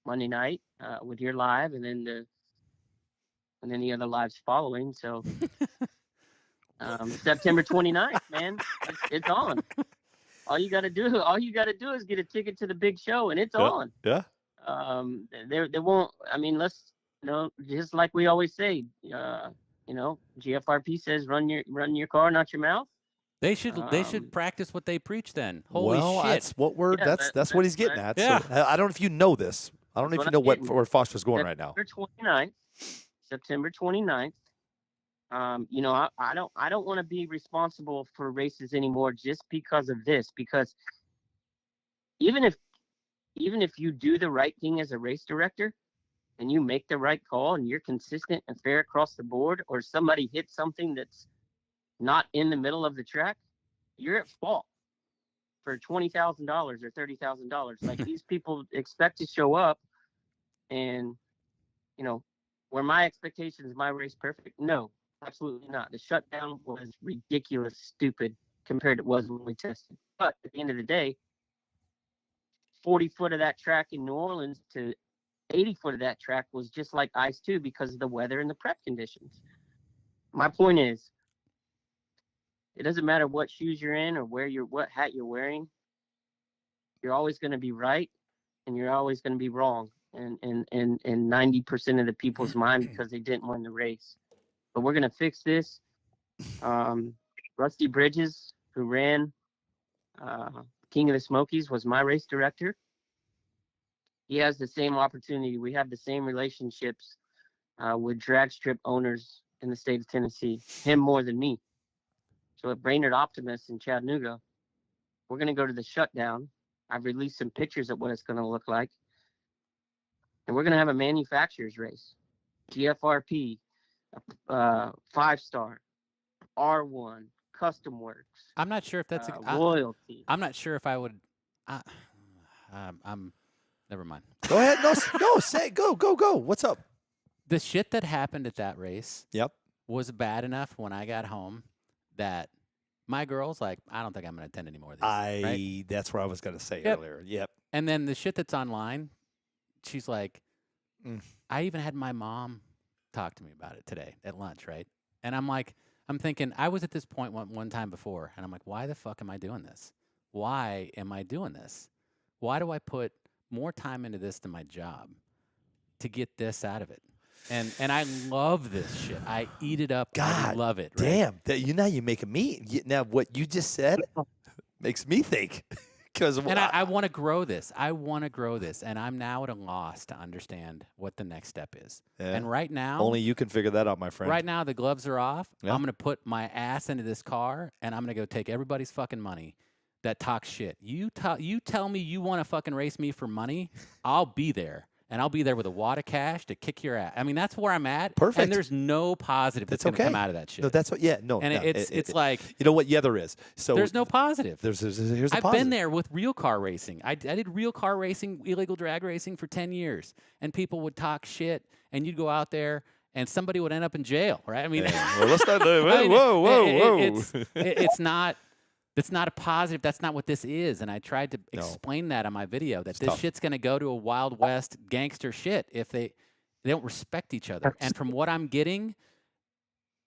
Monday night with your live, and then the other lives following. So September 29th, man, it's on. All you got to do is get a ticket to the big show, and it's on. Yeah. There won't. I mean, just like we always say, GFRP says run your car, not your mouth. They should practice what they preach then. Holy shit. That's what that's what he's getting at. Yeah. So, I don't know if you know this. I don't know if you know where Foster's going right now. September 29th. I don't want to be responsible for races anymore just because of this, because even if you do the right thing as a race director and you make the right call and you're consistent and fair across the board, or somebody hits something that's not in the middle of the track, you're at fault for $20,000 or $30,000. Like, these people expect to show up, and were my expectations my race perfect? No, absolutely not. The shutdown was ridiculous, stupid compared to what it was when we tested. But at the end of the day, 40 foot of that track in New Orleans to 80 foot of that track was just like ice too, because of the weather and the prep conditions. My point is, it doesn't matter what shoes you're in or what hat you're wearing. You're always going to be right, and you're always going to be wrong. And 90% of the people's mind, because they didn't win the race. But we're going to fix this. Rusty Bridges, who ran King of the Smokies, was my race director. He has the same opportunity. We have the same relationships with drag strip owners in the state of Tennessee, him more than me. So at Brainerd Optimus in Chattanooga, we're going to go to the shutdown. I've released some pictures of what it's going to look like. And we're going to have a manufacturer's race. GFRP, 5-star, R1, Custom Works. I'm not sure if that's loyalty. I'm not sure if I would. Never mind. Go ahead. No, say go. What's up? The shit that happened at that race. Yep. Was bad enough when I got home that my girl's like, I don't think I'm going to attend anymore of these. Right? That's what I was going to say Yep. earlier. Yep. And then the shit that's online, she's like, I even had my mom talk to me about it today at lunch, right? And I'm thinking, I was at this point one time before, and I'm like, why the fuck am I doing this? Why am I doing this? Why do I put more time into this than my job to get this out of it? And I love this shit. I eat it up. God, I love it. Right? Damn. Now you're making me. Now what you just said makes me think. And I want to grow this. And I'm now at a loss to understand what the next step is. Yeah. And right now, only you can figure that out, my friend. Right now, the gloves are off. Yeah. I'm going to put my ass into this car, and I'm going to go take everybody's fucking money that talks shit. You tell me you want to fucking race me for money, I'll be there. And I'll be there with a wad of cash to kick your ass. I mean, that's where I'm at. Perfect. And there's no positive that's going to come out of that shit. No, that's what. Yeah, no. And it's like, you know what? Yeah, there is. So there's no positive. Here's the I've positive. been there with real car racing. I did real car racing, illegal drag racing for 10 years, and people would talk shit, and you'd go out there, and somebody would end up in jail, right? I mean, well, let's not. Whoa. It's not. That's not a positive. That's not what this is. And I tried to explain that on my video, that this shit's going to go to a Wild West gangster shit if they don't respect each other. And from what I'm getting,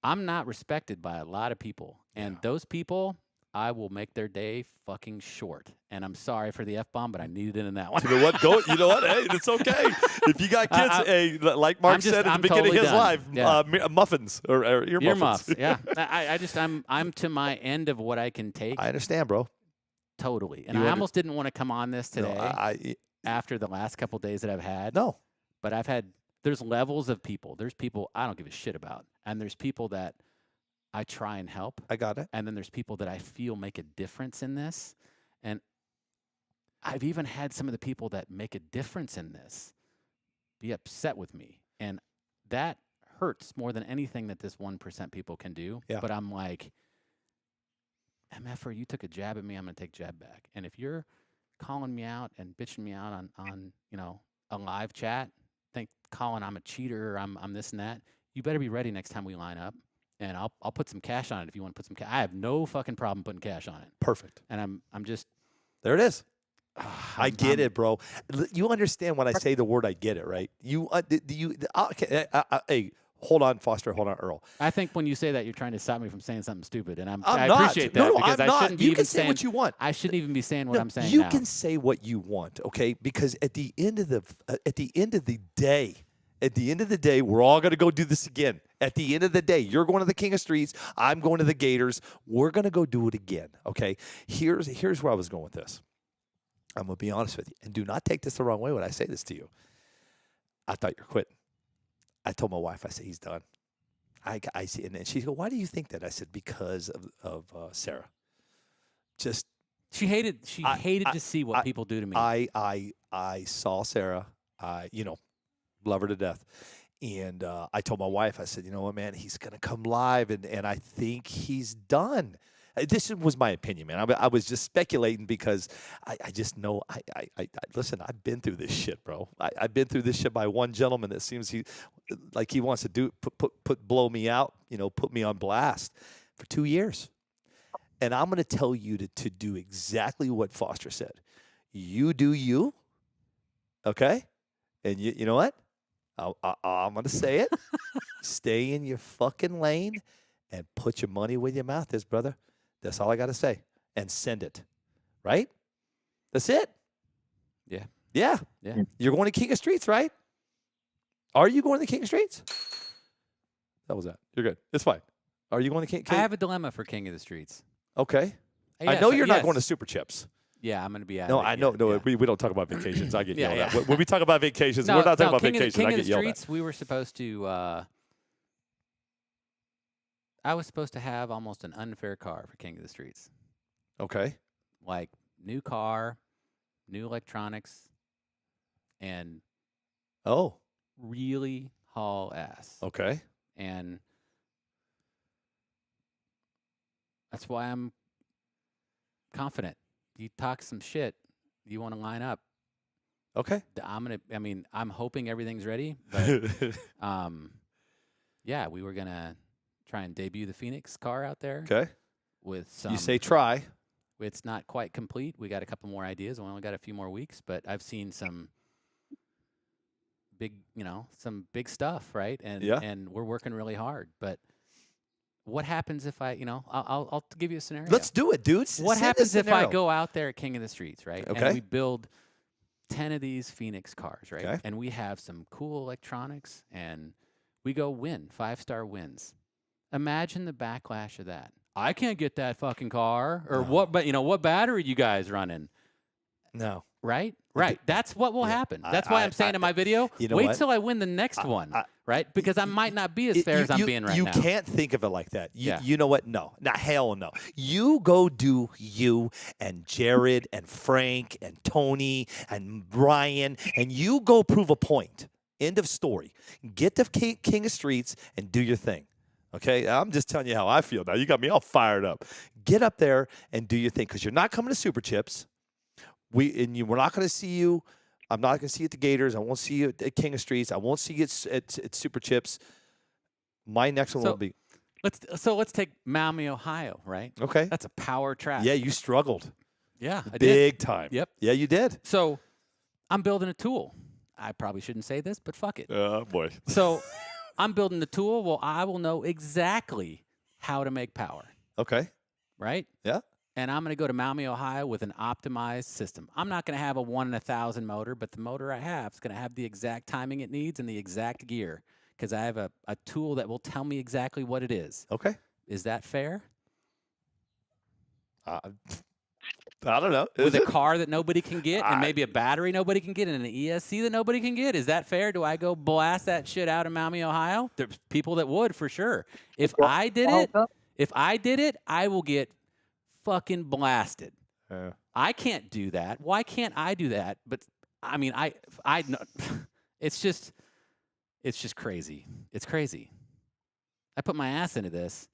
I'm not respected by a lot of people. And those people, I will make their day fucking short. And I'm sorry for the F-bomb, but I needed it in that one. You know what? You know what? Hey, it's okay. If you got kids, like Mark said at the beginning of his life, muffins or earmuffs. Yeah. I'm to my end of what I can take. I understand, bro. Totally. And I almost didn't want to come on this today after the last couple of days that I've had. No. But there's levels of people. There's people I don't give a shit about. And there's people that I try and help. I got it. And then there's people that I feel make a difference in this. And I've even had some of the people that make a difference in this be upset with me. And that hurts more than anything that this 1% people can do. Yeah. But I'm like, MFR, you took a jab at me, I'm going to take jab back. And if you're calling me out and bitching me out on a live chat, calling I'm a cheater, I'm this and that, you better be ready next time we line up. and I'll put some cash on it if you want to put some cash. I have no fucking problem putting cash on it. Perfect. And I'm just There it is. I I'm- get I'm- it, bro. You understand when I say the word I get it, right? Okay, hey, hold on, Foster. Hold on, Earl. I think when you say that, you're trying to stop me from saying something stupid, and I'm I not. appreciate that No, because I'm I not. shouldn't be You even can say saying what you want. I shouldn't even be saying what No, I'm saying you now. can say what you want, okay? Because at the end of the day, we're all going to go do this again. At the end of the day, you're going to the King of Streets. I'm going to the Gators. We're going to go do it again, okay? Here's where I was going with this. I'm going to be honest with you, and do not take this the wrong way when I say this to you. I thought you're quitting. I told my wife, I said, he's done. I see, and she goes, why do you think that? I said, because of Sarah. Just She hated to see what people do to me. I saw Sarah. Love her to death. And I told my wife, I said, you know what, man, he's going to come live, and I think he's done. This was my opinion, man. I was just speculating because I just know. Listen, I've been through this shit, bro. I've been through this shit by one gentleman that seems he wants to blow me out, put me on blast for 2 years. And I'm going to tell you to do exactly what Foster said. You do you, okay? And you know what? I'm going to say it. Stay in your fucking lane and put your money where your mouth is, brother. That's all I got to say. And send it, right? That's it. Yeah. Yeah. Yeah. You're going to King of Streets, right? Are you going to King of Streets? That was that. You're good. It's fine. Are you going to King? I have a dilemma for King of the Streets. Okay. I Yes, know you're not yes. going to Super Chips. Yeah, I'm going to be out. No, of it I know. yet, No, yeah. we don't talk about vacations. I get Yeah, yelled yeah. at. When we talk about vacations, No, we're not talking no, about vacations. King I of get the yelled Streets, we were supposed to. I was supposed to have almost an unfair car for King of the Streets. at. Okay. Like new car, new electronics, and Oh. really haul ass. Okay. And that's why I'm confident. You talk some shit, you want to line up. Okay. I'm hoping everything's ready, but yeah, we were gonna try and debut the Phoenix car out there Okay. with some. You say try. It's not quite complete. We got a couple more ideas. We only got a few more weeks, but I've seen some big, some big stuff, right? And Yeah. and we're working really hard. But what happens if I'll give you a scenario. Let's do it, dude. What Send happens a if I scenario. go out there at King of the Streets, right? Okay. And we build 10 of these Phoenix cars, right? Okay. And we have some cool electronics, and we go win 5-star wins. Imagine the backlash of that. I can't get that fucking car, or No. what? But what battery you guys running? No. Right, right. That's what will Yeah. happen. That's why I'm saying in my video, you know wait what? till I win the next one, right? Because I might not be as fair as I'm being right you now. You can't think of it like that. Yeah. You know what? No. Nah, hell no. You go do you and Jared and Frank and Tony and Ryan, and you go prove a point. End of story. Get the King of Streets and do your thing. Okay? I'm just telling you how I feel now. You got me all fired up. Get up there and do your thing because you're not coming to Super Chips. We're not going to see you. I'm not going to see you at the Gators. I won't see you at King of Streets. I won't see you at Super Chips. My next one will be. Let's take Maumee, Ohio, right? Okay. That's a power track. Yeah, you struggled. Yeah, I did. Big time. Yep. Yeah, you did. So I'm building a tool. I probably shouldn't say this, but fuck it. Oh, boy. So I'm building the tool. Well, I will know exactly how to make power, Okay. right? Yeah. And I'm going to go to Maumee, Ohio with an optimized system. I'm not going to have a 1 in 1,000 motor, but the motor I have is going to have the exact timing it needs and the exact gear because I have a tool that will tell me exactly what it is. Okay. Is that fair? I don't know. With Is a it? car that nobody can get and maybe a battery nobody can get and an ESC that nobody can get? Is that fair? Do I go blast that shit out in Maumee, Ohio? There's people that would for sure. If I did it, I will get fucking blasted. Yeah. I can't do that. Why can't I do that? But I mean, I know. It's just crazy. It's crazy. I put my ass into this.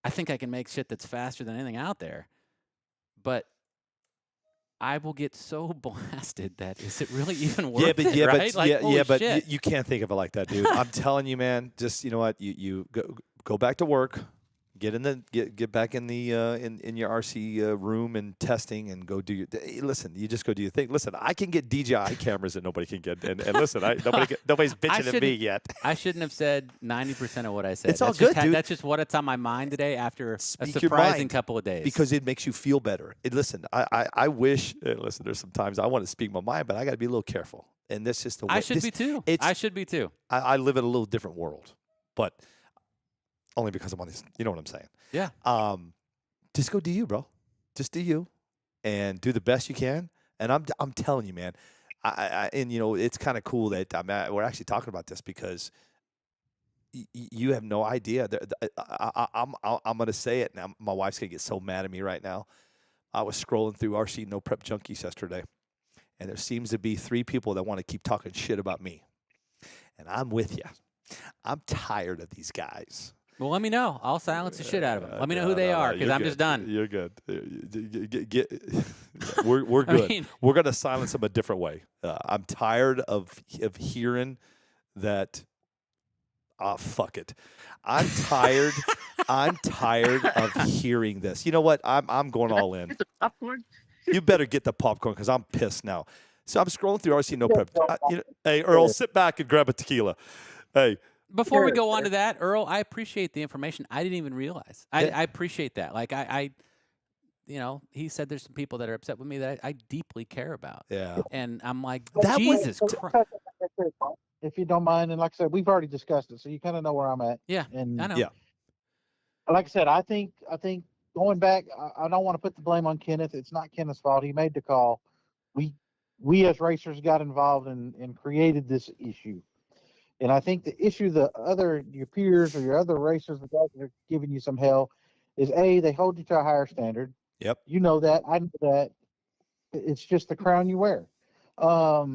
I think I can make shit that's faster than anything out there. But I will get so blasted that is it really even worth it? Right? Like, holy but shit. you can't think of it like that, dude. I'm telling you, man. Just you know what? You go back to work. Get back in the in your RC room and testing and go do your. Listen, you just go do your thing. Listen, I can get DJI cameras that nobody can get, and listen, nobody's bitching at me yet. I shouldn't have said 90% of what I said. It's all good, dude. That's just what's on my mind today after Speak a your surprising mind, couple of days. because it makes you feel better. Listen, I wish. Listen, there's some times I want to speak my mind, but I got to be a little careful. And that's just the way. I should be too. I should be too. I live in a little different world, but only because I'm on this. You know what I'm saying? Yeah. Just go do you, bro. Just do you, and do the best you can. And I'm telling you, man. And it's kind of cool that we're actually talking about this because you have no idea. I'm gonna say it now. My wife's gonna get so mad at me right now. I was scrolling through RC No Prep Junkies yesterday, and there seems to be 3 people that want to keep talking shit about me. And I'm with you. I'm tired of these guys. Well, let me know. I'll silence the shit out of them. Let me know who they are, because I'm just done. You're good. We're good. We're gonna silence them a different way. I'm tired of hearing that. Fuck it. I'm tired. I'm tired of hearing this. You know what? I'm going all in. Popcorn? You better get the popcorn because I'm pissed now. So I'm scrolling through RC No Prep. Hey, Earl, sit back and grab a tequila. Hey. Before we go on to that, Earl, I appreciate the information. I didn't even realize. I appreciate that. Like he said there's some people that are upset with me that I deeply care about. Yeah. And I'm like, That Jesus Christ. If you don't mind, and like I said, we've already discussed it, so you kind of know where I'm at. Yeah, and I know. Yeah. Like I said, I think going back, I don't want to put the blame on Kenneth. It's not Kenneth's fault. He made the call. We as racers got involved and created this issue. And I think the issue your peers or your other racers, the guys that are giving you some hell, is they hold you to a higher standard. Yep. You know that. I know that. It's just the crown you wear. But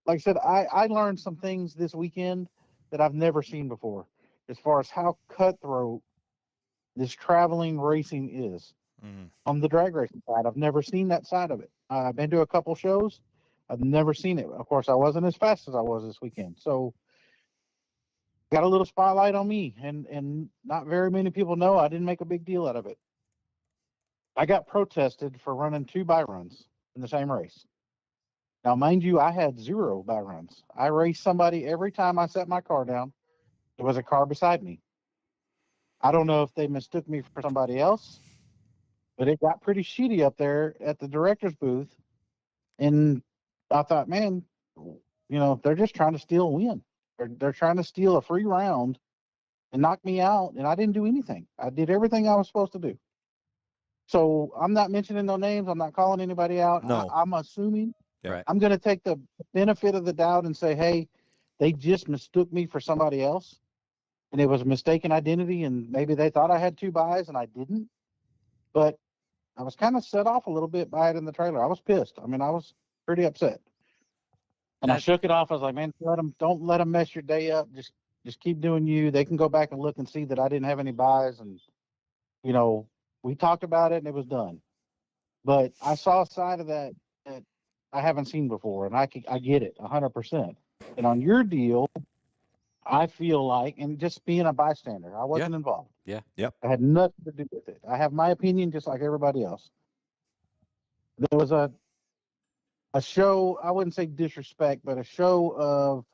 like I said, I learned some things this weekend that I've never seen before, as far as how cutthroat this traveling racing is. On the drag racing side, I've never seen that side of it. I've been to a couple shows. I've never seen it. Of course, I wasn't as fast as I was this weekend. So got a little spotlight on me, and not very many people know. I didn't make a big deal out of it. I got protested for running 2 byruns in the same race. Now, mind you, I had 0 byruns. I raced somebody every time I set my car down. There was a car beside me. I don't know if they mistook me for somebody else, but it got pretty shitty up there at the director's booth. And I thought, man, they're just trying to steal a win. They're trying to steal a free round and knock me out, and I didn't do anything. I did everything I was supposed to do. So I'm not mentioning no names. I'm not calling anybody out. No. I'm assuming. Right. I'm going to take the benefit of the doubt and say, hey, they just mistook me for somebody else, and it was a mistaken identity, and maybe they thought I had 2 buys and I didn't. But I was kind of set off a little bit by it in the trailer. I was pissed. I mean, I was pretty upset. And I shook it off. I was like, man, don't let them mess your day up. Just keep doing you. They can go back and look and see that I didn't have any buys. And, we talked about it and it was done. But I saw a side of that I haven't seen before. And I get it 100%. And on your deal, I feel like, and just being a bystander, I wasn't involved. Yeah. Yep. I had nothing to do with it. I have my opinion just like everybody else. There was a show, I wouldn't say disrespect, but a show of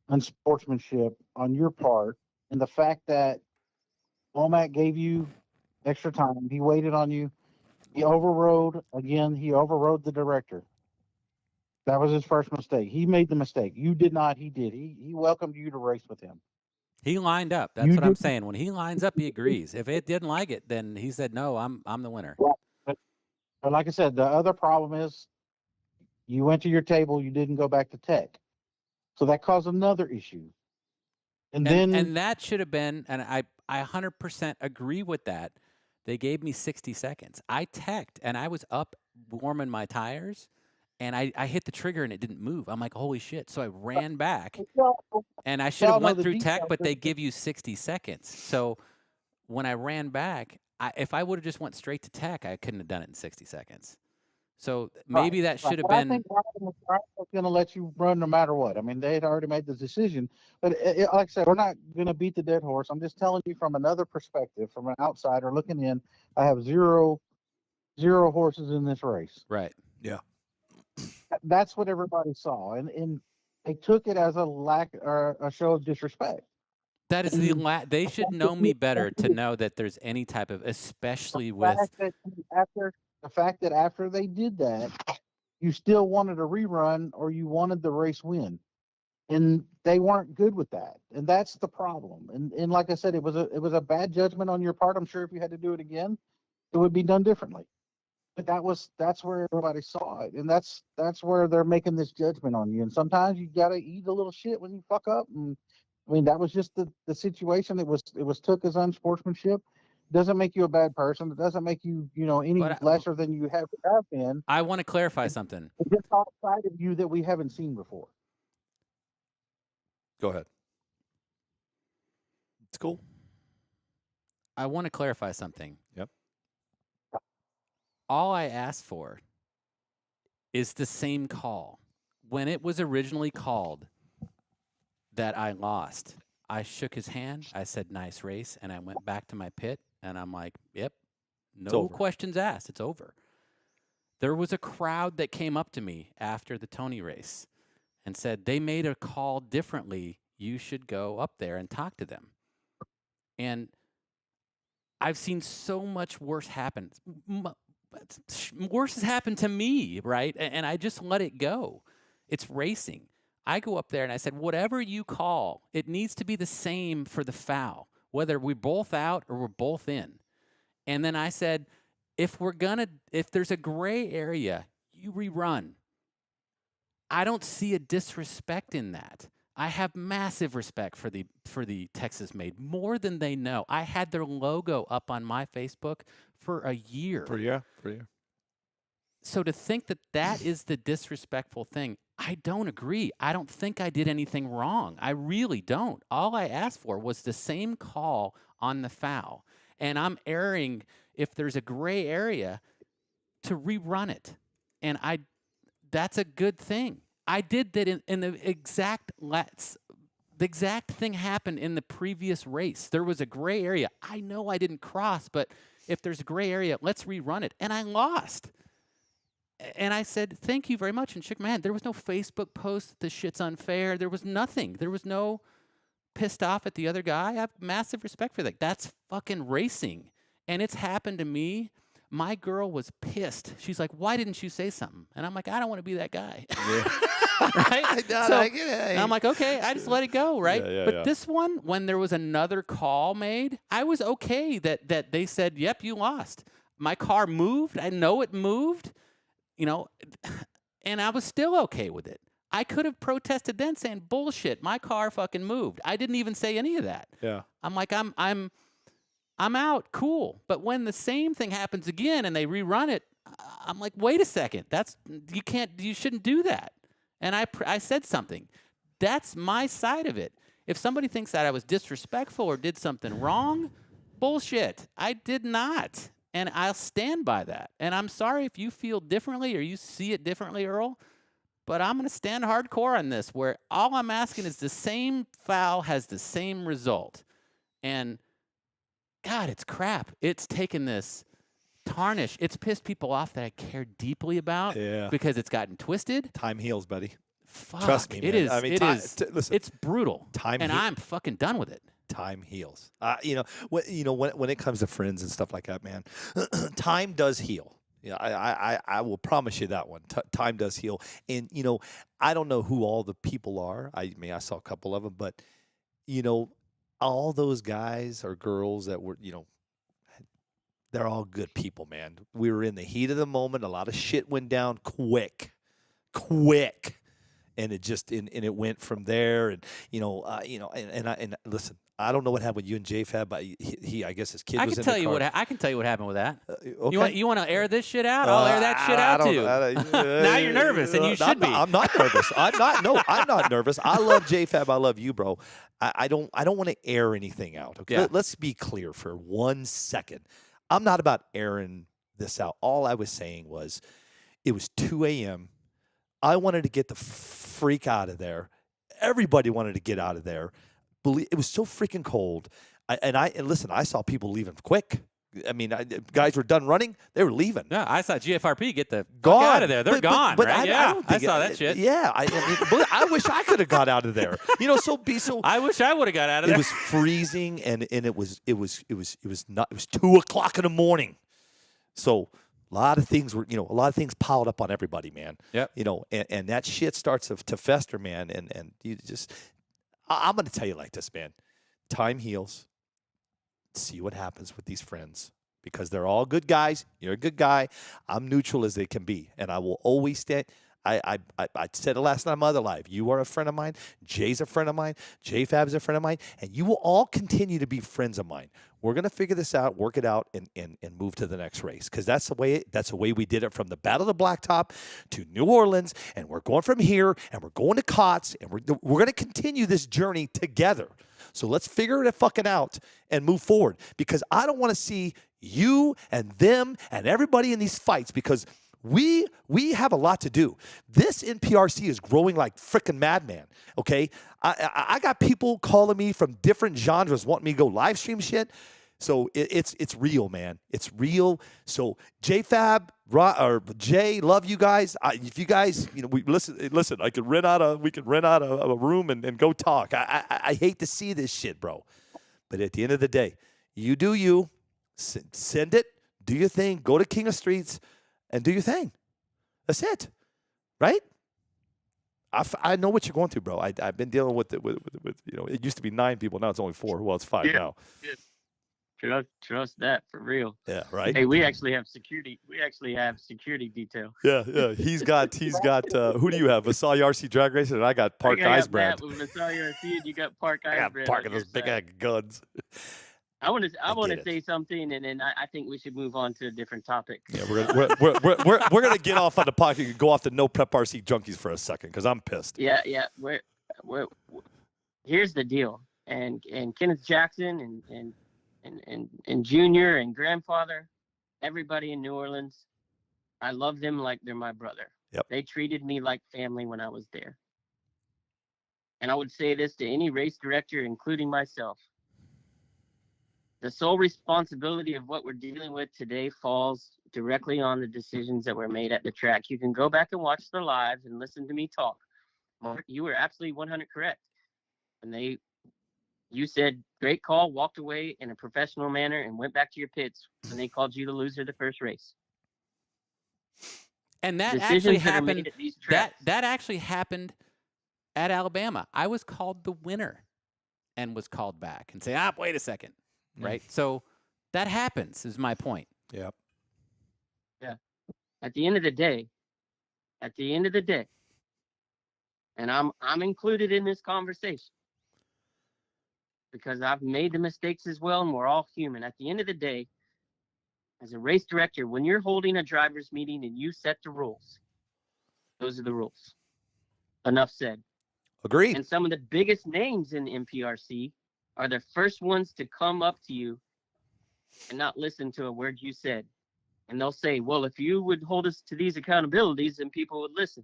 unsportsmanship on your part, and the fact that Womack gave you extra time. He waited on you. He overrode the director. That was his first mistake. He made the mistake. You did not. He did. He welcomed you to race with him. He lined up. That's what I'm saying. When he lines up, he agrees. If it didn't like it, then he said, no, I'm the winner. But like I said, the other problem is you went to your table. You didn't go back to tech. So that caused another issue. And that should have been, and I 100% agree with that. They gave me 60 seconds. I teched, and I was up warming my tires, and I hit the trigger, and it didn't move. I'm like, holy shit. So I ran back, and I should have went through tech, but they give you 60 seconds. So when I ran back, if I would have just went straight to tech, I couldn't have done it in 60 seconds. So maybe that should have But I been. think Ryan was going to let you run no matter what. I mean, they had already made the decision. But like I said, we're not going to beat the dead horse. I'm just telling you from another perspective, from an outsider looking in. I have zero horses in this race. Right. Yeah. That's what everybody saw, and they took it as a lack or a show of disrespect. That is they should know me better to know that there's any type of, especially with. The fact that after they did that, you still wanted a rerun or you wanted the race win, and they weren't good with that, and that's the problem. And like I said, it was a bad judgment on your part. I'm sure if you had to do it again, it would be done differently. But that's where everybody saw it, and that's where they're making this judgment on you. And sometimes you got to eat a little shit when you fuck up. And I mean, that was just the situation. It was took as unsportsmanship. Doesn't make you a bad person. It doesn't make you any lesser than you have been. I want to clarify something. It's just outside of you that we haven't seen before. Go ahead. It's cool. I want to clarify something. Yep. All I asked for is the same call. When it was originally called that I lost, I shook his hand. I said, "Nice race." And I went back to my pit and I'm like, "Yep, no questions asked. It's over." There was a crowd that came up to me after the Tony race and said, "They made a call differently. You should go up there and talk to them." And I've seen so much worse happen. Worse has happened to me, right? And I just let it go. It's racing. I go up there and I said, whatever you call, it needs to be the same for the foul, whether we're both out or we're both in. And then I said, if there's a gray area, you rerun. I don't see a disrespect in that. I have massive respect for the Texas made, more than they know. I had their logo up on my Facebook for a year. For a year. So to think that is the disrespectful thing, I don't agree. I don't think I did anything wrong. I really don't. All I asked for was the same call on the foul. And I'm erring if there's a gray area to rerun it. And that's a good thing. I did that in the exact thing happened in the previous race. There was a gray area. I know I didn't cross, but if there's a gray area, let's rerun it. And I lost. And I said, "Thank you very much," and shook my hand. There was no Facebook post, "This shit's unfair." There was nothing. There was no pissed off at the other guy. I have massive respect for that. That's fucking racing. And it's happened to me. My girl was pissed. She's like, "Why didn't you say something?" And I'm like, "I don't want to be that guy." Yeah. Right? And I'm like, okay, I just let it go, right? But this one, when there was another call made, I was okay that they said, "Yep, you lost." My car moved. I know it moved, and I was still okay with it. I could have protested then saying, "Bullshit, my car fucking moved." I didn't even say any of that. Yeah. I'm like, I'm out, cool. But when the same thing happens again and they rerun it, I'm like, wait a second, you shouldn't do that. And I said something. That's my side of it. If somebody thinks that I was disrespectful or did something wrong, bullshit. I did not. And I'll stand by that. And I'm sorry if you feel differently or you see it differently, Earl, but I'm going to stand hardcore on this, where all I'm asking is the same foul has the same result. And God, it's crap. It's taken this tarnish. It's pissed people off that I care deeply about because it's gotten twisted. Time heals, buddy. Fuck, Trust me, man. It is. I mean, listen, it's brutal. I'm fucking done with it. Time heals. When it comes to friends and stuff like that, man, time does heal. Yeah, I will promise you that one. Time does heal. And I don't know who all the people are. I mean, I saw a couple of them, but all those guys or girls that were, they're all good people, man. We were in the heat of the moment. A lot of shit went down quick. And it just and it went from there, and listen, I don't know what happened with you and JFab, but he I guess his kid was in the car. I can tell you what happened with that. Okay. You want to air this shit out? I'll air that shit out too. Now you're nervous, and you should be. I'm not nervous. I'm not nervous. I love JFab. I love you, bro. I don't want to air anything out. Okay, let's be clear for 1 second. I'm not about airing this out. All I was saying was, It was 2 a.m. I wanted to get the freak out of there. Everybody wanted to get out of there. It was so freaking cold. And listen, I saw people leaving quick. I mean, guys were done running. They were leaving. Yeah, I saw GFRP get the fuck Gone. out of there. They're gone, but right? I don't think I saw that shit. Yeah, I mean, I wish I could have got out of there. You know, so I wish I would have got out of there. It was freezing, and it was 2:00 in the morning. So a lot of things piled up on everybody, man. Yep. You know, and that shit starts to fester, man. And you just, I'm going to tell you like this, man. Time heals. See what happens with these friends, because they're all good guys. You're a good guy. I'm neutral as they can be, and I will always stand. I said it last night on my other live. You are a friend of mine. Jay's a friend of mine. JFab's a friend of mine, and you will all continue to be friends of mine. We're gonna figure this out, work it out, and move to the next race, because that's the way we did it from the Battle of the Blacktop to New Orleans, and we're going from here, and we're going to COTS, and we're gonna continue this journey together. So let's figure it fucking out and move forward, because I don't want to see you and them and everybody in these fights, because we have a lot to do. This NPRC is growing like freaking madman, okay? I got people calling me from different genres wanting me to go live stream shit. So it's real, man. It's real. So JFab or Jay, love you guys. If you guys, we listen. We could rent out a room and go talk. I hate to see this shit, bro. But at the end of the day, you do you. Send it. Do your thing. Go to King of Streets and do your thing. That's it, right? I know what you're going through, bro. I've been dealing with it. With it used to be 9 people. Now it's only 4. Well, it's 5 now. Yeah. Trust that, for real. Yeah, right. Hey, we actually have security. We actually have security detail. Yeah. He's got. Who do you have? Vasali RC Drag Racer, and I got Park Eyes Brand. With Vasali RC, and you got Park Eyes Brand. I got Park of those big ass guns. I want to say something, and then I think we should move on to a different topic. Yeah, we're gonna get off on the pocket and go off to no prep RC junkies for a second, because I'm pissed. Yeah. Here's the deal, and Kenneth Jackson and Junior and grandfather, everybody in New Orleans, I love them like they're my brother. Yep. They treated me like family when I was there. And I would say this to any race director, including myself. The sole responsibility of what we're dealing with today falls directly on the decisions that were made at the track. You can go back and watch the lives and listen to me talk. Mark, you were absolutely 100 correct. And you said, great call, walked away in a professional manner and went back to your pits when they called you the loser of the first race. And that Decisions actually that are made happened. at these tracks. That actually happened at Alabama. I was called the winner and was called back and say, wait a second. Right? So that happens, is my point. Yep. Yeah. At the end of the day, and I'm included in this conversation because I've made the mistakes as well, and we're all human. At the end of the day, as a race director, when you're holding a driver's meeting and you set the rules, those are the rules. Enough said. Agreed. And some of the biggest names in NPRC are the first ones to come up to you and not listen to a word you said. And they'll say, well, if you would hold us to these accountabilities, then people would listen.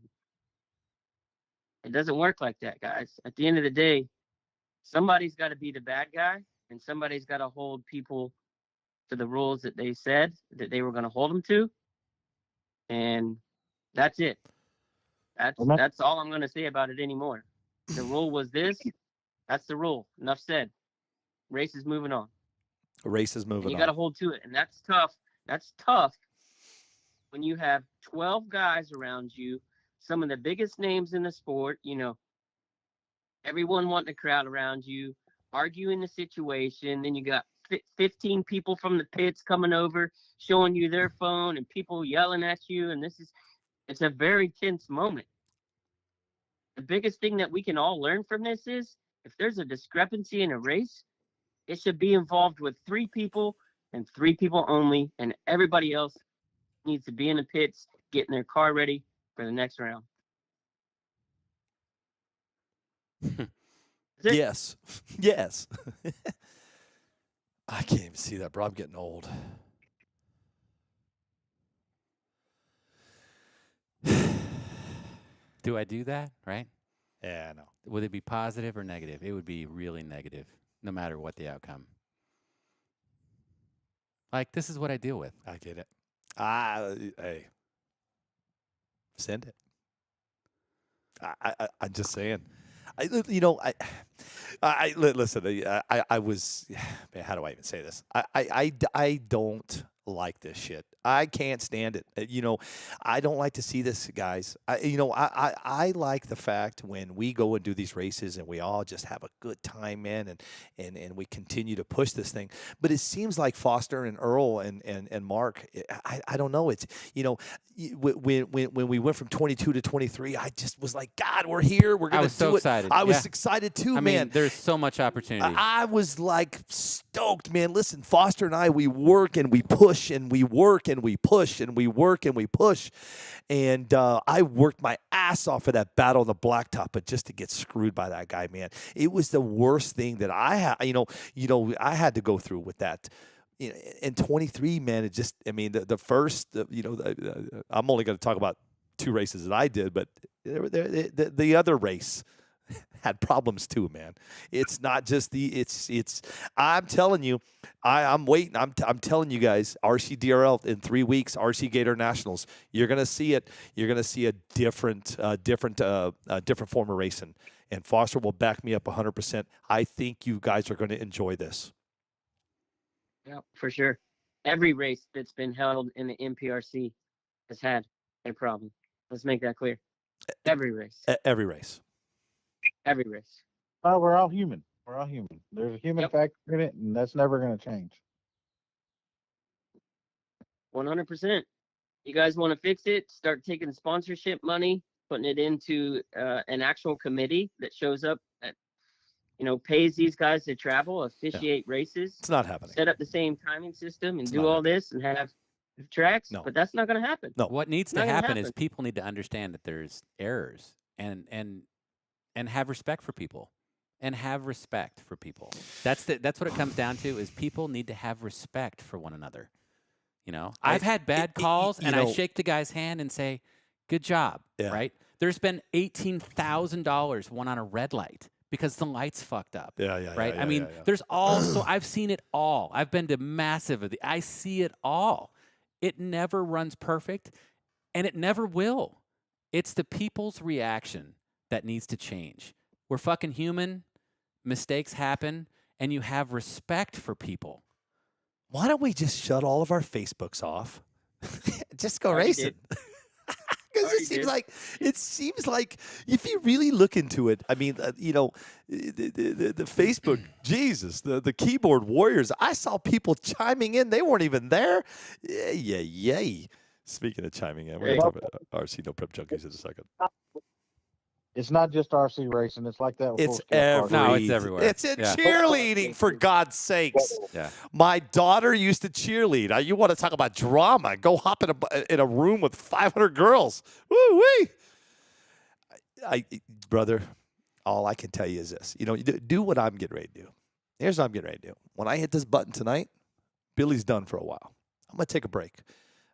It doesn't work like that, guys. At the end of the day, somebody's got to be the bad guy, and somebody's got to hold people to the rules that they said that they were going to hold them to. And that's it. That's all I'm going to say about it anymore. The rule was this. That's the rule. Enough said. Race is moving on. You got to hold to it. And that's tough. That's tough when you have 12 guys around you, some of the biggest names in the sport, everyone wanting to crowd around you, arguing the situation. Then you got 15 people from the pits coming over, showing you their phone, and people yelling at you. And it's a very tense moment. The biggest thing that we can all learn from this is, if there's a discrepancy in a race, it should be involved with 3 people and 3 people only, and everybody else needs to be in the pits, getting their car ready for the next round. Yes. I can't even see that, bro. I'm getting old. Do I do that? Right? Yeah, I know. Would it be positive or negative? It would be really negative, no matter what the outcome. Like, this is what I deal with. I get it. Hey, send it. I'm just saying. Listen. I was, man. How do I even say this? I don't like this shit. I can't stand it. I don't like to see this, guys. I like the fact when we go and do these races and we all just have a good time, man, and we continue to push this thing. But it seems like Foster and Earl and Mark, I don't know. It's when we went from 22 to 23, I just was like, God, we're here. We're gonna I was so do it. excited. I was Yeah. excited too, I man. mean, there's so much opportunity. I was like stoked, man. Listen, Foster and I, we work and we push and we work and we push and we work and we push. And I worked my ass off for that battle on the blacktop, but just to get screwed by that guy, man, it was the worst thing that I had. I had to go through with that. In 23, man, it just, I mean, the first, I'm only going to talk about 2 races that I did, but the other race had problems too, man. It's not just it's I'm telling you, I'm waiting. I'm telling you guys, RCDRL in 3 weeks, RC Gator Nationals, you're going to see it. You're going to see a different form of racing. And Foster will back me up 100%. I think you guys are going to enjoy this. Yeah, for sure. Every race that's been held in the NPRC has had a problem. Let's make that clear. Every race. Every race. Every race. Oh, we're all human. We're all human. There's a human Yep. factor in it, and that's never going to change. 100%. You guys want to fix it? Start taking sponsorship money, putting it into an actual committee that shows up at, pays these guys to travel, officiate races, It's not happening. set up the same timing system, and It's do not all this and have tracks. No. But that's not going to happen. No. What needs to Not gonna happen is happen. people need to understand that there's errors and have respect for people. And have respect for people. That's what it comes down to is people need to have respect for one another. I've had bad calls and I shake the guy's hand and say, good job, Yeah. right? There's been $18,000 won on a red light because the light's fucked up. Yeah. Right? Yeah, I mean, yeah. there's also, I've seen it all. I've been to massive of the, I see it all. It never runs perfect and it never will. It's the people's reaction that needs to change. We're fucking human. Mistakes happen and you have respect for people. Why don't we just shut all of our Facebooks off? Just go Already racing. did. Because it seems like if you really look into it, I mean, the Facebook, Jesus, the keyboard warriors. I saw people chiming in; they weren't even there. Yay! Speaking of chiming in, we're gonna talk about RC No Prep Junkies in a second. It's not just RC racing. It's like that with It's full-scale cars. No, it's everywhere. It's in Yeah. cheerleading, for God's sakes. Yeah. My daughter used to cheerlead. You want to talk about drama? Go hop in a room with 500 girls. Woo wee! Brother, all I can tell you is this: do what I'm getting ready to do. Here's what I'm getting ready to do. When I hit this button tonight, Billy's done for a while. I'm gonna take a break.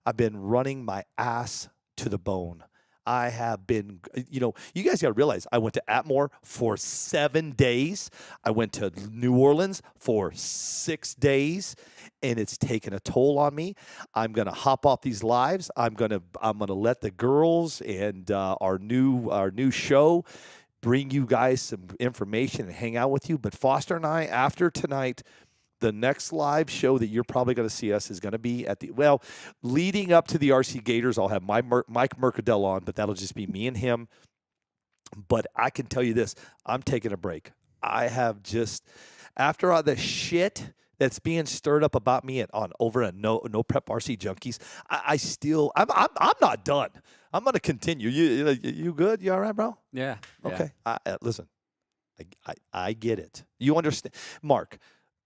I've been running my ass to the bone. I have been, you guys got to realize I went to Atmore for 7 days. I went to New Orleans for 6 days, and it's taken a toll on me. I'm going to hop off these lives. I'm going to let the girls and our new show bring you guys some information and hang out with you. But Foster and I, after tonight, the next live show that you're probably going to see us is going to be leading up to the RC Gators. I'll have Mike Mercadell on, but that'll just be me and him. But I can tell you this, I'm taking a break. I have just, after all the shit that's being stirred up about me over at No Prep RC Junkies, I'm not done. I'm going to continue. You good? You all right, bro? Yeah. Okay. Listen, I get it. You understand, Mark.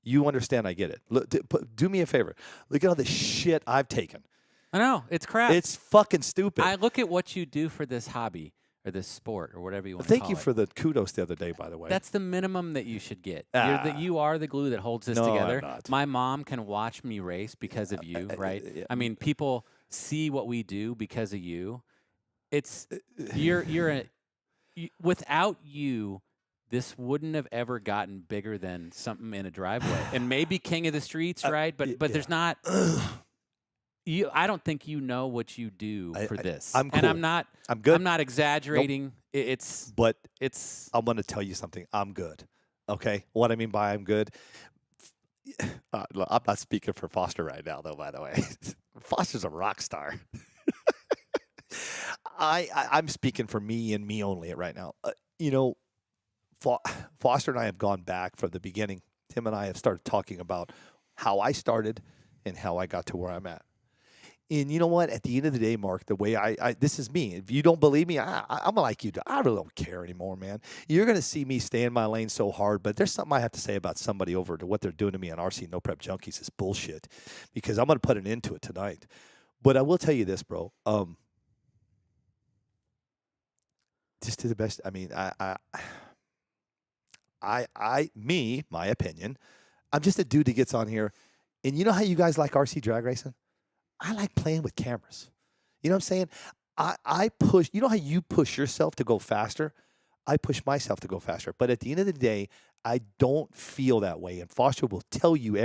You understand, I get it. Look, do me a favor. Look at all the shit I've taken. I know. It's crap. It's fucking stupid. I look at what you do for this hobby or this sport or whatever you want to Thank call you it. for the kudos the other day, by the way. That's the minimum that you should get. Ah. You are the glue that holds this No, I'm together. not. My mom can watch me race because of you, right? I mean, people see what we do because of you. It's you're without you, this wouldn't have ever gotten bigger than something in a driveway. And maybe king of the streets, right? But there's not. I don't think you know what you do for this. I'm cool. And I'm not. I'm good. I'm not exaggerating. Nope. But it's. I'm going to tell you something. I'm good. Okay. What I mean by I'm good. I'm not speaking for Foster right now, though. By the way, Foster's a rock star. I'm speaking for me and me only right now. Foster and I have gone back from the beginning. Tim and I have started talking about how I started and how I got to where I'm at. And you know what? At the end of the day, Mark, the way this is me. If you don't believe me, I'm like you. I really don't care anymore, man. You're going to see me stay in my lane so hard, but there's something I have to say about somebody over to what they're doing to me on RC No Prep Junkies is bullshit, because I'm going to put an end to it tonight. But I will tell you this, bro. Just to the best. I mean, my opinion, I'm just a dude that gets on here. And you know how you guys like RC drag racing? I like playing with cameras. You know what I'm saying? I push, you know how you push yourself to go faster? I push myself to go faster. But at the end of the day, I don't feel that way. And Foster will tell you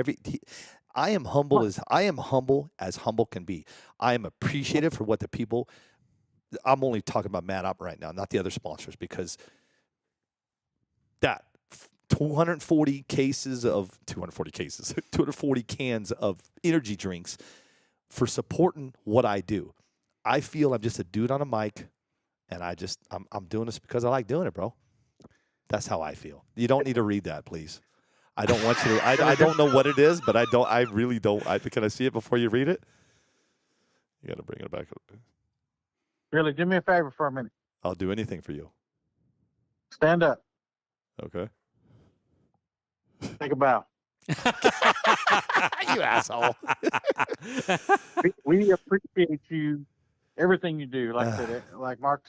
I am humble as humble can be. I am appreciative for what the people, I'm only talking about Mad Up right now, not the other sponsors, because that 240 cans of energy drinks for supporting what I do. I feel I'm just a dude on a mic, and I'm doing this because I like doing it, bro. That's how I feel. You don't need to read that, please. I don't want you to. I don't know what it is, but I don't. I really don't. Can I see it before you read it? You got to bring it back. Really, do me a favor for a minute. I'll do anything for you. Stand up. Okay. Take a bow. You asshole. We appreciate you, everything you do. Like I said, like Mark,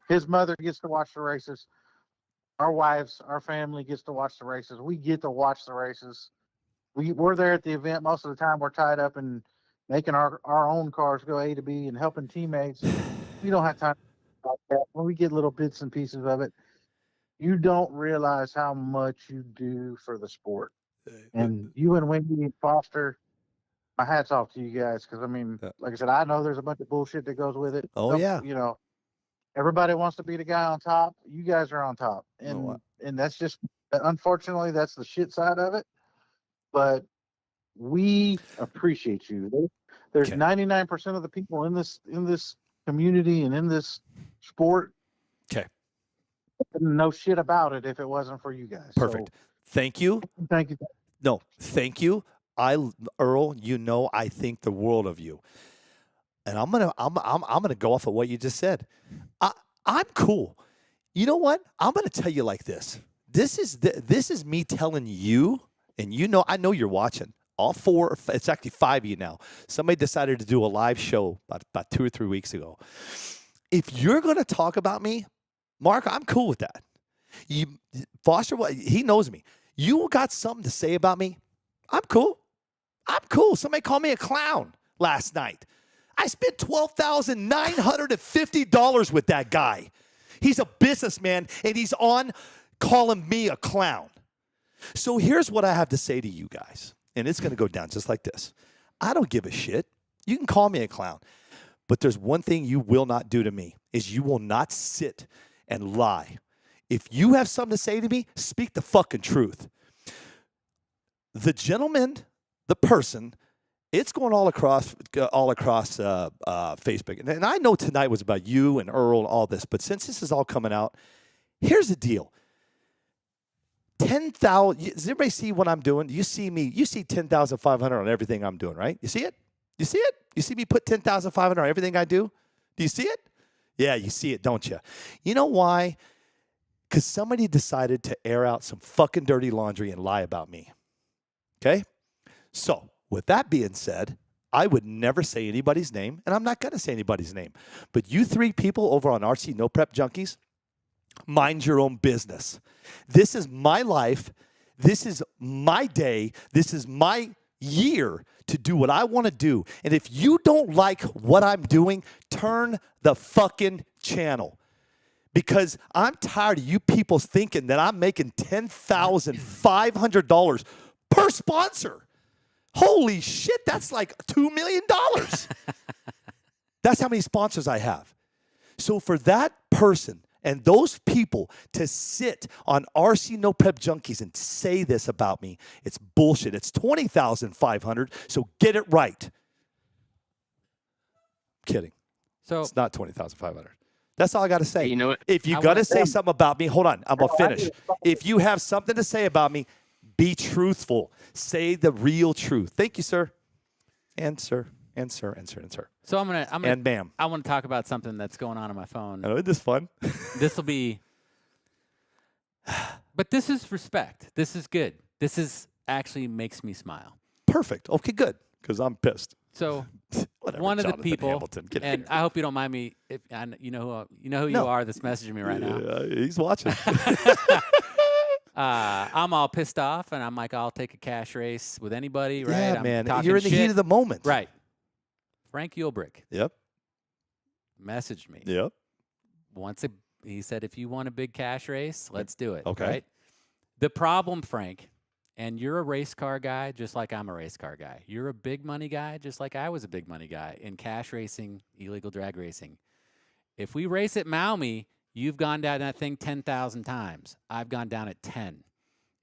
his mother gets to watch the races. Our wives, our family gets to watch the races. We get to watch the races. We're there at the event. Most of the time we're tied up in making our own cars go A to B and helping teammates. We don't have time for that. When we get little bits and pieces of it, you don't realize how much you do for the sport. And you and Wendy and Foster, my hat's off to you guys, because, I mean, like I said, I know there's a bunch of bullshit that goes with it. Oh, yeah. You know, everybody wants to be the guy on top. You guys are on top. And that's just, unfortunately, that's the shit side of it. But we appreciate you. There's 99% of the people in this community and in this sport didn't know shit about it if it wasn't for you guys. Perfect. So, thank you. Thank you. No, thank you. Earl, you know I think the world of you. And I'm gonna go off of what you just said. I'm cool. You know what? I'm gonna tell you like this. This is me telling you, and you know I know you're watching. All four, it's actually 5 of you now. Somebody decided to do a live show about 2 or 3 weeks ago. If you're gonna talk about me, Mark, I'm cool with that. Foster, he knows me. You got something to say about me? I'm cool. I'm cool. Somebody called me a clown last night. I spent $12,950 with that guy. He's a businessman, and he's on calling me a clown. So here's what I have to say to you guys, and it's going to go down just like this. I don't give a shit. You can call me a clown, but there's one thing you will not do to me, is you will not sit and lie. If you have something to say to me, speak the fucking truth. The gentleman, the person, it's going all across Facebook. And I know tonight was about you and Earl and all this, but since this is all coming out, here's the deal. 10,000, does everybody see what I'm doing? You see me, you see 10,500 on everything I'm doing, right? You see it? You see it? You see me put 10,500 on everything I do? Do you see it? Yeah, you see it, don't you? You know why? Because somebody decided to air out some fucking dirty laundry and lie about me. Okay? So, with that being said, I would never say anybody's name, and I'm not going to say anybody's name. But you 3 people over on RC No Prep Junkies, mind your own business. This is my life. This is my day. This is my year to do what I want to do. And if you don't like what I'm doing, turn the fucking channel. because I'm tired of you people thinking that I'm making $10,500 per sponsor. Holy shit, that's like $2 million. That's how many sponsors I have. So for that person and those people to sit on RC No Prep Junkies and say this about me, it's bullshit. It's $20,500, so get it right. Kidding. So It's not $20,500. That's all I got to say. You know what? If you I got to wanna- say something about me, hold on, I'm going to finish. If you have something to say about me, be truthful. Say the real truth. Thank you, sir. And sir. And sir. And sir. And sir. So I'm gonna And ma'am. I want to talk about something that's going on my phone. Oh, isn't this fun? This will be, but this is respect. This is good. This is actually makes me smile. Perfect. Okay, good. Because I'm pissed. So Whatever, one of the Jonathan people, Hamilton, get and here. I hope you don't mind me. If you know who you No. are that's messaging me right now. He's watching. I'm all pissed off, and I'm like, I'll take a cash race with anybody, right? Yeah, I'm man. talking You're in the heat shit. of the moment. Right. Frank Ulbrich Yep. messaged me. Yep. He said, if you want a big cash race, let's do it. Okay. Right? The problem, Frank, and you're a race car guy just like I'm a race car guy. You're a big money guy just like I was a big money guy in cash racing, illegal drag racing. If we race at Maumee, you've gone down that thing 10,000 times. I've gone down it 10.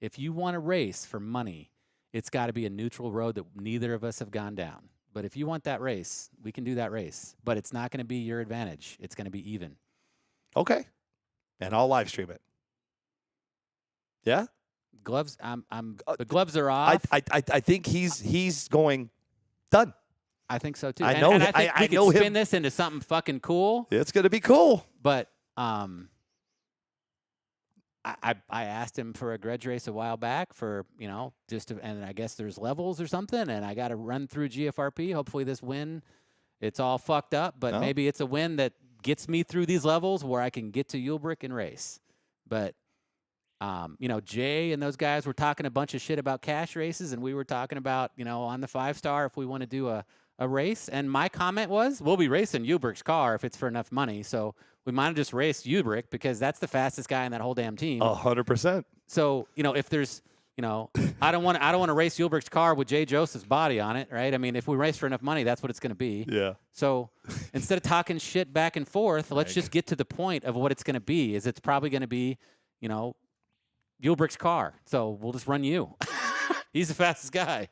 If you want to race for money, it's got to be a neutral road that neither of us have gone down. But if you want that race, we can do that race. But it's not going to be your advantage. It's going to be even. Okay. And I'll live stream it. Yeah? Gloves. The gloves are off. I think he's going done. I think so too. I And- know and him- I think I we could know him. spin this into something fucking cool. It's going to be cool. But I asked him for a grudge race a while back for, and I guess there's levels or something, and I got to run through GFRP. Hopefully this win, it's all fucked up, but No. maybe it's a win that gets me through these levels where I can get to Ulbrich and race. But, Jay and those guys were talking a bunch of shit about cash races, and we were talking about, on the 5-star if we want to do a race. And my comment was, we'll be racing Ulbrich's car if it's for enough money. So we might have just raced Ulbrich because that's the fastest guy in that whole damn team. 100%. So, if there's, I don't want to race Ulbrich's car with Jay Joseph's body on it, right? I mean, if we race for enough money, that's what it's going to be. Yeah. So instead of talking shit back and forth, let's just get to the point of what it's going to be. Is it's probably going to be, Ulbrich's car. So we'll just run you. He's the fastest guy.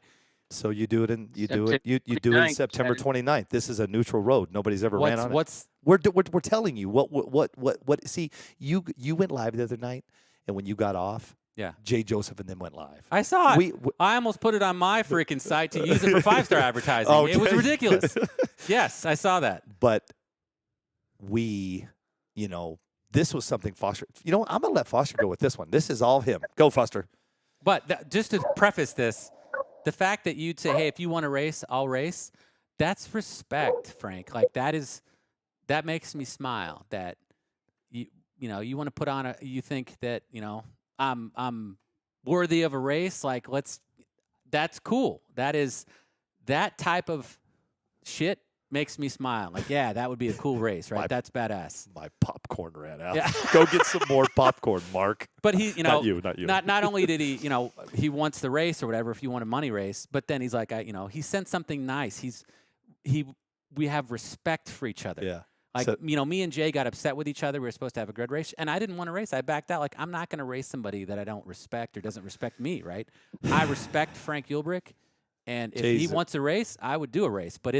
So you do it in you do it September do it in 29th, September 29th. This is a neutral road. Nobody's ever ran on it. We're telling you what. See, you went live the other night, and when you got off, Yeah. Jay Joseph and them went live. I saw it. I almost put it on my freaking site to use it for 5-star advertising. It was Okay. ridiculous. Yes, I saw that. But this was something Foster. I'm gonna let Foster go with this one. This is all him. Go, Foster. But just to preface this, the fact that you'd say, hey, if you want to race, I'll race, that's respect, Frank. Like that makes me smile that you want to put on you think that, I'm worthy of a race. Like that's cool. That type of shit makes me smile. Like, yeah, that would be a cool race, right? That's badass. My popcorn ran out. Yeah. Go get some more popcorn, Mark. But he, Not you. Not only did he, he wants the race or whatever if you want a money race, but then he's like, he sent something nice. We have respect for each other. Yeah. Like, So- me and Jay got upset with each other. We were supposed to have a grid race, and I didn't want to race. I backed out. Like, I'm not going to race somebody that I don't respect or doesn't respect me, right? I respect Frank Ulbrich, and if he Jesus. wants a race, I would do a race. But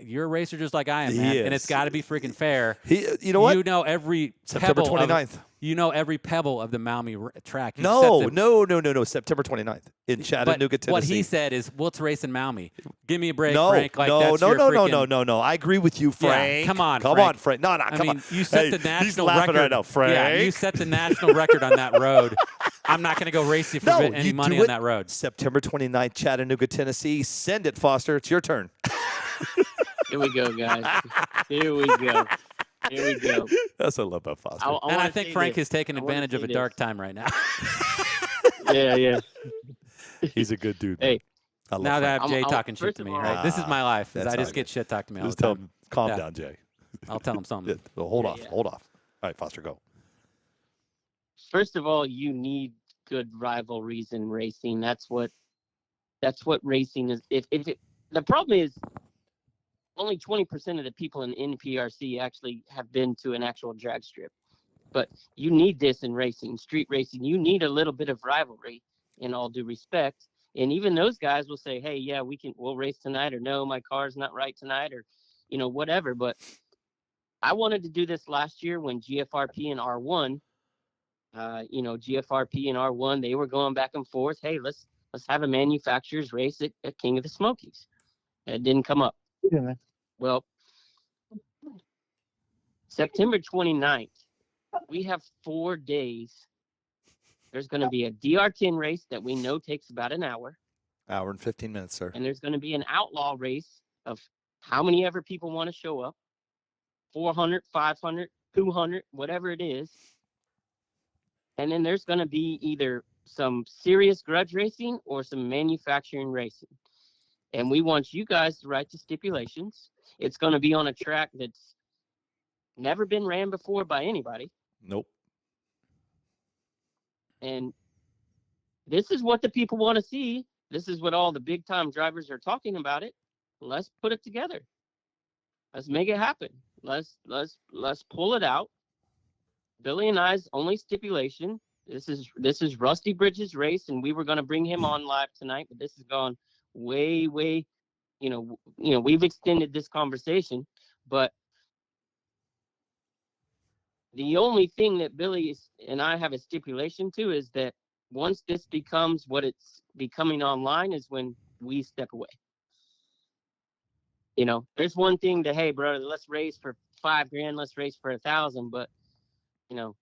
you're a racer just like I am, He man, and is. it's got to be freaking fair. You know what? You know every September pebble 29th. every pebble of the Maumee track. You've No. set the- September 29th in Chattanooga, But Tennessee. what he said is, let's race in Maumee. Give me a break, No, Frank. Like, no, that's no, your no, no, freaking- no, no, no. I agree with you, Yeah, Frank. come on, come Frank. on, Frank. No, I come mean, on. you set the He's national laughing record right now, Frank. Yeah, you set the national record on that road. I'm not going to go race you for any you money do on it that road. September 29th, Chattanooga, Tennessee. Send it, Foster. It's your turn. Here we go, guys. Here we go. Here we go. That's what I love about Foster. And I wanna think say Frank this. is taking I wanna advantage of say a this. dark time right now. Yeah. He's a good dude. man. Hey, I love now that I Frank. have Jay I'm- talking shit first to of me, all- right? This is my life. That's I all just good. get shit talked to me all Just the tell time. him, calm Yeah. down, Jay. I'll tell him something. Well, hold Yeah, off. yeah. Hold off. All right, Foster, go. First of all, you need good rivalries in racing. That's what racing is. The problem is only 20% of the people in NPRC actually have been to an actual drag strip. But you need this in racing, street racing. You need a little bit of rivalry, in all due respect. And even those guys will say, hey, yeah, we'll race tonight, or no, my car's not right tonight, or, whatever. But I wanted to do this last year when GFRP and R1, GFRP and R1, they were going back and forth. Hey, let's have a manufacturer's race at King of the Smokies. It didn't come up. Yeah. Well, September 29th, we have 4 days. There's going to be a DR10 race that we know takes about an hour. Hour and 15 minutes, sir. And there's going to be an outlaw race of how many ever people want to show up. 400, 500, 200, whatever it is. And then there's going to be either some serious grudge racing or some manufacturing racing. And we want you guys to write the stipulations. It's going to be on a track that's never been ran before by anybody. Nope. And this is what the people want to see. This is what all the big time drivers are talking about it. Let's put it together. Let's make it happen. Let's pull it out. Billy and I's only stipulation. This is Rusty Bridges' race, and we were going to bring him on live tonight, but this has gone way, we've extended this conversation, but the only thing that Billy and I have a stipulation to is that once this becomes what it's becoming online is when we step away. There's one thing to, hey, brother, let's race for $5,000, let's race for 1,000, but to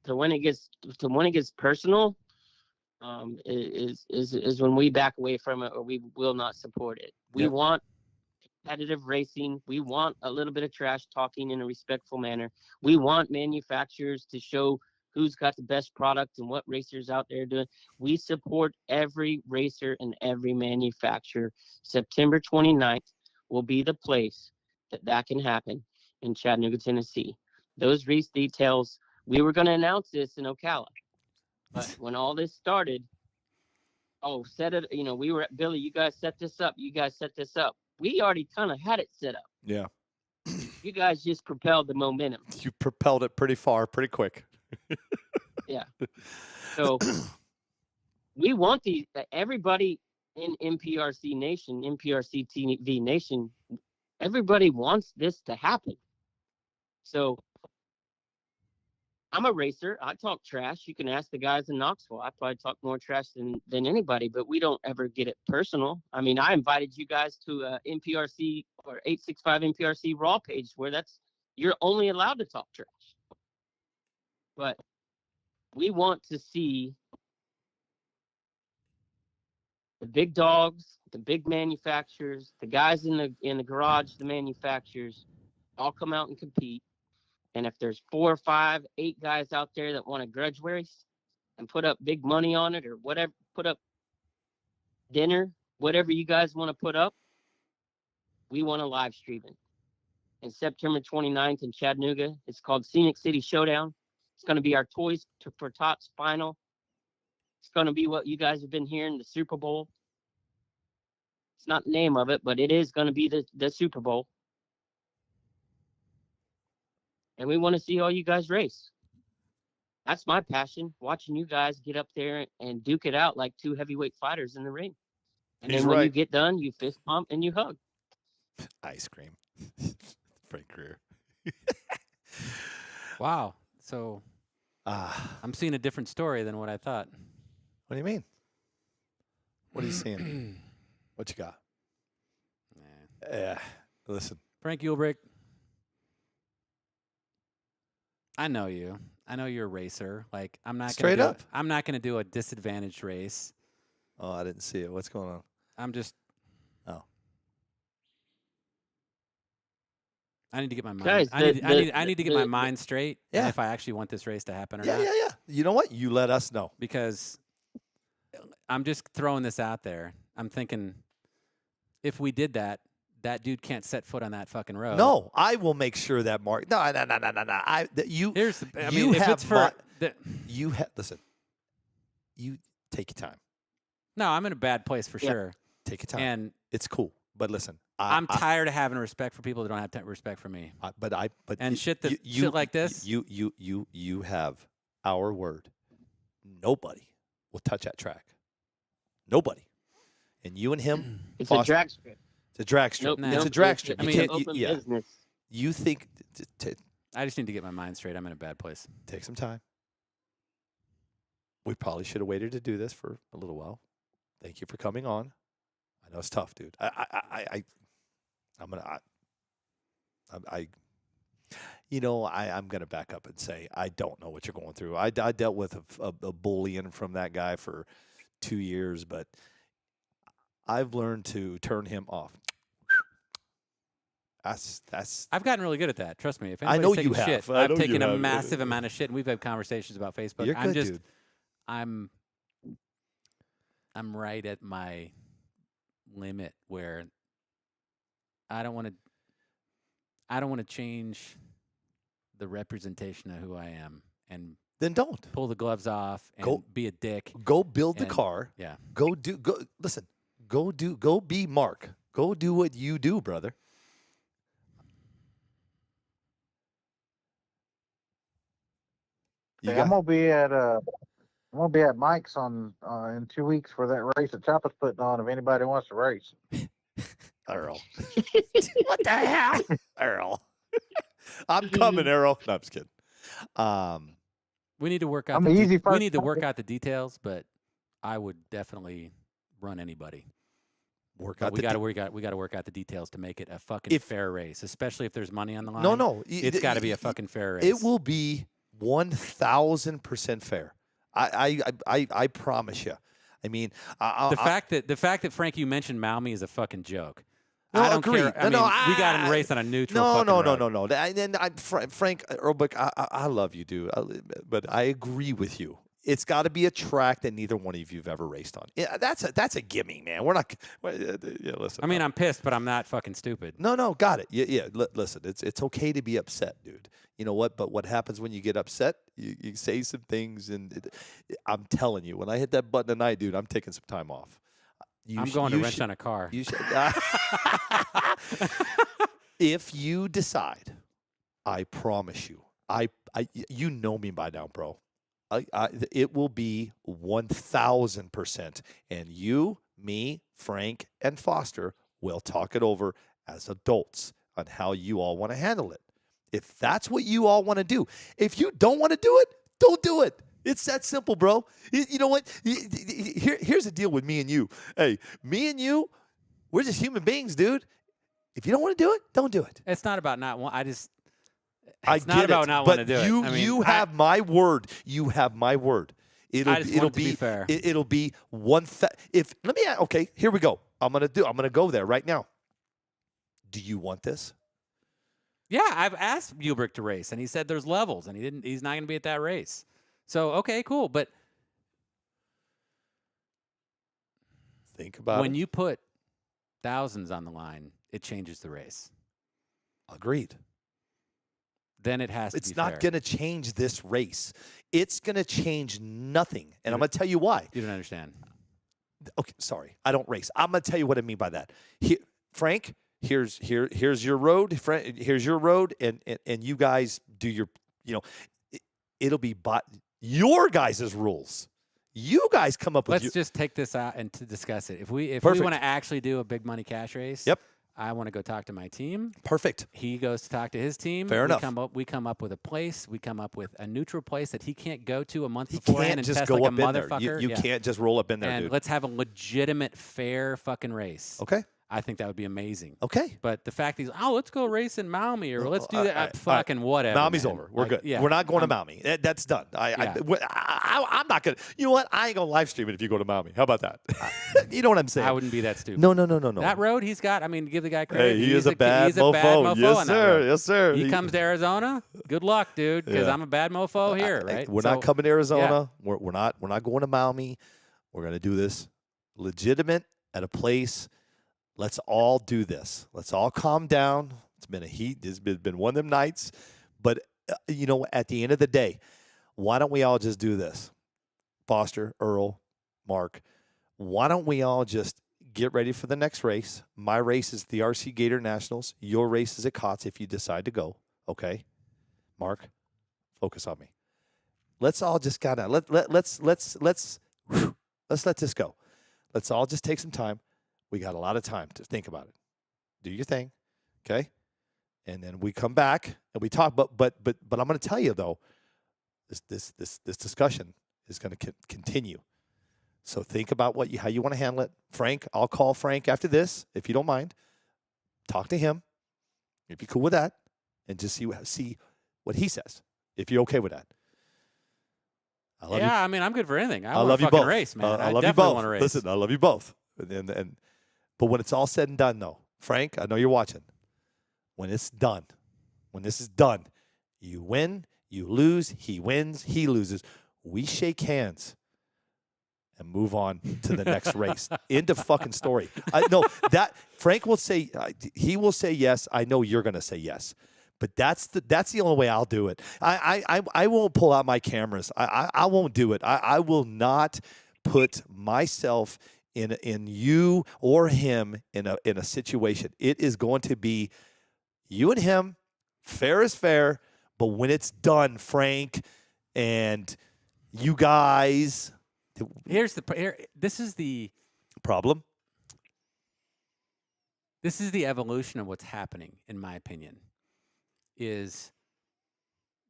when it gets personal, is when we back away from it, or we will not support it. We want competitive racing. We want a little bit of trash talking in a respectful manner. We want manufacturers to show who's got the best product and what racers out there doing. We support every racer and every manufacturer. September 29th will be the place that can happen in Chattanooga, Tennessee. Those race details, we were going to announce this in Ocala. But when all this started, set it, we were at Billy, you guys set this up. We already kind of had it set up. Yeah. You guys just propelled the momentum. You propelled it pretty far, pretty quick. Yeah. So we want everybody in NPRC Nation, NPRCTV Nation, everybody wants this to happen. So I'm a racer. I talk trash. You can ask the guys in Knoxville. I probably talk more trash than anybody, but we don't ever get it personal. I mean, I invited you guys to a NPRC or 865 NPRC Raw page where you're only allowed to talk trash. But we want to see the big dogs, the big manufacturers, the guys in the garage, the manufacturers, all come out and compete. And if there's 4, 5, 8 guys out there that want a grudge race and put up big money on it or whatever, put up dinner, whatever you guys want to put up, we want to live stream it. And September 29th in Chattanooga, it's called Scenic City Showdown. It's going to be our Toys for Tots final. It's going to be what you guys have been hearing, the Super Bowl. It's not the name of it, but it is going to be the Super Bowl. And we want to see all you guys race. That's my passion, watching you guys get up there and duke it out like 2 heavyweight fighters in the ring. And then when you get done, you fist pump and you hug. Ice cream. Frank Greer. Wow. So I'm seeing a different story than what I thought. What do you mean? What are you seeing? What you got? Yeah. Listen. Frank Ulrich, I know you. I know you're a racer. Like, I'm not Straight up. I'm not going to do a disadvantaged race. Oh, I didn't see it. What's going on? I'm just. Oh. I need to get my mind. Guys, I need to get my mind straight. Yeah. If I actually want this race to happen or Yeah, not. yeah. You know what? You let us know. Because I'm just throwing this out there. I'm thinking, if we did that, that dude can't set foot on that fucking road. No, I will make sure that Mark. No. You. Here's the. I you mean, if have it's for. you have listen. You take your time. No, I'm in a bad place for sure. Take your time. And it's cool. But listen, I'm tired of having respect for people that don't have respect for me. But shit like this. You have our word. Nobody will touch that track. Nobody. And you and him. It's a drag strip. It's a drag strip. Nope, It's a drag strip. I mean, open business. You think? I just need to get my mind straight. I'm in a bad place. Take some time. We probably should have waited to do this for a little while. Thank you for coming on. I know it's tough, dude. I'm gonna back up and say I don't know what you're going through. I dealt with a bullying from that guy for 2 years, but I've learned to turn him off. That's. I've gotten really good at that. Trust me. If I know taking you have. shit, I I've know you taken a have. massive amount of shit, and we've had conversations about Facebook. You're good, dude. I'm right at my limit where I don't want to change the representation of who I am, and then don't pull the gloves off and be a dick. Go build the car. Yeah. Go listen. Go be Mark. Go do what you do, brother. I'm gonna be at Mike's on in 2 weeks for that race that Chopper's putting on. If anybody wants to race, Earl. What the hell, Earl? I'm coming, Earl. No, I'm just kidding. We need to work out. We need to work out the details, but I would definitely run anybody. We got to work out the details to make it a fucking fair race, especially if there's money on the line. No, it's got to be a fucking fair race. It will be 1,000% fair. I promise you. I mean, the fact that Frank, you mentioned Maumee is a fucking joke. No, I don't care. I mean, we got him raced on a neutral. No. And Frank Earlbeck, I love you, dude. But I agree with you. It's got to be a track that neither one of you've ever raced on. Yeah, that's a gimme, man. We're not. Listen. I mean, I'm pissed, but I'm not fucking stupid. No, got it. Yeah. Listen, it's okay to be upset, dude. You know what? But what happens when you get upset? You say some things, and I'm telling you, when I hit that button tonight, dude, I'm taking some time off. I'm going to wrench on a car. You should. If you decide, I promise you, you know me by now, bro. It will be 1,000%, and you, me, Frank, and Foster will talk it over as adults on how you all want to handle it. If that's what you all want to do, if you don't want to do it, don't do it. It's that simple, bro. You know what? Here's the deal with me and you. Hey, me and you, we're just human beings, dude. If you don't want to do it, don't do it. It's not about not want. It's not about not wanting to do it. You have my word. You have my word. It'll be fair. It'll be okay, here we go. I'm gonna go there right now. Do you want this? Yeah, I've asked Ulbrich to race, and he said there's levels, and he's not going to be at that race. So, okay, cool. But think about when you put thousands on the line, it changes the race. Agreed. Then it has to be It's not going to change this race. It's going to change nothing. And I'm going to tell you why. You don't understand. Okay, sorry. I don't race. I'm going to tell you what I mean by that. Frank, here's your road. Here's your road, and you guys do your, it'll be your guys' rules. You guys come up with. Let's just take this out and to discuss it. If we Perfect. want to actually do a big money cash race, yep. I want to go talk to my team. Perfect. He goes to talk to his team. Fair enough. We come up with a place. We come up with a neutral place that he can't go to a month beforehand and just test go like up a in there. motherfucker. You can't just roll up in there, and dude. let's have a legitimate, fair fucking race. Okay. I think that would be amazing. Okay. But the fact is, let's go race in Maumee, or let's do that. Fucking whatever. Maumee's man. over. We're good. Yeah, we're not going to Maumee. That's done. I'm not going to. You know what? I ain't going to live stream it if you go to Maumee. How about that? You know what I'm saying? I wouldn't be that stupid. No. That road he's got, I mean, give the guy credit. Hey, he is a bad mofo. Yes, sir. Yes, sir. He comes to Arizona. Good luck, dude, because I'm a bad mofo here, right? We're not coming to Arizona. Yeah. We're not going to Maumee. We're going to do this legitimate at a place Let's all do this. Let's all calm down. It's been It's been one of them nights. But, at the end of the day, why don't we all just do this? Foster, Earl, Mark, why don't we all just get ready for the next race? My race is the RC Gator Nationals. Your race is at COTS if you decide to go. Okay? Mark, focus on me. Let's all just kind of let's let this go. Let's all just take some time. We got a lot of time to think about it. Do your thing, okay? And then we come back and we talk. But I'm going to tell you though, this discussion is going to continue. So think about how you want to handle it. Frank, I'll call Frank after this if you don't mind. Talk to him if you're cool with that, and just see what he says if you're okay with that. I love you. I mean, I'm good for anything. I love want you a fucking both. race, man. I love definitely you both. want to race. Listen, I love you both. But when it's all said and done, though, Frank, I know you're watching. When it's done, when this is done, you win, you lose, he wins, he loses. We shake hands and move on to the next race. End of fucking story. I know that Frank will say, he will say yes. I know you're going to say yes. But that's the only way I'll do it. I won't pull out my cameras. I won't do it. I will not put myself in you or him in a situation. It is going to be you and him. Fair is fair. But when it's done, Frank and you guys. This is the problem. This is the evolution of what's happening, in my opinion. Is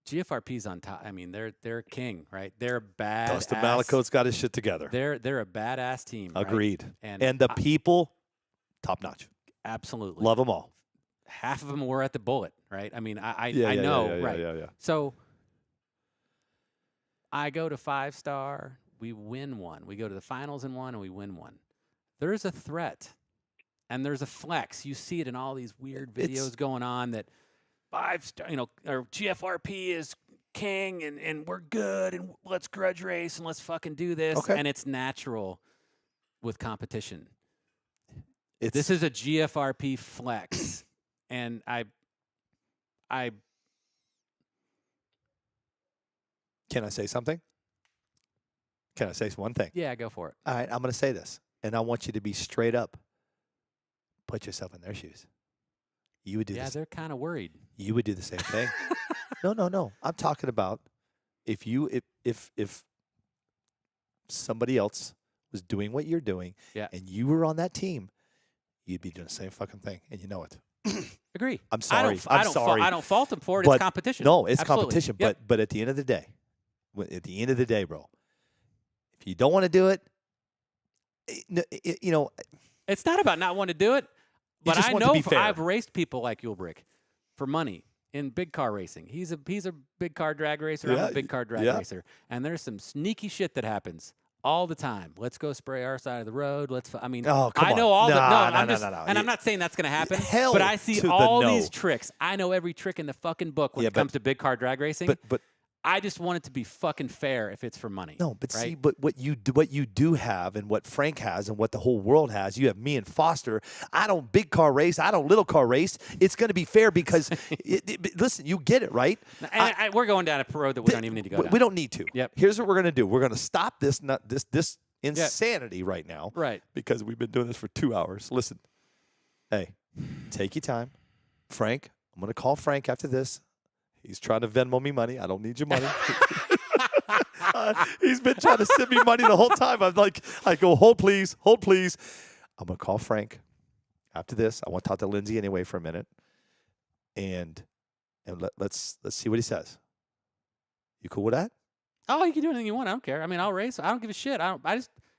GFRP's on top? I mean, they're king, right? They're bad. Dustin Malico's got his shit together. They're a badass team. Agreed. Right? And the people, top notch. Absolutely. Love them all. Half of them were at the Bullet, right? I mean, I Yeah, know, right? Yeah. So I go to 5-star. We win one. We go to the finals in one, and we win one. There's a threat, and there's a flex. You see it in all these weird videos going on that 5-star, or GFRP is king, and we're good, and let's grudge race, and let's fucking do this. Okay. And it's natural with competition. This is a GFRP flex, and I. Can I say something? Can I say one thing? Yeah, go for it. All right, I'm going to say this, and I want you to be straight up. Put yourself in their shoes. You would do this. They're kind of worried. You would do the same thing. No. I'm talking about if somebody else was doing what you're doing, and you were on that team, you'd be doing the same fucking thing, and you know it. Agree. I'm sorry. I'm sorry. I don't fault them for it. It's competition. No, it's Absolutely. competition. Yep. But at the end of the day, bro, if you don't want to do it, it's not about not wanting to do it. But just I want to know be fair. I've raced people like Ulbrich for money in big car racing. He's a big car drag racer. I'm a big car drag racer. And there's some sneaky shit that happens all the time. Let's go spray our side of the road. I know all I'm not saying that's going to happen. Hell but I see to all the no. these tricks. I know every trick in the fucking book when it comes to big car drag racing. But I just want it to be fucking fair if it's for money. No, but right? see, but what you do have, and what Frank has, and what the whole world has, you have me and Foster. I don't big car race. I don't little car race. It's going to be fair because, listen, you get it, right? And we're going down a road that we don't even need to go down. We don't need to. Yep. Here's what we're going to do. We're going to stop this insanity right now. Right. Because we've been doing this for 2 hours. Listen, hey, take your time. Frank, I'm going to call Frank after this. He's trying to Venmo me money. I don't need your money. He's been trying to send me money the whole time. I go, hold please. I'm going to call Frank after this. I want to talk to Lindsay anyway for a minute. And let's see what he says. You cool with that? Oh, you can do anything you want. I don't care. I mean, I'll race. I don't give a shit.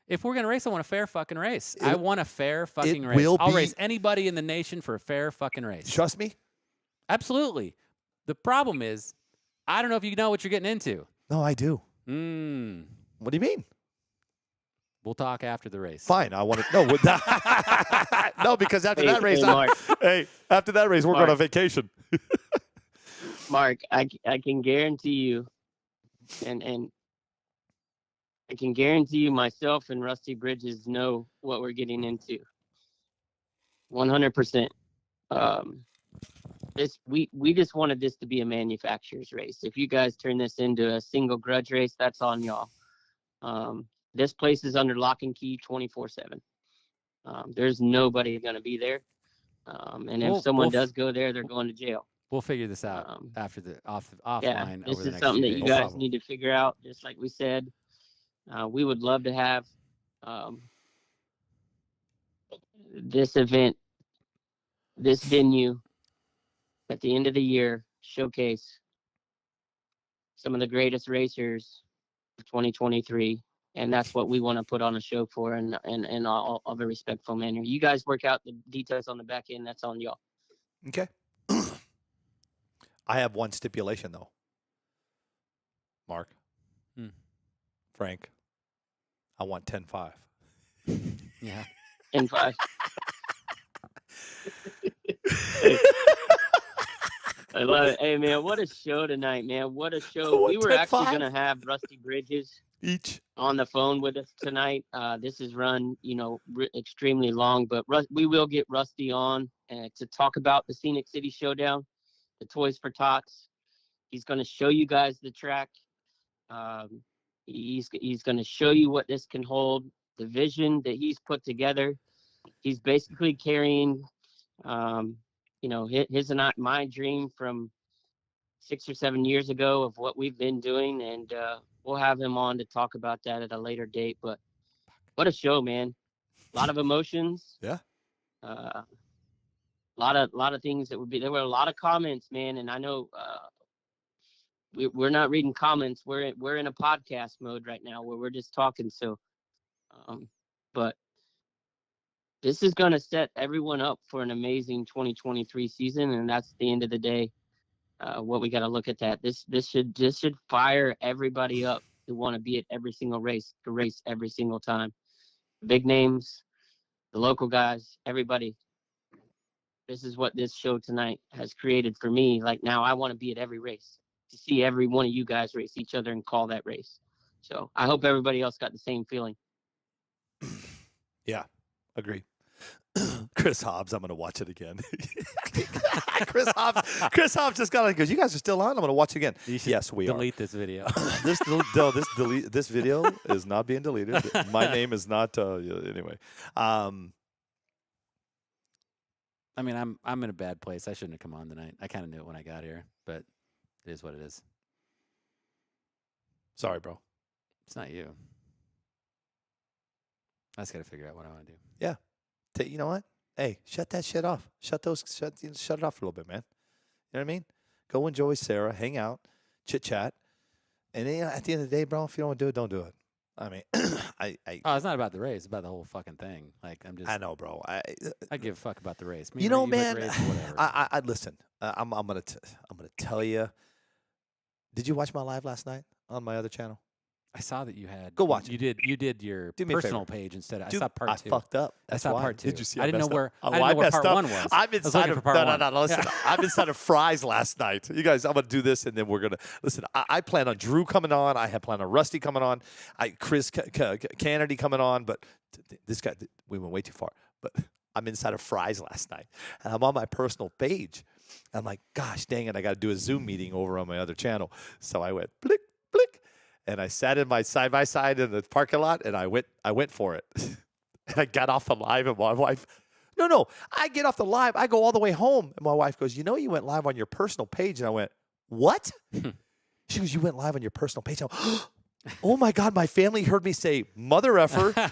If we're going to race, I want a fair fucking race. I want a fair fucking race. I'll race anybody in the nation for a fair fucking race. Trust me? Absolutely. The problem is, I don't know if you know what you're getting into. No, I do. What do you mean? We'll talk after the race. Fine. I want to. No, no, because after that race, after that race, we're going on vacation. Mark, I can guarantee you, and I can guarantee you myself and Rusty Bridges know what we're getting into. 100%. We just wanted this to be a manufacturer's race. If you guys turn this into a single grudge race, that's on y'all. This place is under lock and key 24/7. There's nobody going to be there. And if someone does go there, they're going to jail. We'll figure this out after the offline Yeah, this over the is next something few that you days. guys need to figure out. Just like we said, we would love to have this event, this venue at the end of the year showcase some of the greatest racers of 2023. And that's what we want to put on a show for, and all of a respectful manner. You guys work out the details on the back end. That's on y'all. Okay. I have one stipulation, though. Mark. Frank. I want 10-5. Yeah. 10-5. I love it. Hey, man, what a show tonight, man. What a show. We were actually going to have Rusty Bridges each on the phone with us tonight. This is run, extremely long, but we will get Rusty on to talk about the Scenic City Showdown, the Toys for Tots. He's going to show you guys the track. He's going to show you what this can hold, the vision that he's put together. He's basically carrying, his and my dream from 6 or 7 years ago of what we've been doing, and we'll have him on to talk about that at a later date. But what a show, man! A lot of emotions. Yeah. A lot of things that would be. There were a lot of comments, man, and I know we're not reading comments. We're in a podcast mode right now where we're just talking. So, but this is going to set everyone up for an amazing 2023 season, and that's the end of the day. What we got to look at that. This should fire everybody up who want to be at every single race, to race every single time. Big names, the local guys, everybody. This is what this show tonight has created for me. Like, now I want to be at every race, to see every one of you guys race each other and call that race. So I hope everybody else got the same feeling. Yeah, agree. Chris Hobbs, I'm going to watch it again. Chris Hobbs just got on and goes, you guys are still on? I'm going to watch it again. Yes, we delete this video. This video is not being deleted. My name is not, anyway. I mean, I'm in a bad place. I shouldn't have come on tonight. I kind of knew it when I got here, but it is what it is. Sorry, bro. It's not you. I just got to figure out what I want to do. Yeah. You know what? Hey, shut that shit off. Shut it off for a little bit, man. You know what I mean? Go enjoy Sarah, hang out, chit chat, and then at the end of the day, bro, if you don't want to do it, don't do it. I mean, it's not about the race; it's about the whole fucking thing. Like, I know, bro. I give a fuck about the race. Man. Race, whatever. I listen. I'm gonna tell you. Did you watch my live last night on my other channel? I saw that you had. Go watch. You did your personal page instead. I saw part 2. I fucked up. I saw part 2. Did you see? I didn't know where. I didn't know what messed part up. 1 was. I'm inside of no. Listen, Yeah. I'm inside of Fry's last night. You guys, I'm gonna do this, and then we're gonna listen. I plan on Drew coming on. I had planned on Rusty coming on. Chris Kennedy coming on, but this guy, we went way too far. But I'm inside of Fry's last night, and I'm on my personal page. I'm like, gosh dang it, I got to do a Zoom meeting over on my other channel. So I went blick blick. And I sat in my side by side in the parking lot, and I went for it. And I got off the live, and my wife, no, I get off the live, I go all the way home, and my wife goes, you went live on your personal page, and I went, what? She goes, you went live on your personal page. Oh my God, my family heard me say mother effer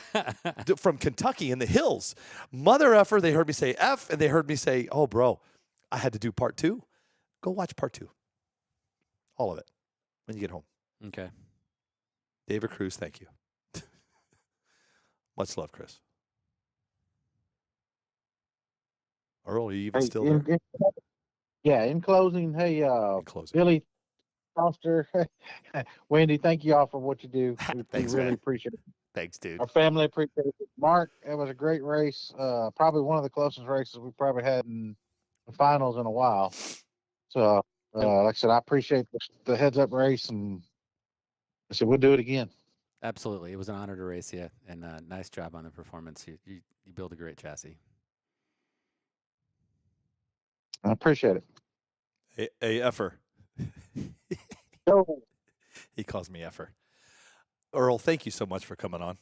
from Kentucky in the hills. Mother effer, they heard me say F, and they heard me say, oh bro, I had to do part 2. Go watch part 2. All of it when you get home. Okay. David Cruz, thank you. Much love, Chris. Earl, are you even still there? In closing, hey, Billy, Foster, Wendy, thank you all for what you do. We really appreciate it. Thanks, dude. Our family appreciates it. Mark, it was a great race. Probably one of the closest races we probably had in the finals in a while. So, like I said, I appreciate the heads-up race, and I said we'll do it again. Absolutely. It was an honor to race you, and nice job on the performance. You built a great chassis. I appreciate it. Hey, effer. So, He calls me effer. Earl, thank you so much for coming on.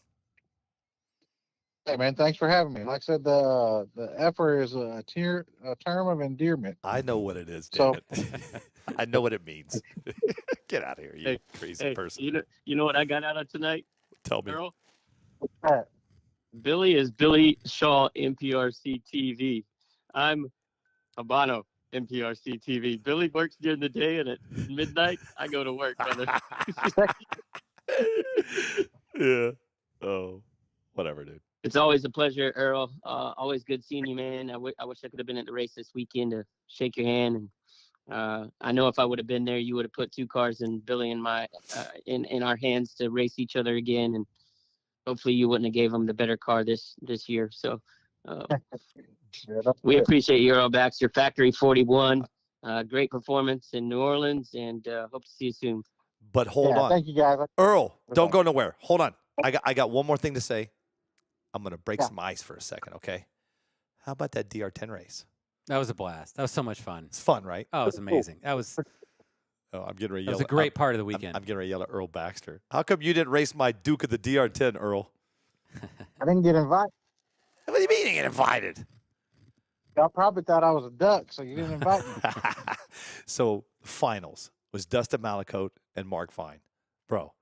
hey man, thanks for having me. Like I said, the effort is a term of endearment. I know what it is, So- damn it. I know what it means. Get out of here, you crazy person. You know what I got out of tonight, Tell me. Earl? uh, Billy is Billy Shaw, NPRCTV. I'm Habano, NPRCTV. Billy works during the day, and at midnight, I go to work, brother. Yeah. Oh, whatever, dude. It's always a pleasure, Earl. Always good seeing you, man. I wish I could have been at the race this weekend to shake your hand. And I know if I would have been there, you would have put two cars in Billy and my in our hands to race each other again. And hopefully, you wouldn't have gave him the better car this year. So we appreciate you, Earl Baxter. Factory 41, great performance in New Orleans, and hope to see you soon. But hold on. Thank you guys. Earl, don't go nowhere. Hold on. I got one more thing to say. I'm going to break Yeah. some ice for a second, okay? How about that DR10 race? That was a blast. That was so much fun. It's fun, right? Oh, it was amazing. That was Oh, I'm getting ready to that yell. was a great part of the weekend. I'm getting ready to yell at Earl Baxter. How come you didn't race my Duke of the DR10, Earl? I didn't get invited. What do you mean you didn't get invited? Y'all probably thought I was a duck, so you didn't invite me. So the finals was Dustin Malakote and Mark Vine. Bro,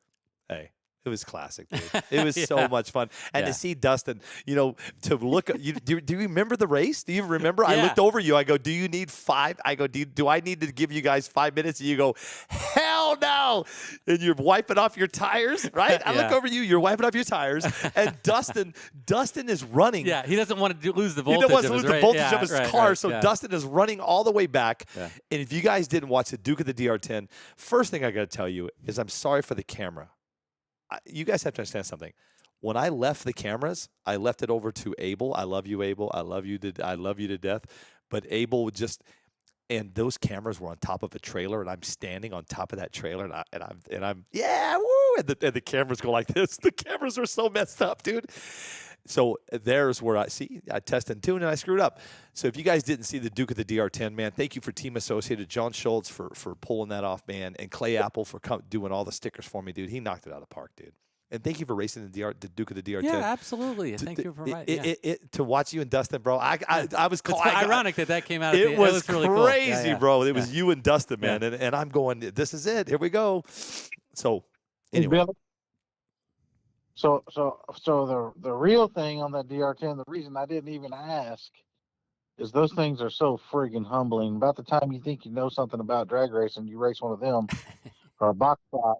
hey, it was classic, dude. It was so Yeah. much fun. And Yeah. to see Dustin, to look, do you remember the race? Do you remember? I Yeah. looked over you. I go, do you need 5? I go, do I need to give you guys 5 minutes? And you go, hell no. And you're wiping off your tires, right? I look Yeah. over you. You're wiping off your tires. And Dustin is running. Yeah, he doesn't want to lose the He voltage. doesn't want of to lose his the race. voltage Yeah, of his right, car. right, So yeah. Dustin is running all the way back. Yeah. And if you guys didn't watch the Duke of the DR10, first thing I got to tell you is I'm sorry for the camera. You guys have to understand something. When I left the cameras, I left it over to Abel. I love you, Abel. I love you to death. But Abel and those cameras were on top of a trailer, and I'm standing on top of that trailer, and I'm yeah, woo, and the cameras go like this. The cameras are so messed up, dude. So there's where I test and tune, and I screwed up. So if you guys didn't see the Duke of the DR10, man, thank you for Team Associated, John Schultz for pulling that off, man, and Clay Apple for doing all the stickers for me, dude. He knocked it out of the park, dude. And thank you for racing the Duke of the DR10. Yeah, absolutely. Thank you for inviting. To watch you and Dustin, bro. I was It's ironic that came out. It was really cool. crazy, Yeah, yeah. bro. It was Yeah. you and Dustin, man, and I'm going. This is it. Here we go. So Hey, anyway, Billy. So the real thing on that DR10, the reason I didn't even ask is those things are so friggin' humbling. About the time you think you know something about drag racing, you race one of them or a box spot.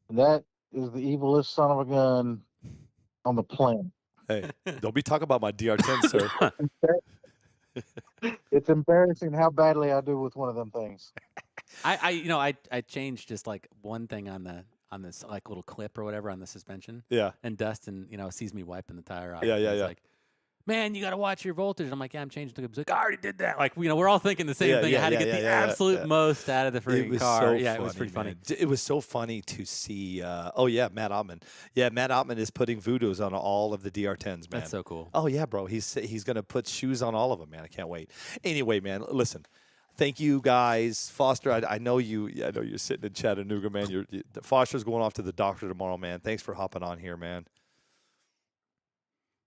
That is the evilest son of a gun on the planet. hey, don't be talking about my DR10, sir. It's embarrassing how badly I do with one of them things. I changed just like one thing on this like little clip or whatever on the suspension. Yeah. And Dustin, sees me wiping the tire off. Yeah, and yeah, he's yeah. like, man, you got to watch your voltage. I'm like, yeah, I'm changing. He's like, I already did that. Like, we're all thinking the same Yeah, thing. yeah, I had to yeah, get the yeah, yeah, absolute yeah. most out of the It freaking was car. so Yeah, funny, it was pretty funny. man. It was so funny to see. Matt Ottman. Yeah, Matt Ottman is putting voodoos on all of the DR10s, man. That's so cool. Oh yeah, bro. He's gonna put shoes on all of them, man. I can't wait. Anyway, man, listen. Thank you guys, Foster. I know you. I know you're sitting in Chattanooga, man. Foster's going off to the doctor tomorrow, man. Thanks for hopping on here, man.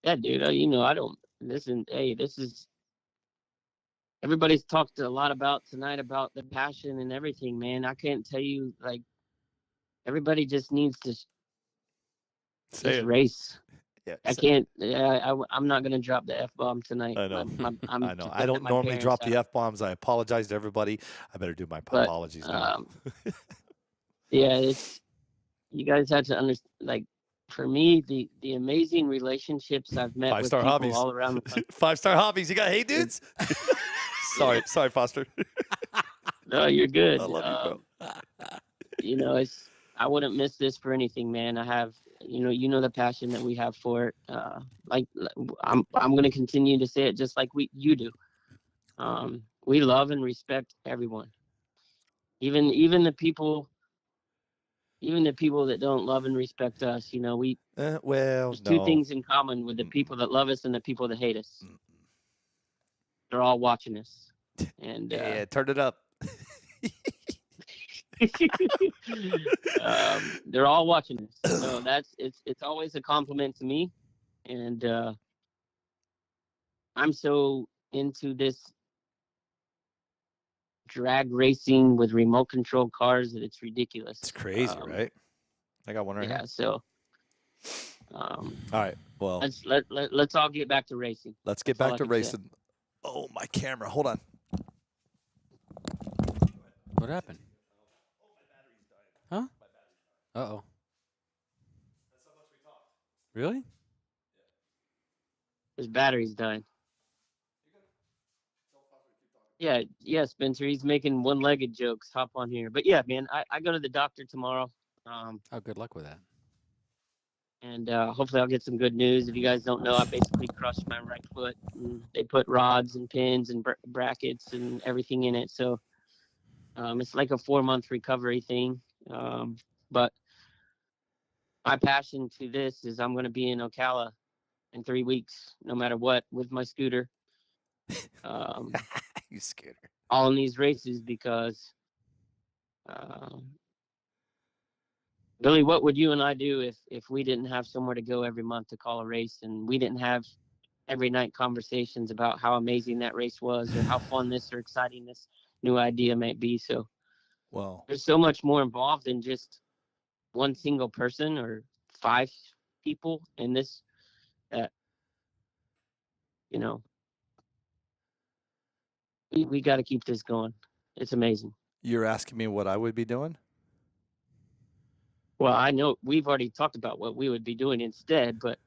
Yeah, dude. I don't listen. Hey, this is everybody's talked a lot about tonight about the passion and everything, man. I can't tell you, like, everybody just needs to Say just it. race. Yeah, I can't. I'm not gonna drop the F-bomb tonight. I know. I'm I know. just I don't at my normally parents' drop the house. F-bombs. I apologize to everybody. I better do my But, apologies now. Yeah, it's you guys have to understand. Like, for me, the amazing relationships I've met with Five-star people hobbies. all around the country. 5-star hobbies. You got hey dudes? sorry, Foster. No, you're good. I love you, bro. It's I wouldn't miss this for anything, man. I have, you know the passion that we have for it. I'm gonna continue to say it just like you do. We love and respect everyone, even the people that don't love and respect us. We Well, there's no. two things in common with the people that love us and the people that hate us. They're all watching us. And Yeah, turn it up. they're all watching this, so it's always a compliment to me. And I'm so into this drag racing with remote control cars that it's ridiculous. It's crazy, right? I got one right Yeah. here. So All right. Well, let's all get back to racing. let's get That's all back I to can say. racing. Oh, my camera. Hold on. What happened? Huh? Uh-oh. Really? His battery's dying. Yeah, Spencer. He's making one-legged jokes. Hop on here. But yeah, man, I go to the doctor tomorrow. Oh, good luck with that. And hopefully I'll get some good news. If you guys don't know, I basically crushed my right foot. And they put rods and pins and brackets and everything in it. So it's like a 4-month recovery thing. But my passion to this is I'm going to be in Ocala in 3 weeks, no matter what, with my scooter. You scared her. All in these races because Billy, what would you and I do if we didn't have somewhere to go every month to call a race, and we didn't have every night conversations about how amazing that race was or how fun this or exciting this new idea might be? So Well, there's so much more involved than just one single person or 5 people in this that, you know, we got to keep this going. It's amazing. you're asking me what I would be doing? Well, I know we've already talked about what we would be doing instead, but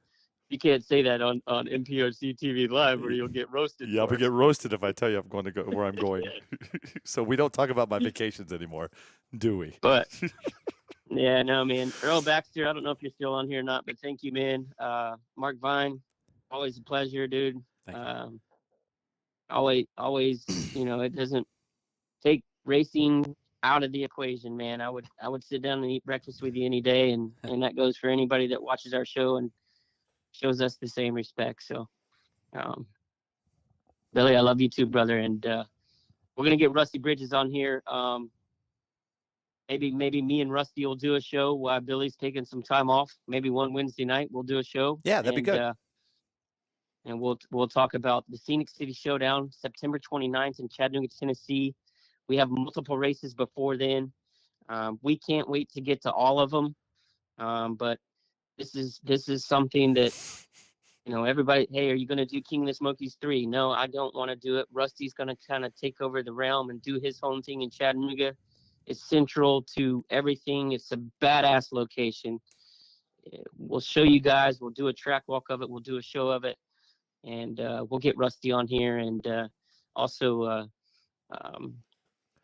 you can't say that on NPRCTV Live or you'll get roasted. Yeah, I'll for get it. roasted if I tell you I'm going to go where I'm going. So we don't talk about my vacations anymore, do we? But yeah, no, man. Earl Baxter, I don't know if you're still on here or not, but thank you, man. Mark VYNE, always a pleasure, dude. Thank you. Always, it doesn't take racing out of the equation, man. I would sit down and eat breakfast with you any day, and that goes for anybody that watches our show and shows us the same respect. So, Billy, I love you too, brother. And we're gonna get Rusty Bridges on here. Maybe me and Rusty will do a show while Billy's taking some time off. Maybe one Wednesday night we'll do a show. Yeah, that'd be good. And we'll talk about the Scenic City Showdown, September 29th in Chattanooga, Tennessee. We have multiple races before then. We can't wait to get to all of them. But this is something that, everybody, hey, are you going to do King of the Smokies 3? No, I don't want to do it. Rusty's going to kind of take over the realm and do his home thing in Chattanooga. It's central to everything. It's a badass location. We'll show you guys. We'll do a track walk of it. We'll do a show of it. And we'll get Rusty on here. And also, I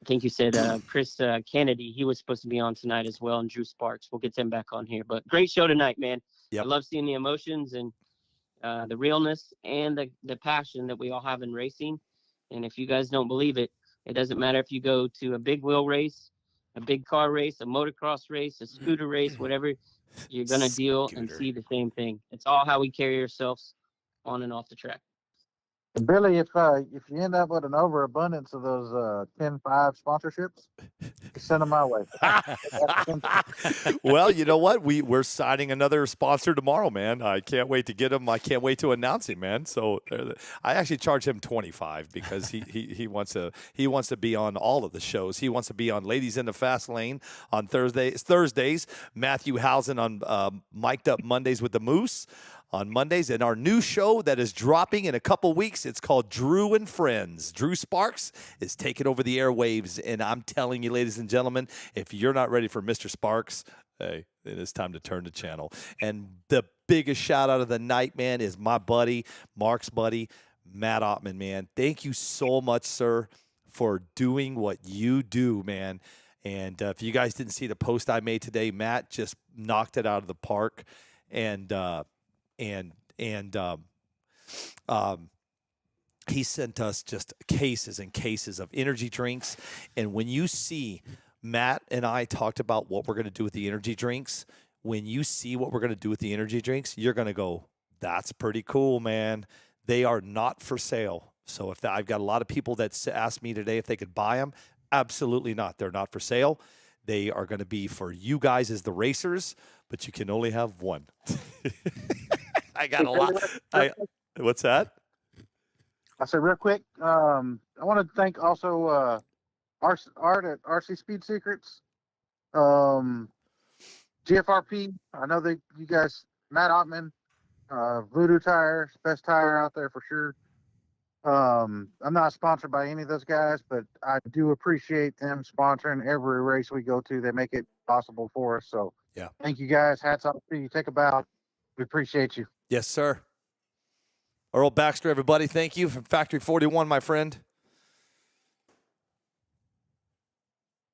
think you said Chris Kennedy. He was supposed to be on tonight as well, and Drew Sparks. We'll get them back on here. But great show tonight, man. Yep. I love seeing the emotions and the realness and the passion that we all have in racing. And if you guys don't believe it, it doesn't matter if you go to a big wheel race, a big car race, a motocross race, a scooter race, whatever, you're going to deal and see the same thing. It's all how we carry ourselves on and off the track. Billy, if you end up with an overabundance of those 10-5 sponsorships, send them my way. Well, you know what? We're signing another sponsor tomorrow, man. I can't wait to get him. I can't wait to announce him, man. So I actually charge him $25 because he wants to be on all of the shows. He wants to be on Ladies in the Fast Lane on Thursdays. Matthew Housen on Mic'd Up Mondays with the Moose on Mondays, and our new show that is dropping in a couple weeks, it's called Drew and Friends. Drew Sparks is taking over the airwaves, and I'm telling you, ladies and gentlemen, if you're not ready for Mr. Sparks, hey, it is time to turn the channel. And the biggest shout out of the night, man, is my buddy, Mark's buddy, Matt Ottman, man. Thank you so much, sir, for doing what you do, man. And if you guys didn't see the post I made today, Matt just knocked it out of the park, and he sent us just cases and cases of energy drinks. And when you see, Matt and I talked about what we're going to do with the energy drinks. When you see what we're going to do with the energy drinks, you're going to go, that's pretty cool, man. They are not for sale. So if I've got a lot of people that asked me today if they could buy them. Absolutely not. They're not for sale. They are going to be for you guys as the racers, but you can only have one. I got a lot. What's that? I said real quick. I want to thank also Art at RC Speed Secrets, GFRP. I know that you guys, Matt Ottman, Voodoo Tire, best tire out there for sure. I'm not sponsored by any of those guys, but I do appreciate them sponsoring every race we go to. They make it possible for us. So yeah, thank you guys. Hats off to you. Take a bow. We appreciate you. Yes, sir. Earl Baxter, everybody, thank you from Factory 41, my friend.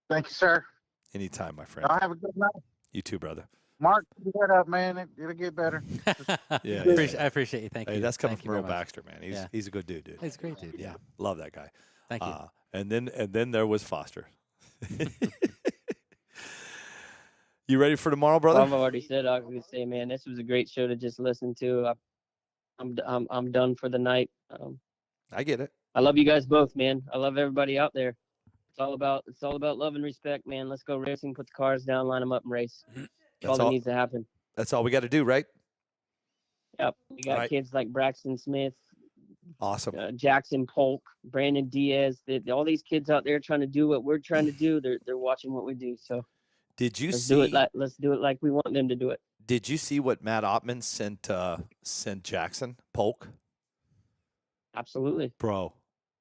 Thank you, sir. Anytime, my friend. I'll have a good night. You too, brother. Mark, keep that up, man. It'll get better. Yeah, I appreciate you. Thank you. Hey, that's coming Thank you from Earl very much. Baxter, man. He's a good dude. He's a great dude. Yeah, love that guy. Thank you. And then there was Foster. You ready for tomorrow, brother? I've already said. I was gonna say, man, this was a great show to just listen to. I'm done for the night. I get it. I love you guys both, man. I love everybody out there. It's all about love and respect, man. Let's go racing. Put the cars down, line them up, and race. That's all that needs to happen. That's all we got to do, right? Yep. We got kids like Braxton Smith, awesome, Jackson Polk, Brandon Diaz. All these kids out there trying to do what we're trying to do. They're watching what we do. So did you let's see? Let's do it like we want them to do it. Did you see what Matt Ottman sent Jackson Polk? Absolutely, bro.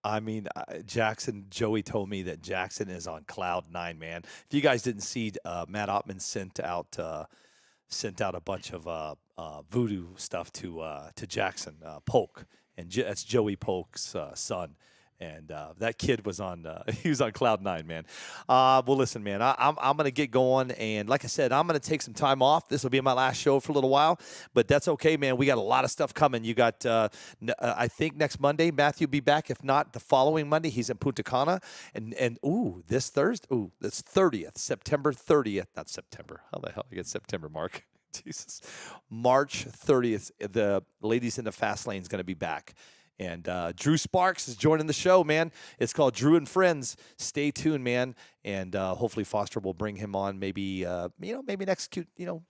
I mean, Joey told me that Jackson is on cloud 9, man. If you guys didn't see, Matt Ottman sent out a bunch of voodoo stuff to Jackson Polk, and that's Joey Polk's son. And that kid was he was on cloud 9, man. Well, listen, man, I'm going to get going. And like I said, I'm going to take some time off. This will be my last show for a little while. But that's okay, man. We got a lot of stuff coming. You got, I think, next Monday, Matthew will be back. If not, the following Monday, he's in Punta Cana. And this Thursday, that's 30th, September 30th. Not September. How the hell did I get September, Mark? Jesus. March 30th, the Ladies in the Fast Lane is going to be back. And Drew Sparks is joining the show, man. It's called Drew and Friends. Stay tuned, man. And hopefully Foster will bring him on maybe next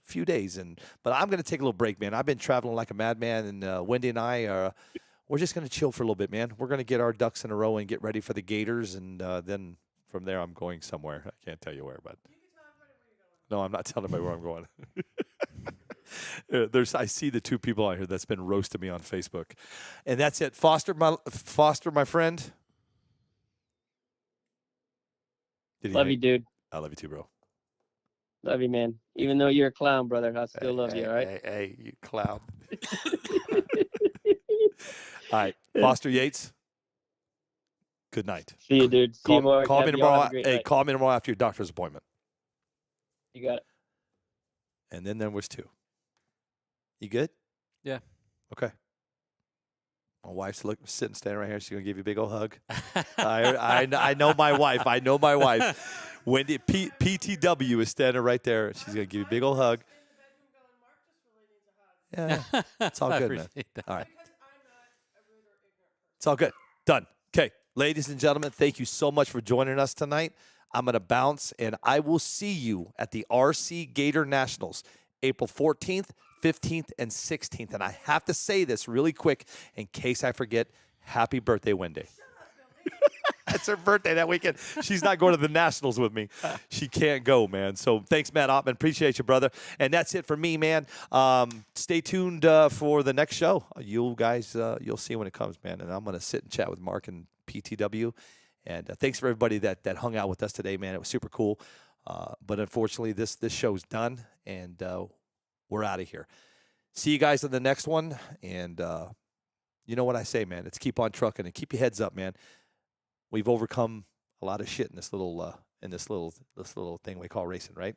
few days. But I'm going to take a little break, man. I've been traveling like a madman, and Wendy and I we're just going to chill for a little bit, man. We're going to get our ducks in a row and get ready for the Gators, and then from there I'm going somewhere. I can't tell you where, but no, I'm not telling anybody where I'm going. I see the two people out here that's been roasting me on Facebook, and that's it. Foster, my friend. Love you, dude. I love you too, bro. Love you, man. Even though you're a clown, brother, I still love you. All right. Hey, you clown. All right, Foster Yates. Good night. See you, dude. See you tomorrow. Call me tomorrow. Hey, call me tomorrow after your doctor's appointment. You got it. And then there was 2. You good? Yeah. Okay. My wife's standing right here. She's gonna give you a big old hug. I know my wife. I know my wife. Wendy PTW is standing right there. She's gonna give you a big old hug. Yeah, it's all good, man. That. All right. It's all good. Done. Okay, ladies and gentlemen, thank you so much for joining us tonight. I'm gonna bounce, and I will see you at the RC Gator Nationals, April 14th. 15th and 16th. And I have to say this really quick in case I forget. Happy birthday, Wendy. It's her birthday that weekend. She's not going to the Nationals with me. She can't go, man. So thanks, Matt Ottman. Appreciate you, brother. And that's it for me, man. Stay tuned for the next show. You guys, you'll see when it comes, man. And I'm going to sit and chat with Mark and PTW. And thanks for everybody that hung out with us today, man. It was super cool. But unfortunately, this show's done. And we're out of here. See you guys on the next one. And you know what I say, man. It's keep on trucking and keep your heads up, man. We've overcome a lot of shit in this little thing we call racing, right?